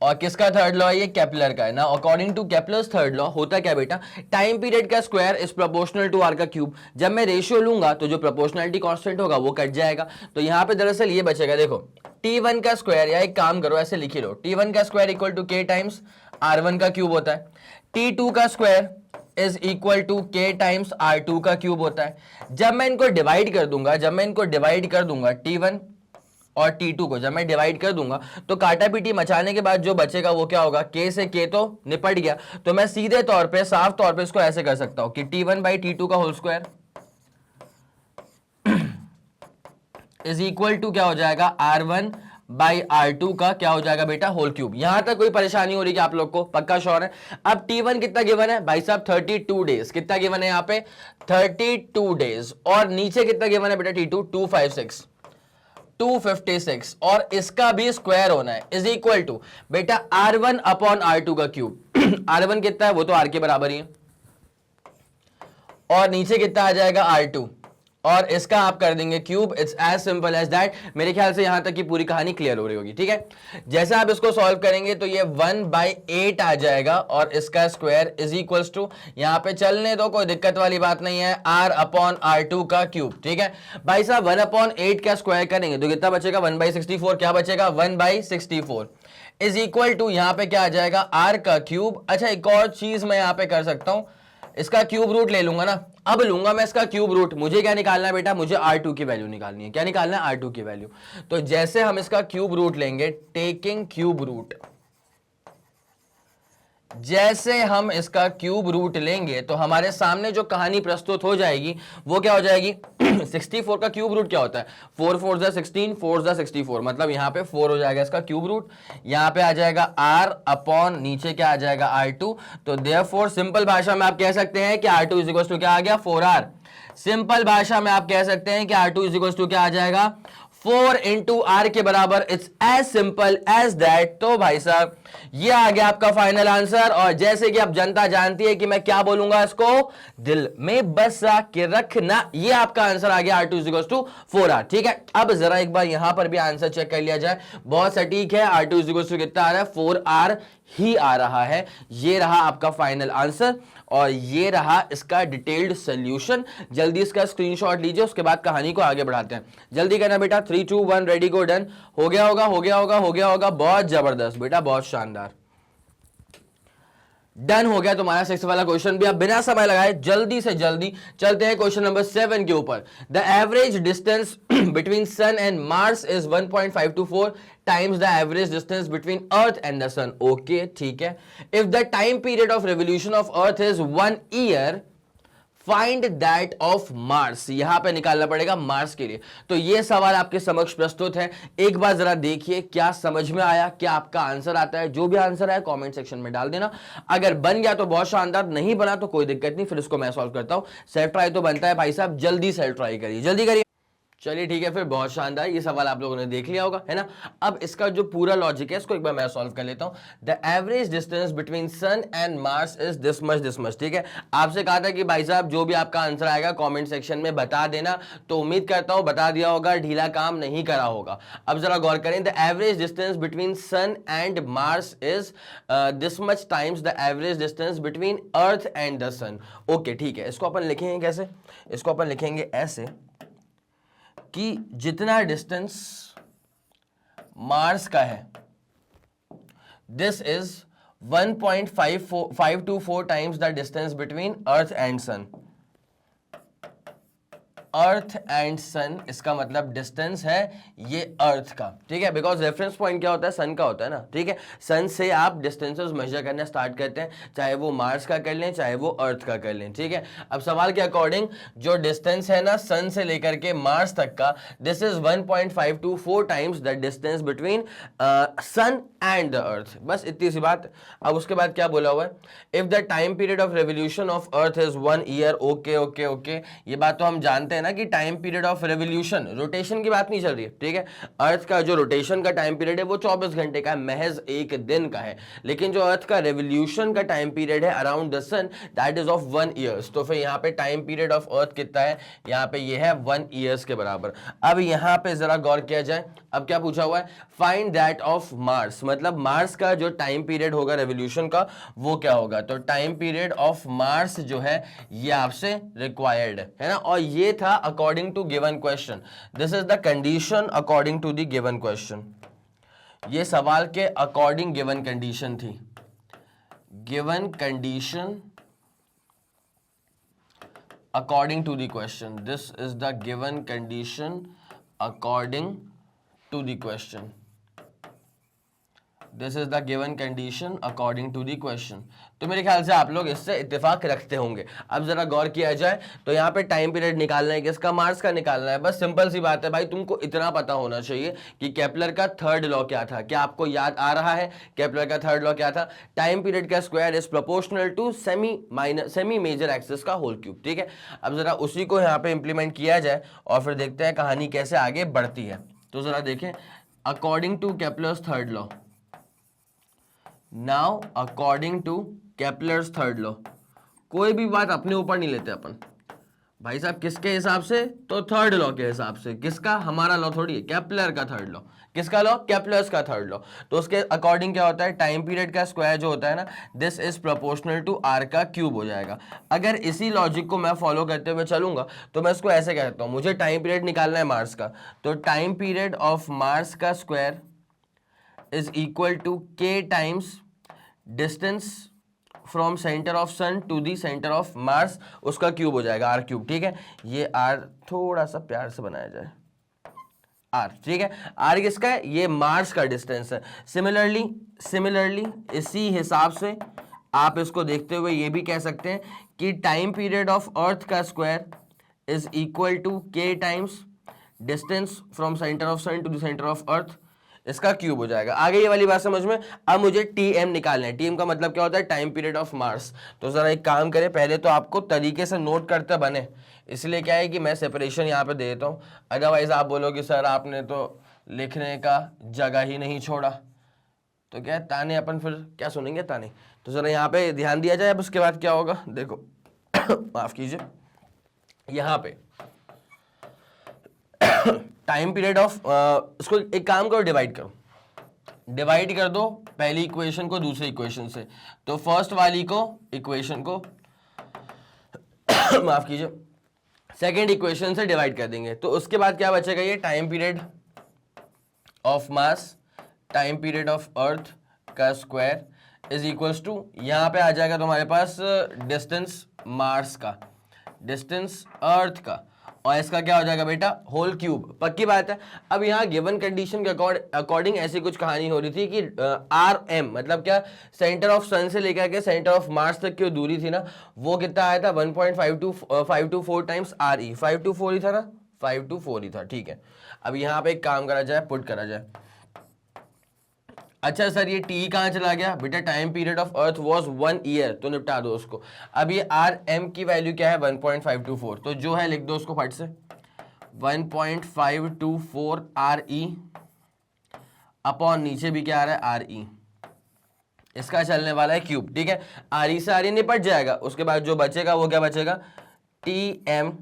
और किसका थर्ड लॉ है, ये केपलर का है ना। According to Kepler's third law होता क्या बेटा, टाइम पीरियड का square is proportional to are का क्यूब। जब मैं रेशियो लूंगा तो जो प्रोपोर्शनलिटी कांस्टेंट होगा वो कट जाएगा, तो यहां पे दरअसल ये बचेगा, देखो T1 का स्क्वायर, या एक काम करो ऐसे लिख लो, T1 का square equal to K times R1 का क्यूब होता है, T2 का square is equal to K times R2 का क्यूब होता है। जब मैं इनको डिवाइड कर दूंगा, T1 और T2 को जब मैं डिवाइड कर दूंगा तो काटा पीटी मचाने के बाद जो बचेगा वो क्या होगा, K से K तो निपट गया, तो मैं सीधे तौर पे साफ तौर पे इसको ऐसे कर सकता हूं कि T1 बाई T2 का whole square is equal to क्या हो जाएगा, R1 बाई R2 का क्या हो जाएगा बेटा, होल क्यूब। यहां तक कोई परेशानी हो रही है आप लोग को, पक्का श्योर है। अब T1 कितना गिवन है भाई साहब, 32 डेज, कितना गिवन है यहाँ पे 32 डेज, और नीचे कितना गिवन है बेटा T2, 256, और इसका भी स्क्वायर होना है, इज इक्वल टू बेटा R1 अपॉन R2 का क्यूब। R1 कितना है, वो तो R के बराबर ही है, और नीचे कितना आ जाएगा R2, और इसका आप कर देंगे cube. It's as simple as that. मेरे ख्याल से यहां तक की पूरी कहानी क्लियर हो रही होगी, ठीक है। जैसे आप इसको सॉल्व करेंगे तो ये 1/8 आ जाएगा, और इसका स्क्वायर इज इक्वल्स टू, यहां पे चलने दो, कोई दिक्कत वाली बात नहीं है, R अपॉन R2 का क्यूब, ठीक है भाई साहब। 1/8 का स्क्वायर करेंगे तो कितना बचेगा, 1/64, क्या बचेगा 1/64 इज इक्वल टू, यहां पे क्या आ जाएगा, R का क्यूब। अच्छा, एक और चीज मैं यहां पे कर सकता हूं, इसका क्यूब रूट ले लूंगा ना, अब लूंगा मैं इसका क्यूब रूट। मुझे क्या निकालना है बेटा, मुझे R2 की वैल्यू निकालनी है। क्या निकालना है, R2 की वैल्यू। तो जैसे हम इसका क्यूब रूट लेंगे, टेकिंग क्यूब रूट, जैसे हम इसका क्यूब रूट लेंगे तो हमारे सामने जो कहानी प्रस्तुत हो जाएगी वो क्या हो जाएगी 64 का क्यूब रूट क्या होता है, 4 4 16, 4 64, मतलब यहाँ पे 4 हो जाएगा इसका क्यूब रूट, यहाँ पे आ जाएगा R अपॉन नीचे क्या आ जाएगा R2। तो देयरफॉर सिंपल भाषा में आप कह सकते हैं कि R2 इज इक्वल टू क्या आ गया, 4R। सिंपल भाषा में आप कह सकते हैं कि R2 इज इक्वल टू क्या आ जाएगा, 4 इंटू आर के बराबर। It's as simple as that. तो भाई साहब ये आ गया आपका फाइनल आंसर। और जैसे कि अब जनता जानती है कि मैं क्या बोलूंगा, इसको दिल में बसा के रखना। ये आपका आंसर आ गया R2 इक्वल्स टू 4R। ठीक है, अब जरा एक बार यहां पर भी आंसर चेक कर लिया जाए। बहुत सटीक है, R2 इक्वल्स टू कितना आ रहा है, 4R ही आ रहा है। ये रहा आपका फाइनल आंसर और ये रहा इसका डिटेल्ड सॉल्यूशन। जल्दी इसका स्क्रीनशॉट लीजिए, उसके बाद कहानी को आगे बढ़ाते हैं। जल्दी करना बेटा, 3 2 1 रेडी गो डन। हो गया होगा, हो गया होगा, हो गया होगा। बहुत जबरदस्त बेटा, बहुत शानदार। डन हो गया तुम्हारा 6 वाला क्वेश्चन भी। अब बिना समय लगाए जल्दी से जल्दी चलते हैं क्वेश्चन नंबर 7 के ऊपर। The average distance between sun and Mars is 1.524 times the average distance between earth and the sun. Okay ठीक है। If the time period of revolution of earth is 1 year, find that of Mars. यहां पे निकालना पड़ेगा Mars के लिए। तो ये सवाल आपके समक्ष प्रस्तुत है। एक बार जरा देखिए क्या समझ में आया, क्या आपका आंसर आता है। जो भी आंसर आया कमेंट सेक्शन में डाल देना। अगर बन गया तो बहुत शानदार, नहीं बना तो कोई दिक्कत नहीं, फिर इसको मैं सॉल्व करता हूं। सेल्फ ट्राई तो बनता है भाई साहब, जल्दी सेल्फ ट्राई करिए, जल्दी करिए। चलिए ठीक है, फिर बहुत शानदार। ये सवाल आप लोगों ने देख लिया होगा, है ना। अब इसका जो पूरा लॉजिक है इसको एक बार मैं सॉल्व कर लेता हूं। The average distance between sun and Mars is this much. ठीक है, आपसे कहा था कि भाई साहब जो भी आपका आंसर आएगा कमेंट सेक्शन में बता देना, तो उम्मीद करता हूं बता दिया होगा, ढीला काम नहीं करा होगा। अब जरा गौर करें, the average distance between sun and Mars is this much times the average distance between earth and the sun. Okay ठीक है, इसको अपन लिखेंगे कैसे, इसको अपन लिखेंगे ऐसे कि जितना डिस्टेंस मार्स का है this is 1.524 times the distance between earth and sun. Earth and sun इसका मतलब डिस्टेंस है ये अर्थ का। ठीक है, बिकॉज रेफरेंस पॉइंट क्या होता है, सन का होता है ना। ठीक है, सन से आप डिस्टेंसेस मेजर करना स्टार्ट करते हैं, चाहे वो मार्स का कर लें चाहे वो अर्थ का कर लें। ठीक है, अब सवाल के अकॉर्डिंग जो डिस्टेंस है ना सन से लेकर के मार्स तक का, this is 1.524 times the distance between sun and the earth. बस इतनी सी बात। अब उसके बाद क्या बोला हुआ है, if the time period of revolution of earth is 1 year. Okay okay okay, ये बात तो हम जानते हैं ना कि time period of revolution, rotation की बात नहीं चल रही है। ठीक है, अर्थ का जो रोटेशन का टाइम पीरियड है वो 24 घंटे का है, महज एक दिन का है। लेकिन जो अर्थ का रेवोल्यूशन का टाइम पीरियड है around the sun, that is of 1 years. तो फिर यहाँ पे टाइम पीरियड ऑफ अर्थ कितना है, यहाँ पे ये है 1 ईयर्स के बराबर। अब यहाँ पे जरा गौर किया जाए, अब क्या पूछा हुआ है, फाइंड दैट ऑफ मार्स, मतलब मार्स का जो टाइम पीरियड होगा रेवोल्यूशन का वो क्या होगा। तो टाइम पीरियड ऑफ मार्स जो है ये आपसे रिक्वायर्ड है ना, और ये था according to given question. This is the condition according to the given question. ये सवाल के अकॉर्डिंग गिवन कंडीशन थी। Given condition according to the question, this is the given condition according to the question. This is the given condition according to the question. तो मेरे ख्याल से आप लोग इससे इत्तेफाक रखते होंगे। अब जरा गौर किया जाए तो यहाँ पे टाइम पीरियड निकालना है किसका, मार्स का निकालना है। बस सिंपल सी बात है भाई, तुमको इतना पता होना चाहिए कि केपलर का थर्ड लॉ क्या था। क्या आपको याद आ रहा है केपलर का थर्ड लॉ क्या था, टाइम पीरियड का square is proportional to semi major axis का होल क्यूब। ठीक है, अब जरा उसी को यहाँ पे इंप्लीमेंट किया जाए और फिर देखते हैं कहानी कैसे आगे बढ़ती है। तो जरा देखें, according to Kepler's third law, now according to Kepler's third law, कोई भी बात अपने ऊपर नहीं लेते अपन भाई साहब। किसके हिसाब से, तो थर्ड लॉ के हिसाब से। किसका, हमारा लॉ थोड़ी है, केपलर का थर्ड लॉ। किसका लॉ, केपलर्स का थर्ड लॉ। तो उसके अकॉर्डिंग क्या होता है, टाइम पीरियड का स्क्वायर जो होता है ना, this is proportional to are का क्यूब हो जाएगा। अगर इसी लॉजिक को मैं फॉलो करते हुए चलूंगा तो मैं इसको ऐसे कहता हूं, मुझे टाइम पीरियड निकालना है मार्स का, तो टाइम पीरियड ऑफ मार्स का square is equal to K times distance from centre of sun to the centre of Mars, उसका क्यूब हो जाएगा, आर क्यूब। ठीक है, ये आर थोड़ा सा प्यार से बनाया जाए, आर। ठीक है, आर किसका है, ये मार्स का डिस्टेंस है। सिमिलरली इसी हिसाब से आप इसको देखते हुए ये भी कह सकते हैं कि टाइम पीरियड ऑफ अर्थ का square is equal to K times distance from centre of sun to the centre of earth इसका क्यूब हो जाएगा। आगे ये वाली बात समझ में। अब मुझे टीएम निकालना है। टीएम का मतलब क्या होता है? Time period of Mars. तो जरा एक काम करें, पहले तो आपको तरीके से नोट करते बने, इसलिए क्या है कि मैं सेपरेशन यहाँ पे दे देता हूँ, अदरवाइज आप बोलोगे सर आपने तो लिखने का जगह ही नहीं छोड़ा, तो क्या है ताने अपन फिर क्या सुनेंगे ताने। तो जरा यहाँ पे ध्यान दिया जाए। अब उसके बाद क्या होगा देखो माफ कीजिए, यहाँ पे टाइम पीरियड ऑफ, इसको एक काम करो, डिवाइड करो, डिवाइड कर दो पहली इक्वेशन को दूसरी इक्वेशन से। तो फर्स्ट वाली को इक्वेशन को माफ कीजिए सेकेंड इक्वेशन से डिवाइड कर देंगे। तो उसके बाद क्या बचेगा? ये time period of mass, time period of earth का स्क्वायर इज इक्वल्स टू, यहां पे आ जाएगा तुम्हारे पास डिस्टेंस मार्स का, डिस्टेंस अर्थ का, और इसका क्या हो जाएगा बेटा? Whole cube. पक्की बात है। अब यहाँ गिवन कंडीशन के अकॉर्डिंग ऐसी कुछ कहानी हो रही थी कि आर एम मतलब क्या, सेंटर ऑफ सन से लेकर के सेंटर ऑफ मार्स तक की दूरी थी ना, वो कितना आया था? 1.524 टाइम्स आर ई। 524 ही था ना, 524 ही था, ठीक है। अब यहाँ पे एक काम करा जाए, पुट करा जाए। अच्छा सर ये टी कहाँ चला गया? बेटा time period of earth was 1 year, तो निपटा दो उसको। अब ये आर एम की वैल्यू क्या है? 1.524, तो जो है लिख दो उसको फट से, 1.524 आर ई अपॉन नीचे भी क्या आ रहा है? R E. इसका चलने वाला है क्यूब, ठीक है। आर ई से आर ई निपट जाएगा, उसके बाद जो बचेगा वो क्या बचेगा? T M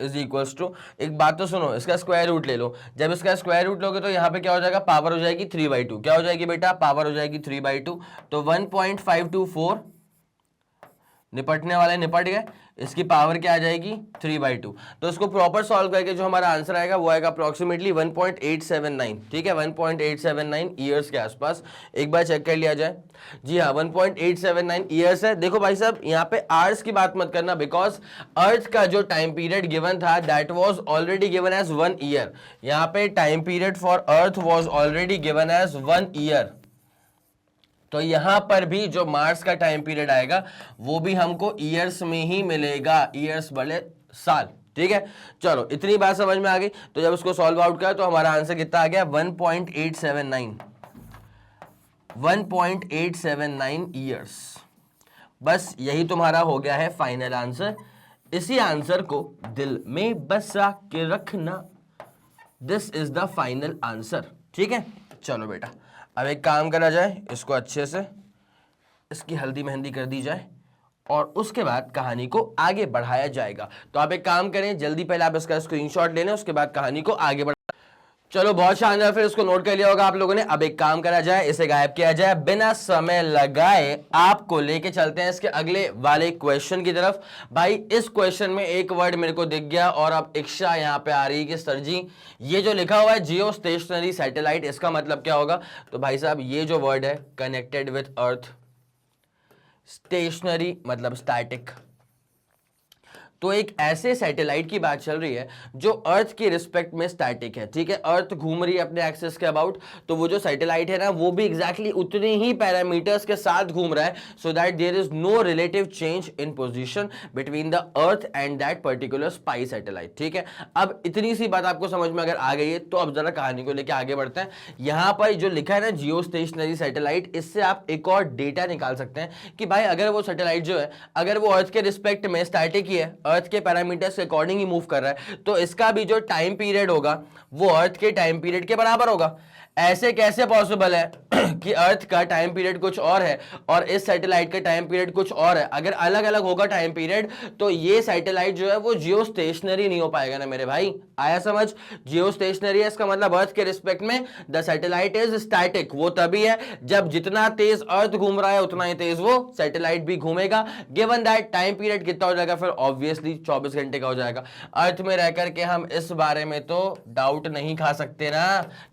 is equals to, एक बात तो सुनो, इसका स्क्वायर रूट ले लो। जब इसका स्क्वायर रूट लोगे तो यहाँ पे क्या हो जाएगा? पावर हो जाएगी 3/2। क्या हो जाएगी बेटा? पावर हो जाएगी 3/2। तो 1.524 निपटने वाले निपट गए, इसकी पावर क्या आ जाएगी? 3/2। तो इसको प्रॉपर सॉल्व करके जो हमारा आंसर आएगा वो आएगा अप्रोक्सीमेटली 1.879, ठीक है, 1.879 ईयर्स के आसपास। एक बार चेक कर लिया जाए। जी हाँ 1.879 ईयर्स है। देखो भाई साहब यहाँ पे आवर्स की बात मत करना, बिकॉज अर्थ का जो टाइम पीरियड गिवन था that was already given as 1 year. यहाँ पे time period for earth was already given as 1 year. तो यहां पर भी जो मार्स का टाइम पीरियड आएगा वो भी हमको ईयर्स में ही मिलेगा, ईयर्स बड़े साल, ठीक है। चलो इतनी बात समझ में आ गई। तो जब उसको सॉल्व आउट किया तो हमारा आंसर कितना आ गया? 1.879, 1.879 ईयर्स। बस यही तुम्हारा हो गया है फाइनल आंसर। इसी आंसर को दिल में बसा के रखना, this is the final answer, ठीक है। चलो बेटा अब एक काम करा जाए, इसको अच्छे से इसकी हल्दी मेहंदी कर दी जाए और उसके बाद कहानी को आगे बढ़ाया जाएगा। तो आप एक काम करें, जल्दी पहले आप इसका स्क्रीनशॉट ले लें, उसके बाद कहानी को आगे बढ़ा। चलो बहुत शानदार, फिर इसको नोट कर लिया होगा आप लोगों ने। अब एक काम करा जाए, इसे गायब किया जाए, बिना समय लगाए आपको लेके चलते हैं इसके अगले वाले क्वेश्चन की तरफ। भाई इस क्वेश्चन में एक वर्ड मेरे को दिख गया और अब इच्छा यहाँ पे आ रही है कि सर जी ये जो लिखा हुआ है जियो स्टेशनरी सैटेलाइट, इसका मतलब क्या होगा? तो भाई साहब ये जो वर्ड है कनेक्टेड विथ अर्थ, स्टेशनरी मतलब स्टैटिक, तो एक ऐसे सैटेलाइट की बात चल रही है जो अर्थ के रिस्पेक्ट में स्टैटिक है, ठीक है। अर्थ घूम रही है अपने एक्सिस के अबाउट, तो वो जो सैटेलाइट है ना वो भी एग्जैक्टली उतने ही पैरामीटर्स के साथ घूम रहा है, so that there is no relative change in position between the earth and that particular spy satellite, ठीक है। अब इतनी सी बात आपको समझ में अगर आ गई है तो अब जरा कहानी को लेकर आगे बढ़ते हैं। यहां पर जो लिखा है ना जियो स्टेशनरी सैटेलाइट, इससे आप एक और डेटा निकाल सकते हैं कि भाई अगर वो सैटेलाइट जो है अगर वो अर्थ के रिस्पेक्ट में स्टैटिक ही है, अर्थ के पैरामीटर्स के अकॉर्डिंग ही मूव कर रहा है, तो इसका भी जो टाइम पीरियड होगा वो अर्थ के टाइम पीरियड के बराबर होगा। ऐसे कैसे पॉसिबल है कि अर्थ का टाइम पीरियड कुछ और है और इस सैटेलाइट का टाइम पीरियड कुछ और है? अगर अलग अलग होगा टाइम पीरियड तो ये सैटेलाइट जो है वो जियो स्टेशनरी नहीं हो पाएगा ना मेरे भाई। आया समझ? जियो स्टेशनरी है इसका मतलब अर्थ के रिस्पेक्ट में द सैटेलाइट इज स्टैटिक। वो तभी है जब जितना तेज अर्थ घूम रहा है उतना ही तेज वो सैटेलाइट भी घूमेगा। गिवन दैट टाइम पीरियड कितना हो जाएगा? फिर ऑब्वियसली 24 घंटे का हो जाएगा। अर्थ में रह करके हम इस बारे में तो डाउट नहीं खा सकते ना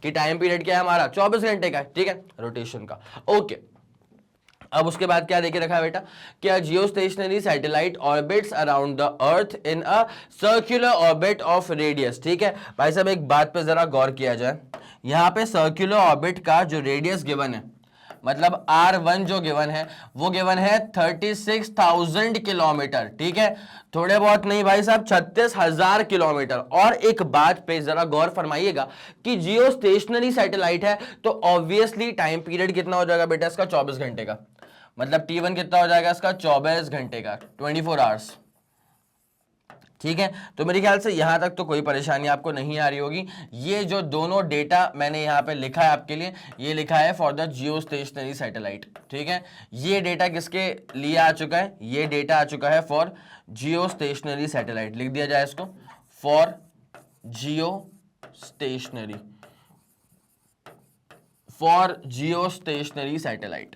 कि टाइम पीरियड क्या है हमारा 24 घंटे का, ठीक है, रोटेशन का। ओके अब उसके बाद क्या देखे रखा है बेटा? क्या जियो stationery satellite orbits around the earth in a circular orbit of radius, ठीक है। भाई साहब एक बात पे जरा गौर किया जाए, यहां पे सर्कुलर ऑर्बिट का जो रेडियस गिवन है मतलब R1 जो गिवन है वो गिवन है 36,000 किलोमीटर, ठीक है, थोड़े बहुत नहीं भाई साहब 36,000 किलोमीटर। और एक बात पे जरा गौर फरमाइएगा कि जियो स्टेशनरी सैटेलाइट है तो ऑब्वियसली टाइम पीरियड कितना हो जाएगा बेटा इसका, 24 घंटे का, मतलब T1 कितना हो जाएगा इसका, 24 घंटे का, 24 आवर्स, ठीक है। तो मेरे ख्याल से यहां तक तो कोई परेशानी आपको नहीं आ रही होगी। ये जो दोनों डेटा मैंने यहां पे लिखा है आपके लिए, ये लिखा है for the Jio stationery satellite, ठीक है। ये डेटा किसके लिए आ चुका है, ये डेटा आ चुका है फॉर जियो स्टेशनरी सैटेलाइट, लिख दिया जाए इसको, for Jio stationery, for Jio stationery satellite.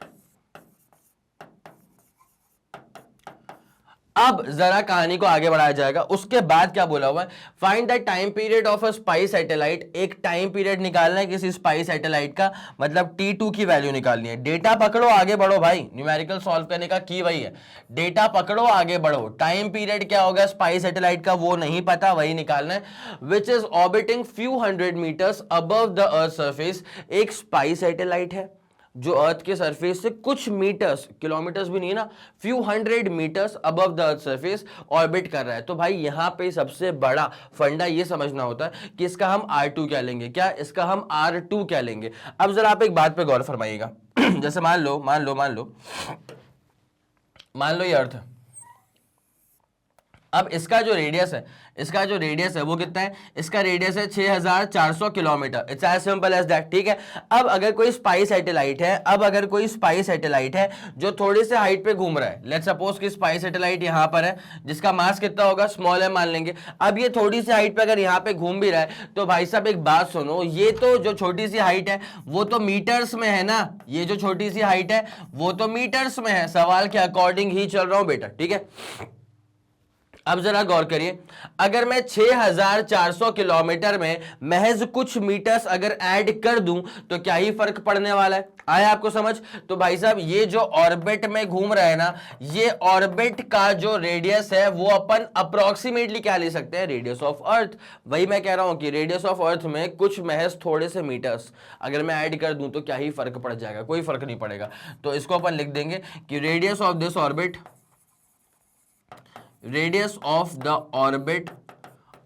अब जरा कहानी को आगे बढ़ाया जाएगा। उसके बाद क्या बोला हुआ है, find the time period of a spy satellite. एक टाइम पीरियड निकालना है किसी स्पाई सैटेलाइट का, मतलब T2 की वैल्यू निकालनी है। डेटा पकड़ो आगे बढ़ो भाई, न्यूमेरिकल सॉल्व करने का की वही है, डेटा पकड़ो आगे बढ़ो। टाइम पीरियड क्या होगा स्पाई सैटेलाइट का वो नहीं पता, वही निकालना है। Which is orbiting few 100 metres above the earth surface. एक स्पाई सैटेलाइट है जो अर्थ के सरफेस से कुछ मीटर्स, किलोमीटर्स भी नहीं ना, few 100 metres above the earth surface orbit कर रहा है। तो भाई यहां पे सबसे बड़ा फंडा ये समझना होता है कि इसका हम R2 क्या लेंगे, क्या इसका हम R2 क्या लेंगे। अब जरा आप एक बात पे गौर फरमाइएगा जैसे मान लो ये अर्थ है। अब इसका जो रेडियस है, वो कितना है, इसका रेडियस है 6,400 kilometre. It's as simple as that, ठीक है। अब अगर कोई स्पाई सैटेलाइट है जो थोड़ी से हाइट पे घूम रहा है, लेट्स सपोज कि स्पाई सैटेलाइट यहां पर है जिसका मास कितना होगा, स्मॉल m मान लेंगे। अब ये थोड़ी सी हाइट पे अगर यहां पे घूम भी रहा है तो भाई साहब एक बात सुनो, ये तो जो छोटी सी हाइट है वो तो मीटर्स में है ना, ये जो छोटी सी हाइट है वो तो मीटर्स में है, सवाल के अकॉर्डिंग ही चल रहा हूं बेटा, ठीक है। अब जरा गौर करिए, अगर मैं 6,400 किलोमीटर में महज कुछ मीटर्स अगर ऐड कर दूं तो क्या ही फर्क पड़ने वाला है, आया आपको समझ। तो भाई साहब ये जो ऑर्बिट में घूम रहा है ना, ये ऑर्बिट का जो रेडियस है वो अपन अप्रोक्सीमेटली क्या ले सकते हैं, रेडियस ऑफ अर्थ। वही मैं कह रहा हूं कि रेडियस ऑफ अर्थ में कुछ महज थोड़े से मीटर्स अगर मैं ऐड कर दूं तो क्या ही फर्क पड़ जाएगा, कोई फर्क नहीं पड़ेगा। तो इसको अपन लिख देंगे कि radius of this orbit, radius of the orbit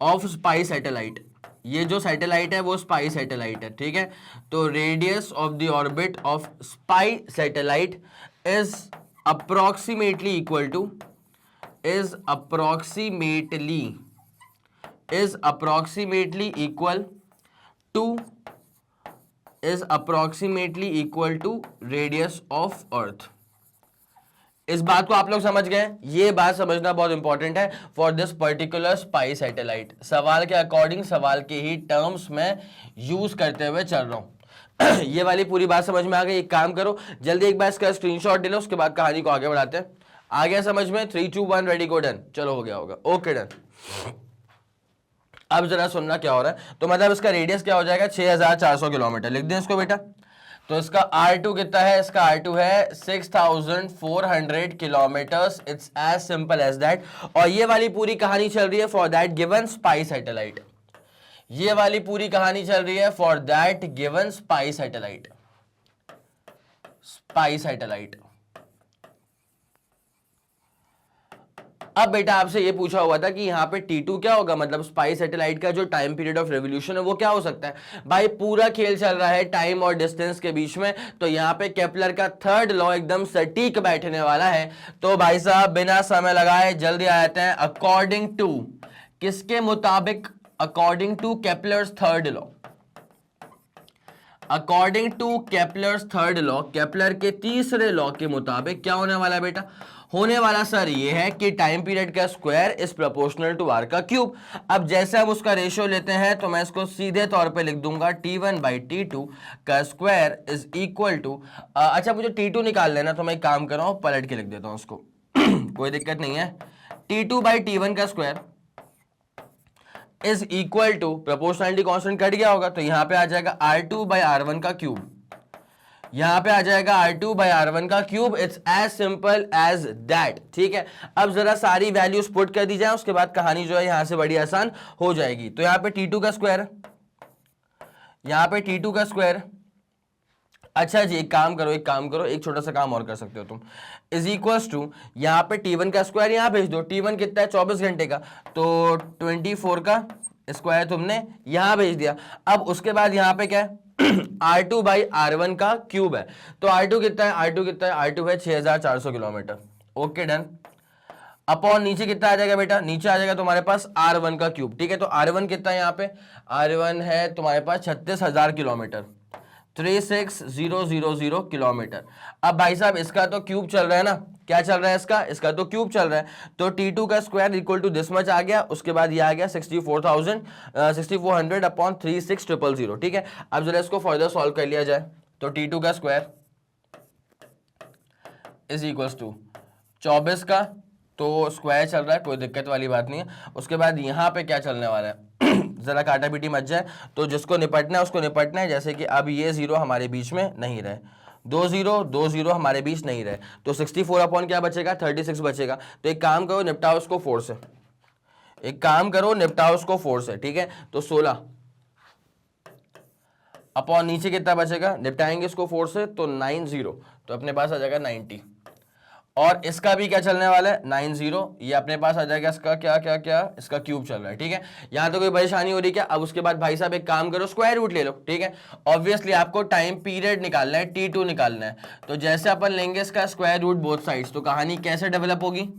of spy satellite, ये जो सैटेलाइट है वो स्पाई सैटेलाइट है, ठीक है। तो radius of the orbit of spy satellite is approximately equal to radius of earth. इस बात को आप लोग समझ गए, ये बात समझना बहुत इंपॉर्टेंट है for this particular spy satellite. सवाल के अकॉर्डिंग, सवाल के ही टर्म्स में यूज करते हुए चल रहा हूं ये वाली पूरी बात समझ में आ गई। एक काम करो, जल्दी एक बार इसका स्क्रीनशॉट ले लो, उसके बाद कहानी को आगे बढ़ाते हैं। आ गया समझ में, 3 2 1 रेडी गो डन, चलो हो गया होगा, ओके डन। अब जरा सुनना क्या हो रहा है, तो मतलब इसका रेडियस क्या हो जाएगा, 6,400 किलोमीटर, लिख दें इसको बेटा। तो इसका R2 कितना है, इसका R2 है 6,400 kilometres. It's as simple as that. और ये वाली पूरी कहानी चल रही है for that given spy satellite, ये वाली पूरी कहानी चल रही है for that given spy satellite. अब बेटा आपसे ये पूछा हुआ था कि यहाँ पे T2 क्या होगा, मतलब स्पाई सैटेलाइट का जो टाइम पीरियड ऑफ रेवोल्यूशन है वो क्या हो सकता है। भाई पूरा खेल चल रहा है टाइम और डिस्टेंस के बीच में, तो यहाँ पे केपलर का थर्ड लॉ एकदम सटीक बैठने वाला है। तो भाई साहब बिना समय लगाए जल्दी आ जाते हैं। अकॉर्डिंग टू किसके मुताबिक, according to Kepler's third law, according to Kepler's third law, Kepler के तीसरे लॉ के मुताबिक क्या होने वाला है बेटा, होने वाला सर ये है कि टाइम पीरियड का square is proportional to are का क्यूब। अब जैसे हम उसका रेशियो लेते हैं तो मैं इसको सीधे तौर पे लिख दूंगा T1 बाई T2 का स्क्वायर इज इक्वल टू, अच्छा मुझे T2 निकाल लेना, तो मैं एक काम कर रहा हूं पलट के लिख देता हूं उसको कोई दिक्कत नहीं है। T2 बाई T1 का square is equal to, proportionality constant cut गया होगा तो यहां पे आ जाएगा R2 बाई R1 का क्यूब, यहां पे आ जाएगा R2 बाई R1 का cube. It's as simple as that, ठीक है। अब जरा सारी वैल्यूज पुट कर दी जाए, उसके बाद कहानी जो है यहां से बड़ी आसान हो जाएगी। तो यहां पे T2 का स्क्वायर, यहां पे T2 का स्क्वायर अच्छा जी, एक काम करो, एक छोटा सा काम और कर सकते हो तुम, इज इक्वल्स टू यहाँ पे T1 का स्क्वायर यहाँ भेज दो। T1 कितना है, 24 घंटे का, तो 24 का स्क्वायर तुमने यहाँ भेज दिया। अब उसके बाद यहाँ पे क्या है R2 बाई R1 का क्यूब है, तो R2 कितना है, R2 है 6400 किलोमीटर। Okay done. अपॉन नीचे कितना आ जाएगा बेटा, नीचे आ जाएगा तुम्हारे पास R1 का क्यूब। ठीक है, तो R1 कितना है यहाँ पे, R1 है तुम्हारे पास 36,000 किलोमीटर, 36000 किलोमीटर। अब भाई साहब इसका तो क्यूब चल रहा है ना, क्या चल रहा है इसका तो क्यूब चल रहा है, तो T2 का square equal to this much आ गया। उसके बाद ये आ गया 6400 अपॉन 36000। ठीक है, अब जरा इसको फर्दर सॉल्व कर लिया जाए, तो T2 का स्क्वायर इज इक्वल टू 24 का, तो स्क्वायर चल रहा है, कोई दिक्कत वाली बात नहीं है। उसके बाद यहाँ पे क्या चलने वाला है जरा काटा पीटी मच जाए, तो जिसको निपटना है उसको निपटना है। जैसे कि अब ये जीरो हमारे बीच में नहीं रहे, 2 0 हमारे बीच नहीं रहे, तो 64 अपॉन क्या बचेगा, 36 बचेगा। तो एक काम करो, निपटाओ उसको 4 से, ठीक है, तो 16 अपॉन नीचे कितना बचेगा, निपटाएंगे इसको 4 से, तो 90, तो अपने पास आ जाएगा 90। और इसका भी क्या चलने वाला है, 90, ये अपने पास आ जाएगा, इसका क्या इसका क्यूब चल रहा है। ठीक है, यहां तो कोई परेशानी हो रही क्या। अब उसके बाद भाई साहब एक काम करो, स्क्वायर रूट ले लो। ठीक है, ऑब्वियसली आपको टाइम पीरियड निकालना है, T2 निकालना है, तो जैसे अपन लेंगे इसका स्क्वायर रूट बोथ साइड्स, तो कहानी कैसे डेवलप होगी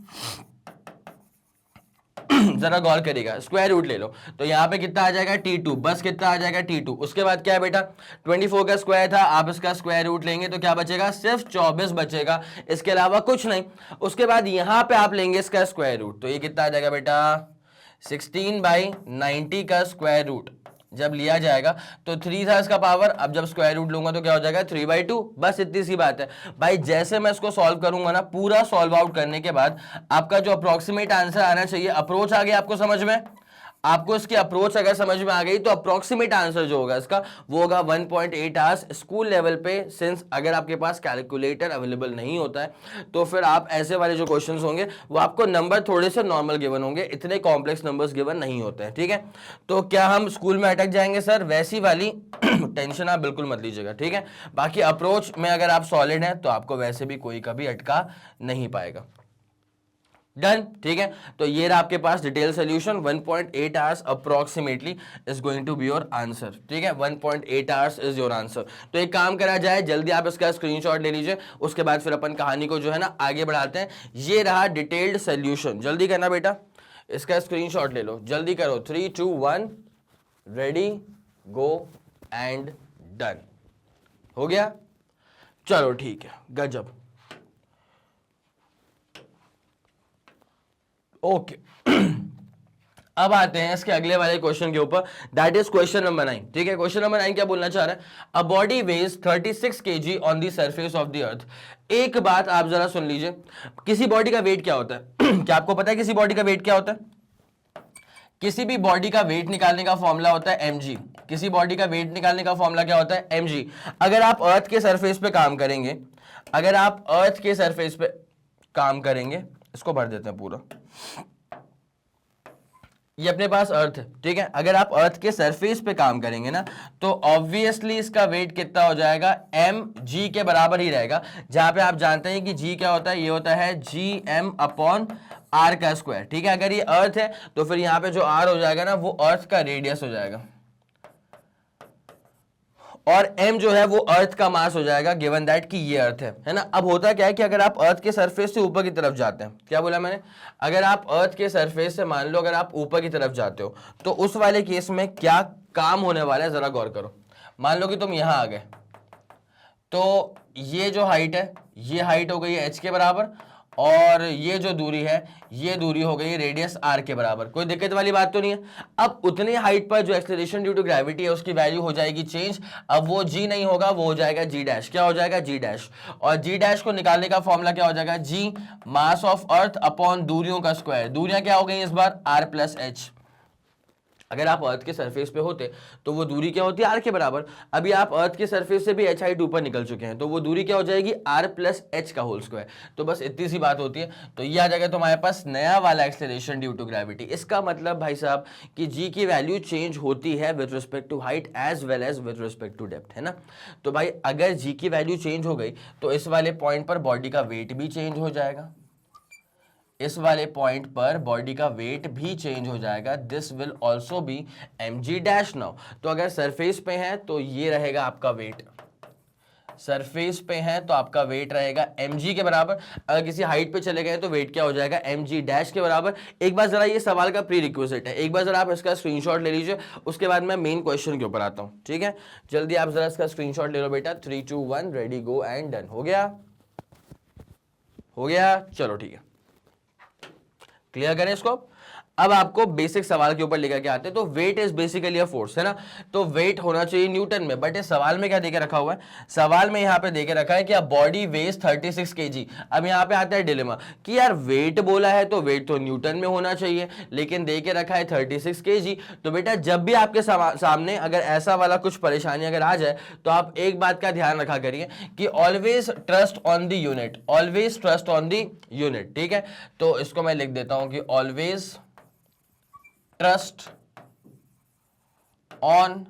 जरा गौर करिएगा, स्क्वायर रूट ले लो, तो यहाँ पे कितना आ जाएगा T2, बस कितना आ जाएगा T2। उसके बाद क्या है बेटा, 24 का स्क्वायर था, आप इसका स्क्वायर रूट लेंगे तो क्या बचेगा, सिर्फ 24 बचेगा, इसके अलावा कुछ नहीं। उसके बाद यहाँ पे आप लेंगे इसका स्क्वायर रूट, तो ये कितना आ जाएगा बेटा, 16/90 का स्क्वायर रूट जब लिया जाएगा तो 3 था इसका पावर, अब जब स्क्वायर रूट लूंगा तो क्या हो जाएगा, 3/2। बस इतनी सी बात है भाई। जैसे मैं इसको सॉल्व करूंगा ना, पूरा सॉल्व आउट करने के बाद आपका जो अप्रोक्सीमेट आंसर आना चाहिए, अप्रोच आ गया आपको समझ में, आपको इसकी अप्रोच अगर समझ में आ गई तो अप्रोक्सीमेट आंसर जो होगा इसका वो होगा 1.8 आवर्स स्कूल लेवल पे। सिंस अगर आपके पास कैलकुलेटर अवेलेबल नहीं होता है तो फिर आप ऐसे वाले जो क्वेश्चंस होंगे वो आपको नंबर थोड़े से नॉर्मल गिवन होंगे, इतने कॉम्प्लेक्स नंबर्स गिवन नहीं होते हैं। ठीक है, तो क्या हम स्कूल में अटक जाएंगे सर, वैसी वाली टेंशन आप बिल्कुल मत लीजिएगा। ठीक है, बाकी अप्रोच में अगर आप सॉलिड हैं तो आपको वैसे भी कोई कभी अटका नहीं पाएगा। डन, ठीक है, तो ये रहा आपके पास detail solution. 1.8 hours approximately is going to be your answer. ठीक है, 1.8 आवर्स इज योर आंसर। तो एक काम करा जाए, जल्दी आप इसका स्क्रीनशॉट ले लीजिए, उसके बाद फिर अपन कहानी को जो है ना आगे बढ़ाते हैं। ये रहा डिटेल्ड सोल्यूशन, जल्दी करना बेटा, इसका स्क्रीनशॉट ले लो, जल्दी करो। 3 2 1 रेडी गो एंड डन। हो गया, चलो ठीक है, गजब। ओके अब आते हैं इसके अगले वाले क्वेश्चन के ऊपर, दैट इज क्वेश्चन नंबर 9। ठीक है, क्वेश्चन नंबर 9 क्या बोलना चाह रहा है, a body weighs 36 kg on the surface of the earth. एक बात आप जरा सुन लीजिए, किसी बॉडी का वेट क्या होता है क्या आपको पता है किसी बॉडी का वेट क्या होता है? किसी भी बॉडी का वेट निकालने का फॉर्मूला होता है mg। किसी बॉडी का वेट निकालने का फॉर्मूला क्या होता है, mg। अगर आप अर्थ के सरफेस पे काम करेंगे, अगर आप अर्थ के सरफेस पे काम करेंगे, इसको भर देते हैं पूरा, ये अपने पास अर्थ है। ठीक है, अगर आप अर्थ के सरफेस पे काम करेंगे ना तो ऑब्वियसली इसका वेट कितना हो जाएगा, mg के बराबर ही रहेगा। जहां पे आप जानते हैं कि g क्या होता है, ये होता है gm अपॉन r का स्क्वायर। ठीक है, अगर ये अर्थ है तो फिर यहाँ पे जो r हो जाएगा ना वो अर्थ का रेडियस हो जाएगा, और m जो है वो अर्थ का मास हो जाएगा, गिवन दैट कि ये अर्थ है ना। अब होता क्या है कि अगर आप अर्थ के सरफेस से ऊपर की तरफ जाते हैं, क्या बोला मैंने, अगर आप अर्थ के सरफेस से मान लो अगर आप ऊपर की तरफ जाते हो तो उस वाले केस में क्या काम होने वाला है, जरा गौर करो। मान लो कि तुम यहां आ गए, तो ये जो हाइट है ये हाइट हो गई है h के बराबर, और ये जो दूरी है ये दूरी हो गई रेडियस r के बराबर। कोई दिक्कत वाली बात तो नहीं है। अब उतनी हाइट पर जो एक्सेलरेशन ड्यू टू ग्रेविटी है उसकी वैल्यू हो जाएगी चेंज। अब वो g नहीं होगा, वो हो जाएगा g डैश। क्या हो जाएगा, g डैश। और g डैश को निकालने का फॉर्मूला क्या हो जाएगा, g mass of earth upon दूरियों का स्क्वायर। दूरियां क्या हो गई इस बार, r प्लस h। अगर आप अर्थ के सरफेस पे होते तो वो दूरी क्या होती है, आर के बराबर। अभी आप अर्थ के सरफेस से भी एच हाइट ऊपर निकल चुके हैं, तो वो दूरी क्या हो जाएगी, आर प्लस एच का होल स्क्वायर। तो बस इतनी सी बात होती है। तो ये आ जाएगा तुम्हारे पास नया वाला एक्सेलरेशन ड्यू टू ग्रेविटी। इसका मतलब भाई साहब कि जी की वैल्यू चेंज होती है with respect to height as well as with respect to depth, है ना। तो भाई अगर जी की वैल्यू चेंज हो गई तो इस वाले पॉइंट पर बॉडी का वेट भी चेंज हो जाएगा, इस वाले पॉइंट पर बॉडी का वेट भी चेंज हो जाएगा। This will also be M G dash now. तो अगर सरफेस पे है तो ये रहेगा आपका वेट, सरफेस पे है तो आपका वेट रहेगा mg के बराबर। अगर किसी हाइट पे चले गए तो वेट क्या हो जाएगा, mg डैश के बराबर। एक बार जरा ये सवाल का प्री रिक्विजिट है, एक बार जरा आप इसका स्क्रीनशॉट ले लीजिए, उसके बाद मैं मेन क्वेश्चन के ऊपर आता हूं, ठीक है। जल्दी आप जरा इसका स्क्रीनशॉट ले लो बेटा। 3 2 1 रेडी गो एंड डन। हो गया, हो गया, चलो ठीक है, क्लियर करें इसको। अब आपको बेसिक सवाल के ऊपर लेकर के आते हैं। तो weight is basically a force, है ना। तो वेट होना चाहिए न्यूटन में, बट इस सवाल में क्या देके रखा हुआ है, सवाल में यहाँ पे देके रखा है कि अ बॉडी वेज 36 kg। अब यहाँ पे आता है डिलेमा कि यार वेट बोला है तो वेट तो न्यूटन में होना चाहिए, लेकिन देके रखा है 36 kg। तो बेटा जब भी आपके सामने अगर ऐसा वाला कुछ परेशानी अगर आ जाए तो आप एक बात का ध्यान रखा करिए कि always trust on the unit, always trust on the unit, ठीक है। तो इसको मैं लिख देता हूं कि ऑलवेज ट्रस्ट ऑन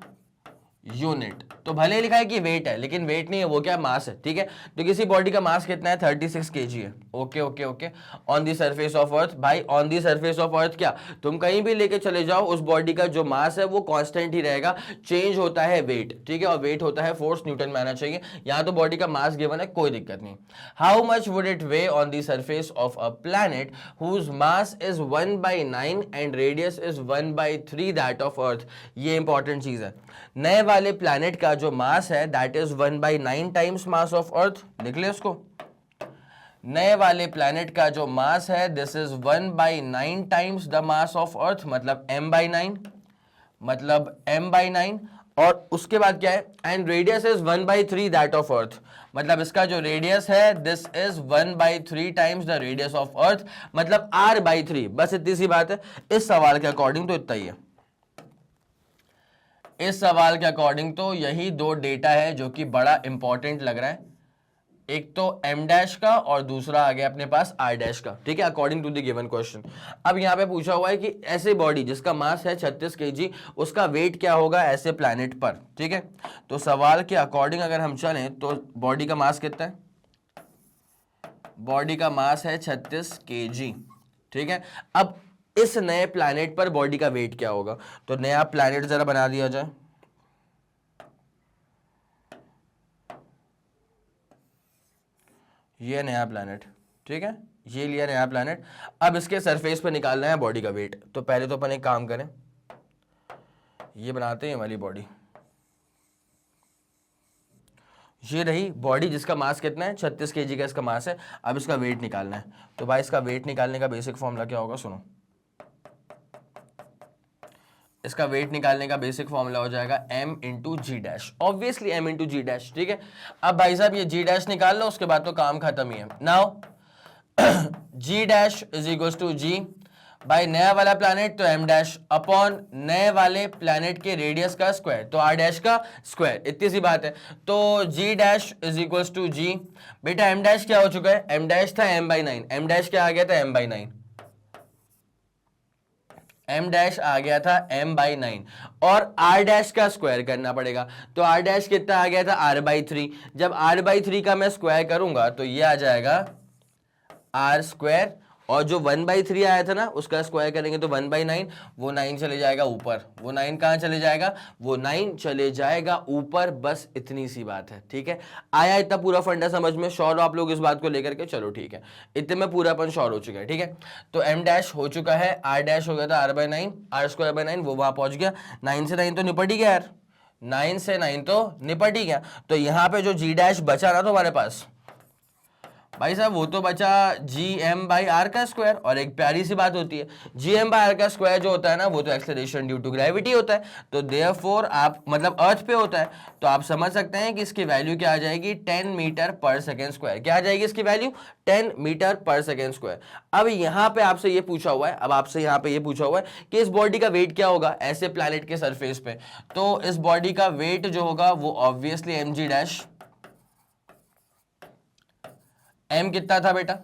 यूनिट। तो भले लिखा है कि वेट है, लेकिन वेट नहीं है, वो क्या मास है, ठीक है। तो किसी बॉडी का मास कितना है, 36 kg है। Okay okay okay. On the surface of earth, भाई on the surface of earth क्या, तुम कहीं भी लेके चले जाओ, उस बॉडी का जो मास है वो कांस्टेंट ही रहेगा, चेंज होता है वेट, ठीक है। और वेट होता है फोर्स, न्यूटन में आना चाहिए। यहाँ तो बॉडी का मास गिवन है, कोई दिक्कत नहीं। How much would it weigh on the surface of a planet whose mass is 1/9 and radius is 1/3 that of earth. ये इंपॉर्टेंट चीज है। नए वाले प्लैनेट का जो मास है that is 1/9 times mass of earth. लिख ले उसको, नए वाले प्लैनेट का जो मास है this is 1/9 times the mass of earth, मतलब m/9, मतलब m/9। और उसके बाद क्या है, and radius is 1/3 that of अर्थ, मतलब इसका जो रेडियस है this is 1/3 times the radius of अर्थ, मतलब r/3। बस इतनी सी बात है इस सवाल के अकॉर्डिंग, तो इतना ही है। इस सवाल के अकॉर्डिंग तो यही दो डेटा है जो कि बड़ा इंपॉर्टेंट लग रहा है, एक तो m डैश का और दूसरा आ गया अपने पास r डैश का, ठीक है, according to the given question. अब यहाँ पे पूछा हुआ है कि ऐसे बॉडी जिसका मास है 36 kg, उसका वेट क्या होगा ऐसे प्लैनेट पर, ठीक है। तो सवाल के अकॉर्डिंग अगर हम चलें तो बॉडी का मास कितना है, बॉडी का मास है 36 kg, ठीक है। अब इस नए प्लैनेट पर बॉडी का वेट क्या होगा, तो नया प्लैनेट जरा बना दिया जाए। ये नया प्लैनेट, ठीक है, ये लिया नया प्लैनेट। अब इसके सरफेस पर निकालना है बॉडी का वेट। तो पहले तो अपन एक काम करें, ये बनाते हैं वाली बॉडी, ये रही बॉडी जिसका मास कितना है 36 kg का इसका मास है। अब इसका वेट निकालना है। तो भाई इसका वेट निकालने का बेसिक फॉर्मूला क्या होगा, सुनो। इसका वेट निकालने का बेसिक फॉर्मूला हो जाएगा m इंटू जी डैश, ऑब्वियसली m इंटू जी डैश, ठीक है। अब भाई साहब ये जी डैश निकाल लो, उसके बाद तो काम खत्म ही है। Now g dash is equal to g भाई नया वाला प्लैनेट तो m डैश अपॉन नए वाले प्लैनेट के रेडियस का स्क्वायर, तो r डैश का स्क्वायर, इतनी सी बात है। तो g dash is equal to g, बेटा m डैश क्या हो चुका है, m डैश था m/9, m डैश क्या आ गया था m/9, m डैश आ गया था m/9, और r डैश का स्क्वायर करना पड़ेगा। तो r डैश कितना आ गया था r/3, जब r/3 का मैं स्क्वायर करूंगा तो ये आ जाएगा r स्क्वायर, और जो 1/3 आया था ना उसका स्क्वायर करेंगे तो 1/9, वो 9 चले जाएगा ऊपर, वो 9 कहाँ चले जाएगा, वो 9 चले जाएगा ऊपर। बस इतनी सी बात है, ठीक है। आया इतना पूरा फंडा समझ में, श्योर आप लोग इस बात को लेकर के, चलो ठीक है, इतने में पूरापन श्योर हो चुका है, ठीक है। तो m डैश हो चुका है, r डैश हो गया था r/9, r²/9 वो वहां पहुंच गया, 9 से 9 तो निपट ही गया यार, 9 से 9 तो निपट ही गया। तो यहाँ पे जो g डैश बचा ना तो हमारे पास, भाई साहब वो तो बचा gm/r का स्क्वायर, और एक प्यारी सी बात होती है, gm/r का स्क्वायर जो होता है ना वो तो एक्सेलरेशन ड्यू टू ग्रेविटी होता है, तो देयरफॉर आप मतलब अर्थ पे होता है, तो आप समझ सकते हैं कि इसकी वैल्यू क्या आ जाएगी 10 मीटर पर सेकेंड स्क्वायर। क्या आ जाएगी इसकी वैल्यू 10 मीटर पर सेकेंड स्क्वायर। अब यहाँ पे आपसे ये पूछा हुआ है, अब आपसे यहाँ पे ये पूछा हुआ है कि इस बॉडी का वेट क्या होगा ऐसे प्लैनेट के सरफेस पे, तो इस बॉडी का वेट जो होगा वो ऑब्वियसली mg डैश, m कितना था बेटा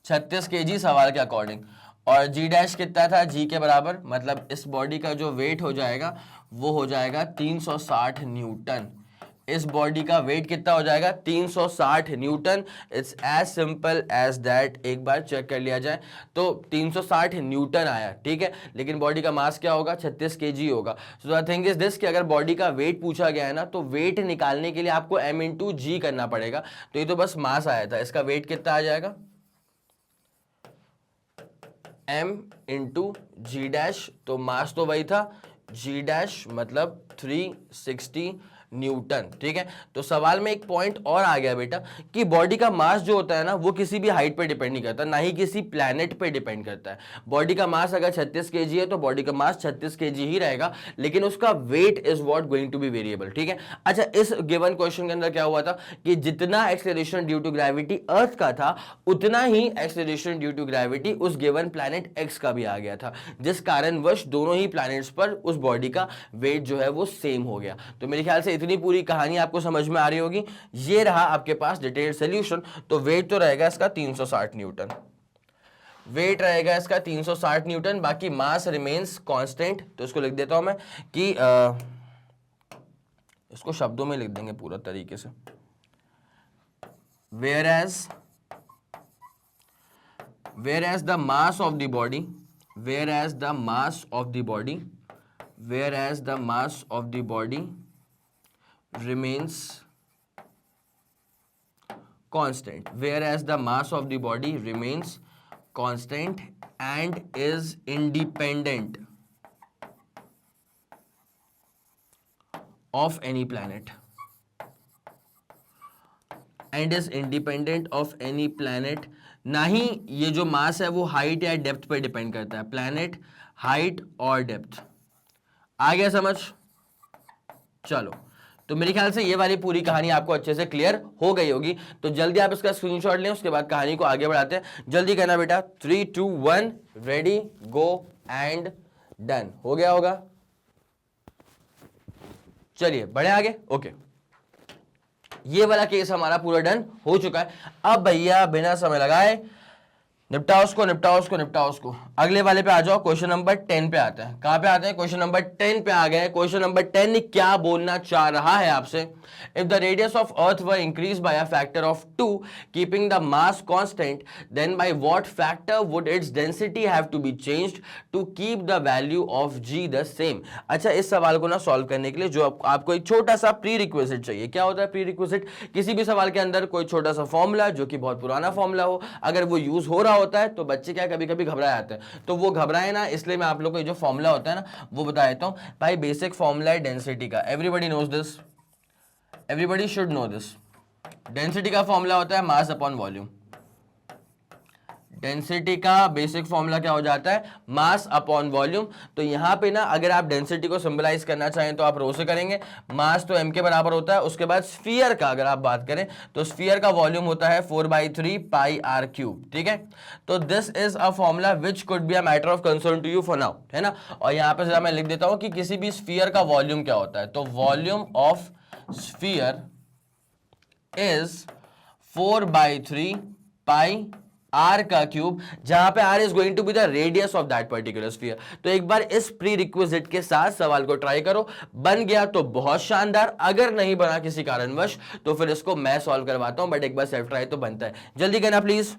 36 kg सवाल के अकॉर्डिंग, और g डैश कितना था g के बराबर, मतलब इस बॉडी का जो वेट हो जाएगा वो हो जाएगा 360 न्यूटन। इस बॉडी का वेट कितना हो जाएगा 360 newton. It's as simple as that. एक बार चेक कर लिया जाए तो 360 न्यूटन आया, ठीक है, लेकिन बॉडी का मास क्या होगा 36 kg होगा। So the thing is this कि अगर बॉडी का वेट पूछा गया है ना तो वेट निकालने के लिए आपको m इंटू जी करना पड़ेगा, तो ये तो बस मास आया था, इसका वेट कितना आ जाएगा m इंटू जी डैश, तो मास तो वही था g डैश मतलब 360 न्यूटन, ठीक है। तो सवाल में एक पॉइंट और आ गया बेटा कि बॉडी का मास जो होता है ना वो किसी भी हाइट पे डिपेंड नहीं करता, ना ही किसी प्लैनेट पे डिपेंड करता है। बॉडी का मास अगर 36 kg है तो बॉडी का मास 36 kg ही रहेगा, लेकिन उसका weight is what going to be variable, ठीक है। अच्छा, इस गिवन क्वेश्चन के अंदर क्या हुआ था कि जितना एक्सेलरेशन ड्यू टू ग्रेविटी अर्थ का था उतना ही एक्सेलरेशन ड्यू टू ग्रेविटी उस गिवन प्लैनेट एक्स का भी आ गया था, जिस कारणवश दोनों ही प्लैनेट्स पर उस बॉडी का वेट जो है वो सेम हो गया। तो मेरे ख्याल से इतनी पूरी कहानी आपको समझ में आ रही होगी। ये रहा आपके पास डिटेल्ड सॉल्यूशन। तो वेट तो रहेगा इसका 360 न्यूटन, वेट रहेगा इसका 360 न्यूटन, बाकी मास रिमेन्स कांस्टेंट। तो इसको लिख देता हूं मैं कि इसको शब्दों में लिख देंगे पूरा तरीके से, whereas the mass of the body, whereas the mass of the body, whereas the mass of the body remains constant, whereas the mass of the body remains constant and is independent of any planet, and is independent of any planet। ना ही ये जो मास है वो height या depth पे depend करता है, planet height और डेप्थ। आ गया समझ? चलो, तो मेरे ख्याल से ये वाली पूरी कहानी आपको अच्छे से क्लियर हो गई होगी। तो जल्दी आप इसका स्क्रीनशॉट लें, उसके बाद कहानी को आगे बढ़ाते हैं। जल्दी करना बेटा, 3 2 1 रेडी गो एंड डन। हो गया होगा? चलिए बढ़े आगे। ओके, ये वाला केस हमारा पूरा डन हो चुका है। अब भैया बिना समय लगाए निपटाओ उसको, निपटाओ उसको, निपटाओ उसको। अगले वाले पे आ जाओ, क्वेश्चन नंबर 10 पे आते हैं। कहां पे आते हैं? क्वेश्चन नंबर 10 पे आ गए। क्वेश्चन नंबर 10 क्या बोलना चाह रहा है आपसे? If the radius of earth were increase by a factor of 2 keeping the mass constant, then by what factor would its density have to be changed to keep the value of G the same. अच्छा, इस सवाल को ना solve करने के लिए जो आपको एक छोटा सा प्री रिक्विजिट चाहिए। क्या होता है प्री रिक्विजिट? किसी भी सवाल के अंदर कोई छोटा सा फॉर्मूला जो कि बहुत पुराना फॉर्मूला हो, अगर वो यूज हो रहा होता है तो बच्चे क्या कभी कभी घबरा जाते हैं, तो वो घबराए ना, इसलिए मैं आप लोग को जो फॉर्मूला होता है ना वो बता देता हूं। भाई बेसिक फॉर्मूला है डेंसिटी का, everybody knows this, everybody should know this. Density का फॉर्मूला होता है मास अपॉन वॉल्यूम। डेंसिटी का बेसिक फॉर्मूला क्या हो जाता है? Mass upon volume. तो यहां पे ना अगर आप डेंसिटी को सिंबलाइज करना चाहें तो आप रो से करेंगे। मास तो m के बराबर होता है। उसके बाद स्फीयर का अगर आप बात करें तो स्फीयर का वॉल्यूम होता है 4/3 पाई आर क्यूब, ठीक है। तो this is a formula which could be a matter of concern to you for now, है ना। और यहां पे जरा मैं लिख देता हूं कि किसी भी स्फीयर का वॉल्यूम क्या होता है। तो volume of sphere is 4/3 pi R का क्यूब, जहां पे R is going to be the radius of that particular sphere. तो एक बार इस प्री रिक्विजिट के साथ सवाल को ट्राई करो, बन गया तो बहुत शानदार, अगर नहीं बना किसी कारणवश तो फिर इसको मैं सॉल्व करवाता हूं, बट एक बार सेल्फ ट्राई तो बनता है। जल्दी करना प्लीज।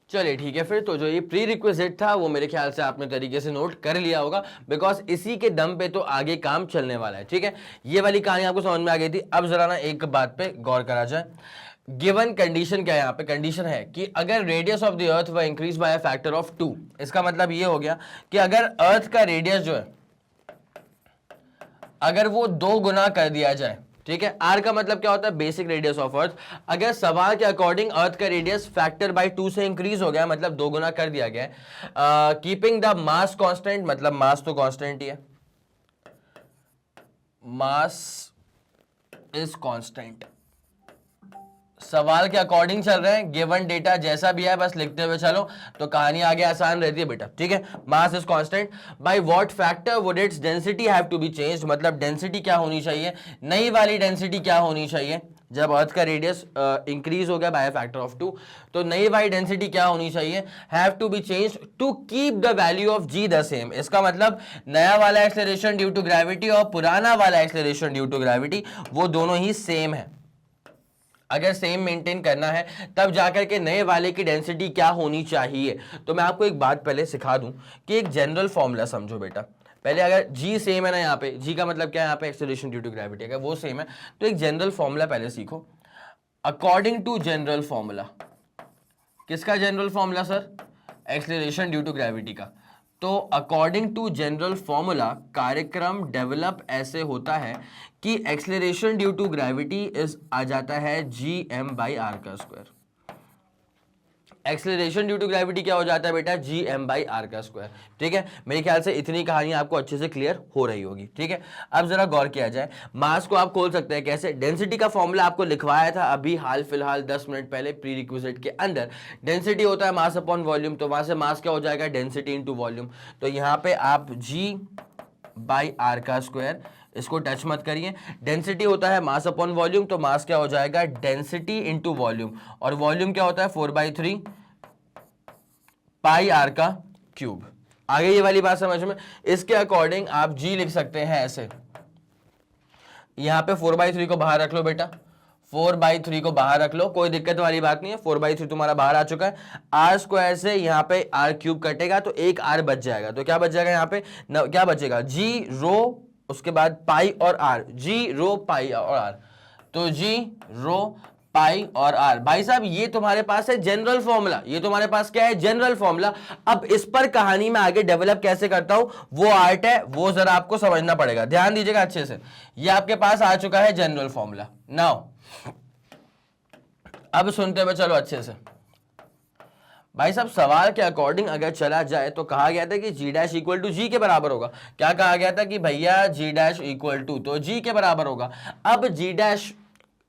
चलिए ठीक है फिर। तो जो ये प्री रिक्विजिट था वो मेरे ख्याल से आपने तरीके से नोट कर लिया होगा, बिकॉज इसी के दम पे तो आगे काम चलने वाला है, ठीक है। ये वाली कहानी आपको समझ में आ गई थी। अब जरा ना एक बात पे गौर करा जाए। गिवन कंडीशन क्या है यहाँ पे? कंडीशन है कि अगर रेडियस ऑफ द अर्थ व increase by a factor of 2, इसका मतलब ये हो गया कि अगर अर्थ का रेडियस जो है अगर वो 2 गुना कर दिया जाए, ठीक है। आर का मतलब क्या होता है, बेसिक रेडियस ऑफ अर्थ। अगर सवाल के अकॉर्डिंग अर्थ का रेडियस फैक्टर बाय 2 से इंक्रीज हो गया, मतलब 2 गुना कर दिया गया है, कीपिंग द मास कांस्टेंट, मतलब मास तो कांस्टेंट ही है, मास इज कांस्टेंट। सवाल के अकॉर्डिंग चल रहे हैं, गिवन डेटा जैसा भी है बस लिखते हुए चलो, तो कहानी आगे आसान रहती है बेटा। ठीक है, mass is constant, by what factor would its density have to be changed, मतलब डेंसिटी क्या होनी चाहिए, नई वाली डेंसिटी क्या होनी चाहिए। जब अर्थ का रेडियस इंक्रीज हो गया बाय फैक्टर ऑफ 2, तो नई वाली डेंसिटी क्या होनी चाहिए, have to be changed to keep the value of G the same. इसका मतलब नया वाला एक्सेलरेशन ड्यू टू ग्रेविटी और पुराना वाला एक्सेलरेशन ड्यू टू ग्रेविटी वो दोनों ही सेम है। अगर सेम मेंटेन करना है तब जाकर के नए वाले की डेंसिटी क्या होनी चाहिए। तो मैं आपको एक बात पहले सिखा दूं कि एक जनरल फॉर्मूला समझो बेटा। पहले अगर g सेम है ना, यहाँ पे g का मतलब क्या है, यहाँ पे एक्सेलरेशन ड्यू टू ग्रेविटी, अगर वो सेम है तो एक जनरल फॉर्मूला पहले सीखो। अकॉर्डिंग टू जनरल फॉर्मूला, किसका general formula sir, acceleration due to gravity का। तो अकॉर्डिंग टू जनरल फॉर्मूला कार्यक्रम डेवलप ऐसे होता है कि acceleration due to gravity is आ जाता है gm बाई आर का स्क्वायर। एक्सेलरेशन ड्यू टू ग्रेविटी क्या हो जाता है बेटा, gm बाई आर का स्क्वायर। ठीक है, मेरे ख्याल से इतनी कहानी आपको अच्छे से क्लियर हो रही होगी। ठीक है, अब जरा गौर किया जाए, मास को आप खोल सकते हैं कैसे, डेंसिटी का फॉर्मूला आपको लिखवाया था अभी हाल फिलहाल 10 मिनट पहले प्री रिक्विजिट के अंदर। डेंसिटी होता है मास अपॉन वॉल्यूम, तो वहां से मास क्या हो जाएगा, डेंसिटी इंटू वॉल्यूम। तो यहाँ पे आप g बाई आर का स्क्वायर, इसको टच मत करिए। डेंसिटी होता है मास अपॉन वॉल्यूम, तो मास क्या हो जाएगा, डेंसिटी इंटू वॉल्यूम, और वॉल्यूम क्या होता है 4/3 पाई आर का क्यूब। आगे ये वाली बात समझ में। इसके अकॉर्डिंग आप g लिख सकते हैं ऐसे, यहां पे 4/3 को बाहर रख लो बेटा, 4/3 को बाहर रख लो, कोई दिक्कत वाली बात नहीं है। 4/3 तुम्हारा बाहर आ चुका है। आर स्क्वायर से यहाँ पे आर क्यूब कटेगा तो एक आर बच जाएगा, तो क्या बच जाएगा यहाँ पे, क्या बचेगा, जी रो, उसके बाद पाई और आर, जी रो पाई और आर, तो जी रो पाई और आर। भाई साहब ये तुम्हारे पास है जनरल फॉर्मूला, ये तुम्हारे पास क्या है, जनरल फॉर्मूला। अब इस पर कहानी में आगे डेवलप कैसे करता हूं वो आर्ट है, वो जरा आपको समझना पड़ेगा, ध्यान दीजिएगा अच्छे से। ये आपके पास आ चुका है जनरल फॉर्मूला। नाउ अब सुनते हुए चलो अच्छे से। भाई साहब सवाल के अकॉर्डिंग अगर चला जाए तो कहा गया था कि जी डैश इक्वल टू जी के बराबर होगा। क्या कहा गया था कि भैया जी डैश इक्वल टू, तो जी के बराबर होगा। अब जी डैश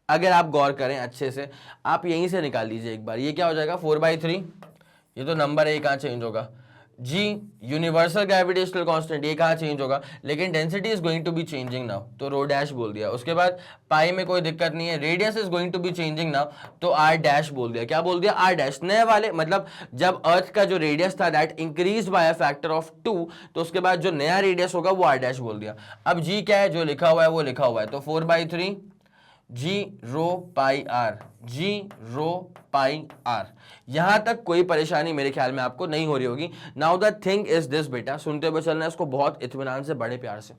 अगर आप गौर करें अच्छे से, आप यहीं से निकाल लीजिए एक बार, ये क्या हो जाएगा 4/3, ये तो नंबर है, ये कहाँ चेंज होगा, जी यूनिवर्सल ग्रेविटेशनल कांस्टेंट, ये कहाँ चेंज होगा, लेकिन density is going to be changing now, तो रो डैश बोल दिया। उसके बाद पाई में कोई दिक्कत नहीं है, radius is going to be changing now, तो आर डैश बोल दिया। क्या बोल दिया, आर डैश। नए वाले मतलब जब अर्थ का जो रेडियस था that increase by a factor of 2, तो उसके बाद जो नया रेडियस होगा वो आर डैश बोल दिया। अब जी क्या है, जो लिखा हुआ है वो लिखा हुआ है, तो 4/3 जी रो पाई are, ji row pi are. यहां तक कोई परेशानी मेरे ख्याल में आपको नहीं हो रही होगी। Now the thing is this बेटा, सुनते हुए चलना है इसको बहुत इत्मीनान से, बड़े प्यार से।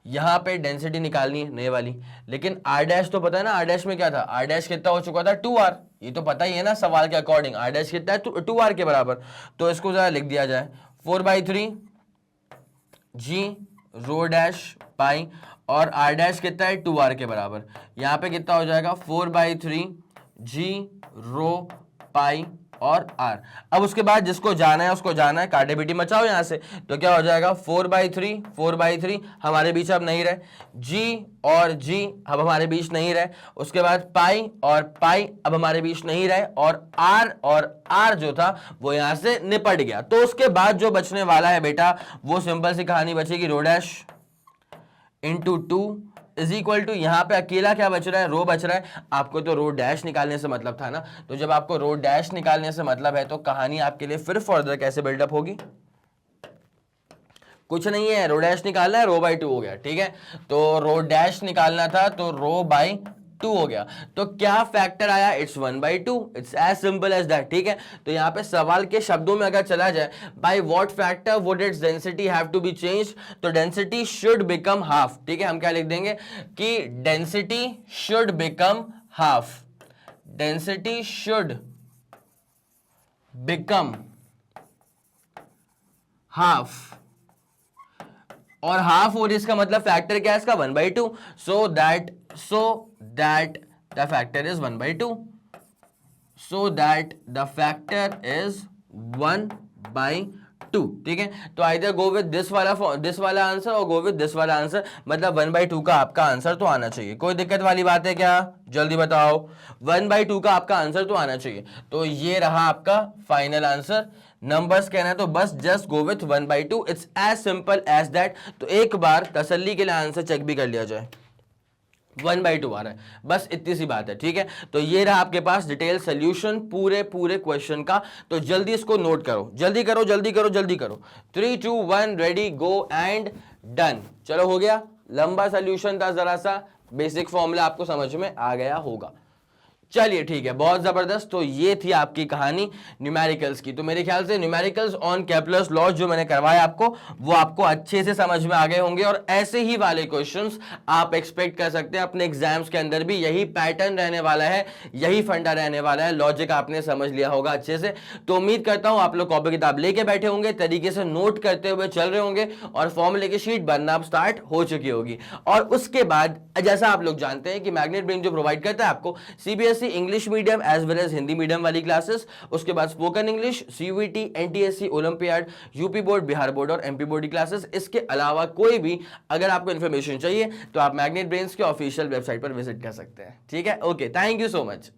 यहां पे डेंसिटी निकालनी है नए वाली, लेकिन आर डैश तो पता है ना, आर डैश में क्या था, आर डैश कितना हो चुका था 2r, ये तो पता ही है ना सवाल के अकॉर्डिंग, आर डैश कितना है 2r के बराबर। तो इसको जरा लिख दिया जाए 4/3 जी रो डैश पाई, और आर डैश कितना है 2r के बराबर। यहां पे कितना हो जाएगा 4/3 जी रो पाई और r। अब उसके बाद जिसको जाना है उसको जाना है, काटे बेटी मचाओ यहां से, तो क्या हो जाएगा 4/3 हमारे बीच अब नहीं रहे, g और g अब हमारे बीच नहीं रहे, उसके बाद पाई और पाई अब हमारे बीच नहीं रहे, और r जो था वो यहां से निपट गया। तो उसके बाद जो बचने वाला है बेटा वो सिंपल सी कहानी बचेगी, rho dash into 2 is equal to, यहां पे अकेला क्या बच रहा है, रो बच रहा है। आपको तो रो डैश निकालने से मतलब था ना, तो जब आपको रो डैश निकालने से मतलब है तो कहानी आपके लिए फिर फर्दर कैसे बिल्डअप होगी, कुछ नहीं है, रो डैश निकालना है, रो बाई 2 हो गया। ठीक है, तो रो डैश निकालना था तो रो बाई 2 हो गया। तो क्या फैक्टर आया, it's 1/2, it's as simple as that. ठीक है, तो यहां पे सवाल के शब्दों में अगर चला जाए, by what factor would its density have to be change, तो डेंसिटी शुड बिकम हाफ। ठीक है, हम क्या लिख देंगे कि density should become half, density should become half, और हाफ हो, इसका मतलब फैक्टर क्या है इसका 1/2, so that so that the factor is 1/2, so that the factor is 1/2, ठीक है। तो आइदर गो विद दिस वाला आंसर और गो विद दिस वाला आंसर, मतलब 1/2 का आपका आंसर तो आना चाहिए। कोई दिक्कत वाली बात है क्या, जल्दी बताओ। 1/2 का आपका आंसर तो आना चाहिए। तो ये रहा आपका फाइनल आंसर। नंबर्स कहना है तो बस just go with 1/2, it's as simple as that. तो एक बार तसल्ली के लिए आंसर चेक भी कर लिया जाए। 1/2 आ रहा है, बस इतनी सी बात है, ठीक है। तो ये रहा आपके पास डिटेल सोल्यूशन पूरे क्वेश्चन का। तो जल्दी इसको नोट करो, जल्दी करो जल्दी करो जल्दी करो। 3 2 1 रेडी गो एंड डन। चलो हो गया, लंबा सोल्यूशन था, जरा सा बेसिक फॉर्मूला आपको समझ में आ गया होगा। चलिए ठीक है, बहुत जबरदस्त। तो ये थी आपकी कहानी न्यूमेरिकल्स की। तो मेरे ख्याल से न्यूमेरिकल्स ऑन केपलर्स लॉ जो मैंने करवाया आपको, वो आपको अच्छे से समझ में आ गए होंगे। और ऐसे ही वाले क्वेश्चंस आप एक्सपेक्ट कर सकते हैं अपने एग्जाम्स के अंदर भी। यही पैटर्न रहने वाला है, यही फंडा रहने वाला है। लॉजिक आपने समझ लिया होगा अच्छे से। तो उम्मीद करता हूं आप लोग कॉपी किताब लेके बैठे होंगे, तरीके से नोट करते हुए चल रहे होंगे और फॉर्मूले की शीट बनना स्टार्ट हो चुकी होगी। और उसके बाद जैसा आप लोग जानते हैं कि मैग्नेट ब्रेन जो प्रोवाइड करता है आपको CBSE English medium as well as Hindi medium वाली क्लासेस, उसके बाद spoken English, CUET, NTSC, Olympiad, UP board, Bihar board और एमपी बोर्ड की क्लासेस। इसके अलावा कोई भी अगर आपको इन्फॉर्मेशन चाहिए तो आप मैग्नेट ब्रेन्स के ऑफिशियल वेबसाइट पर विजिट कर सकते हैं, ठीक है। Okay, thank you so much.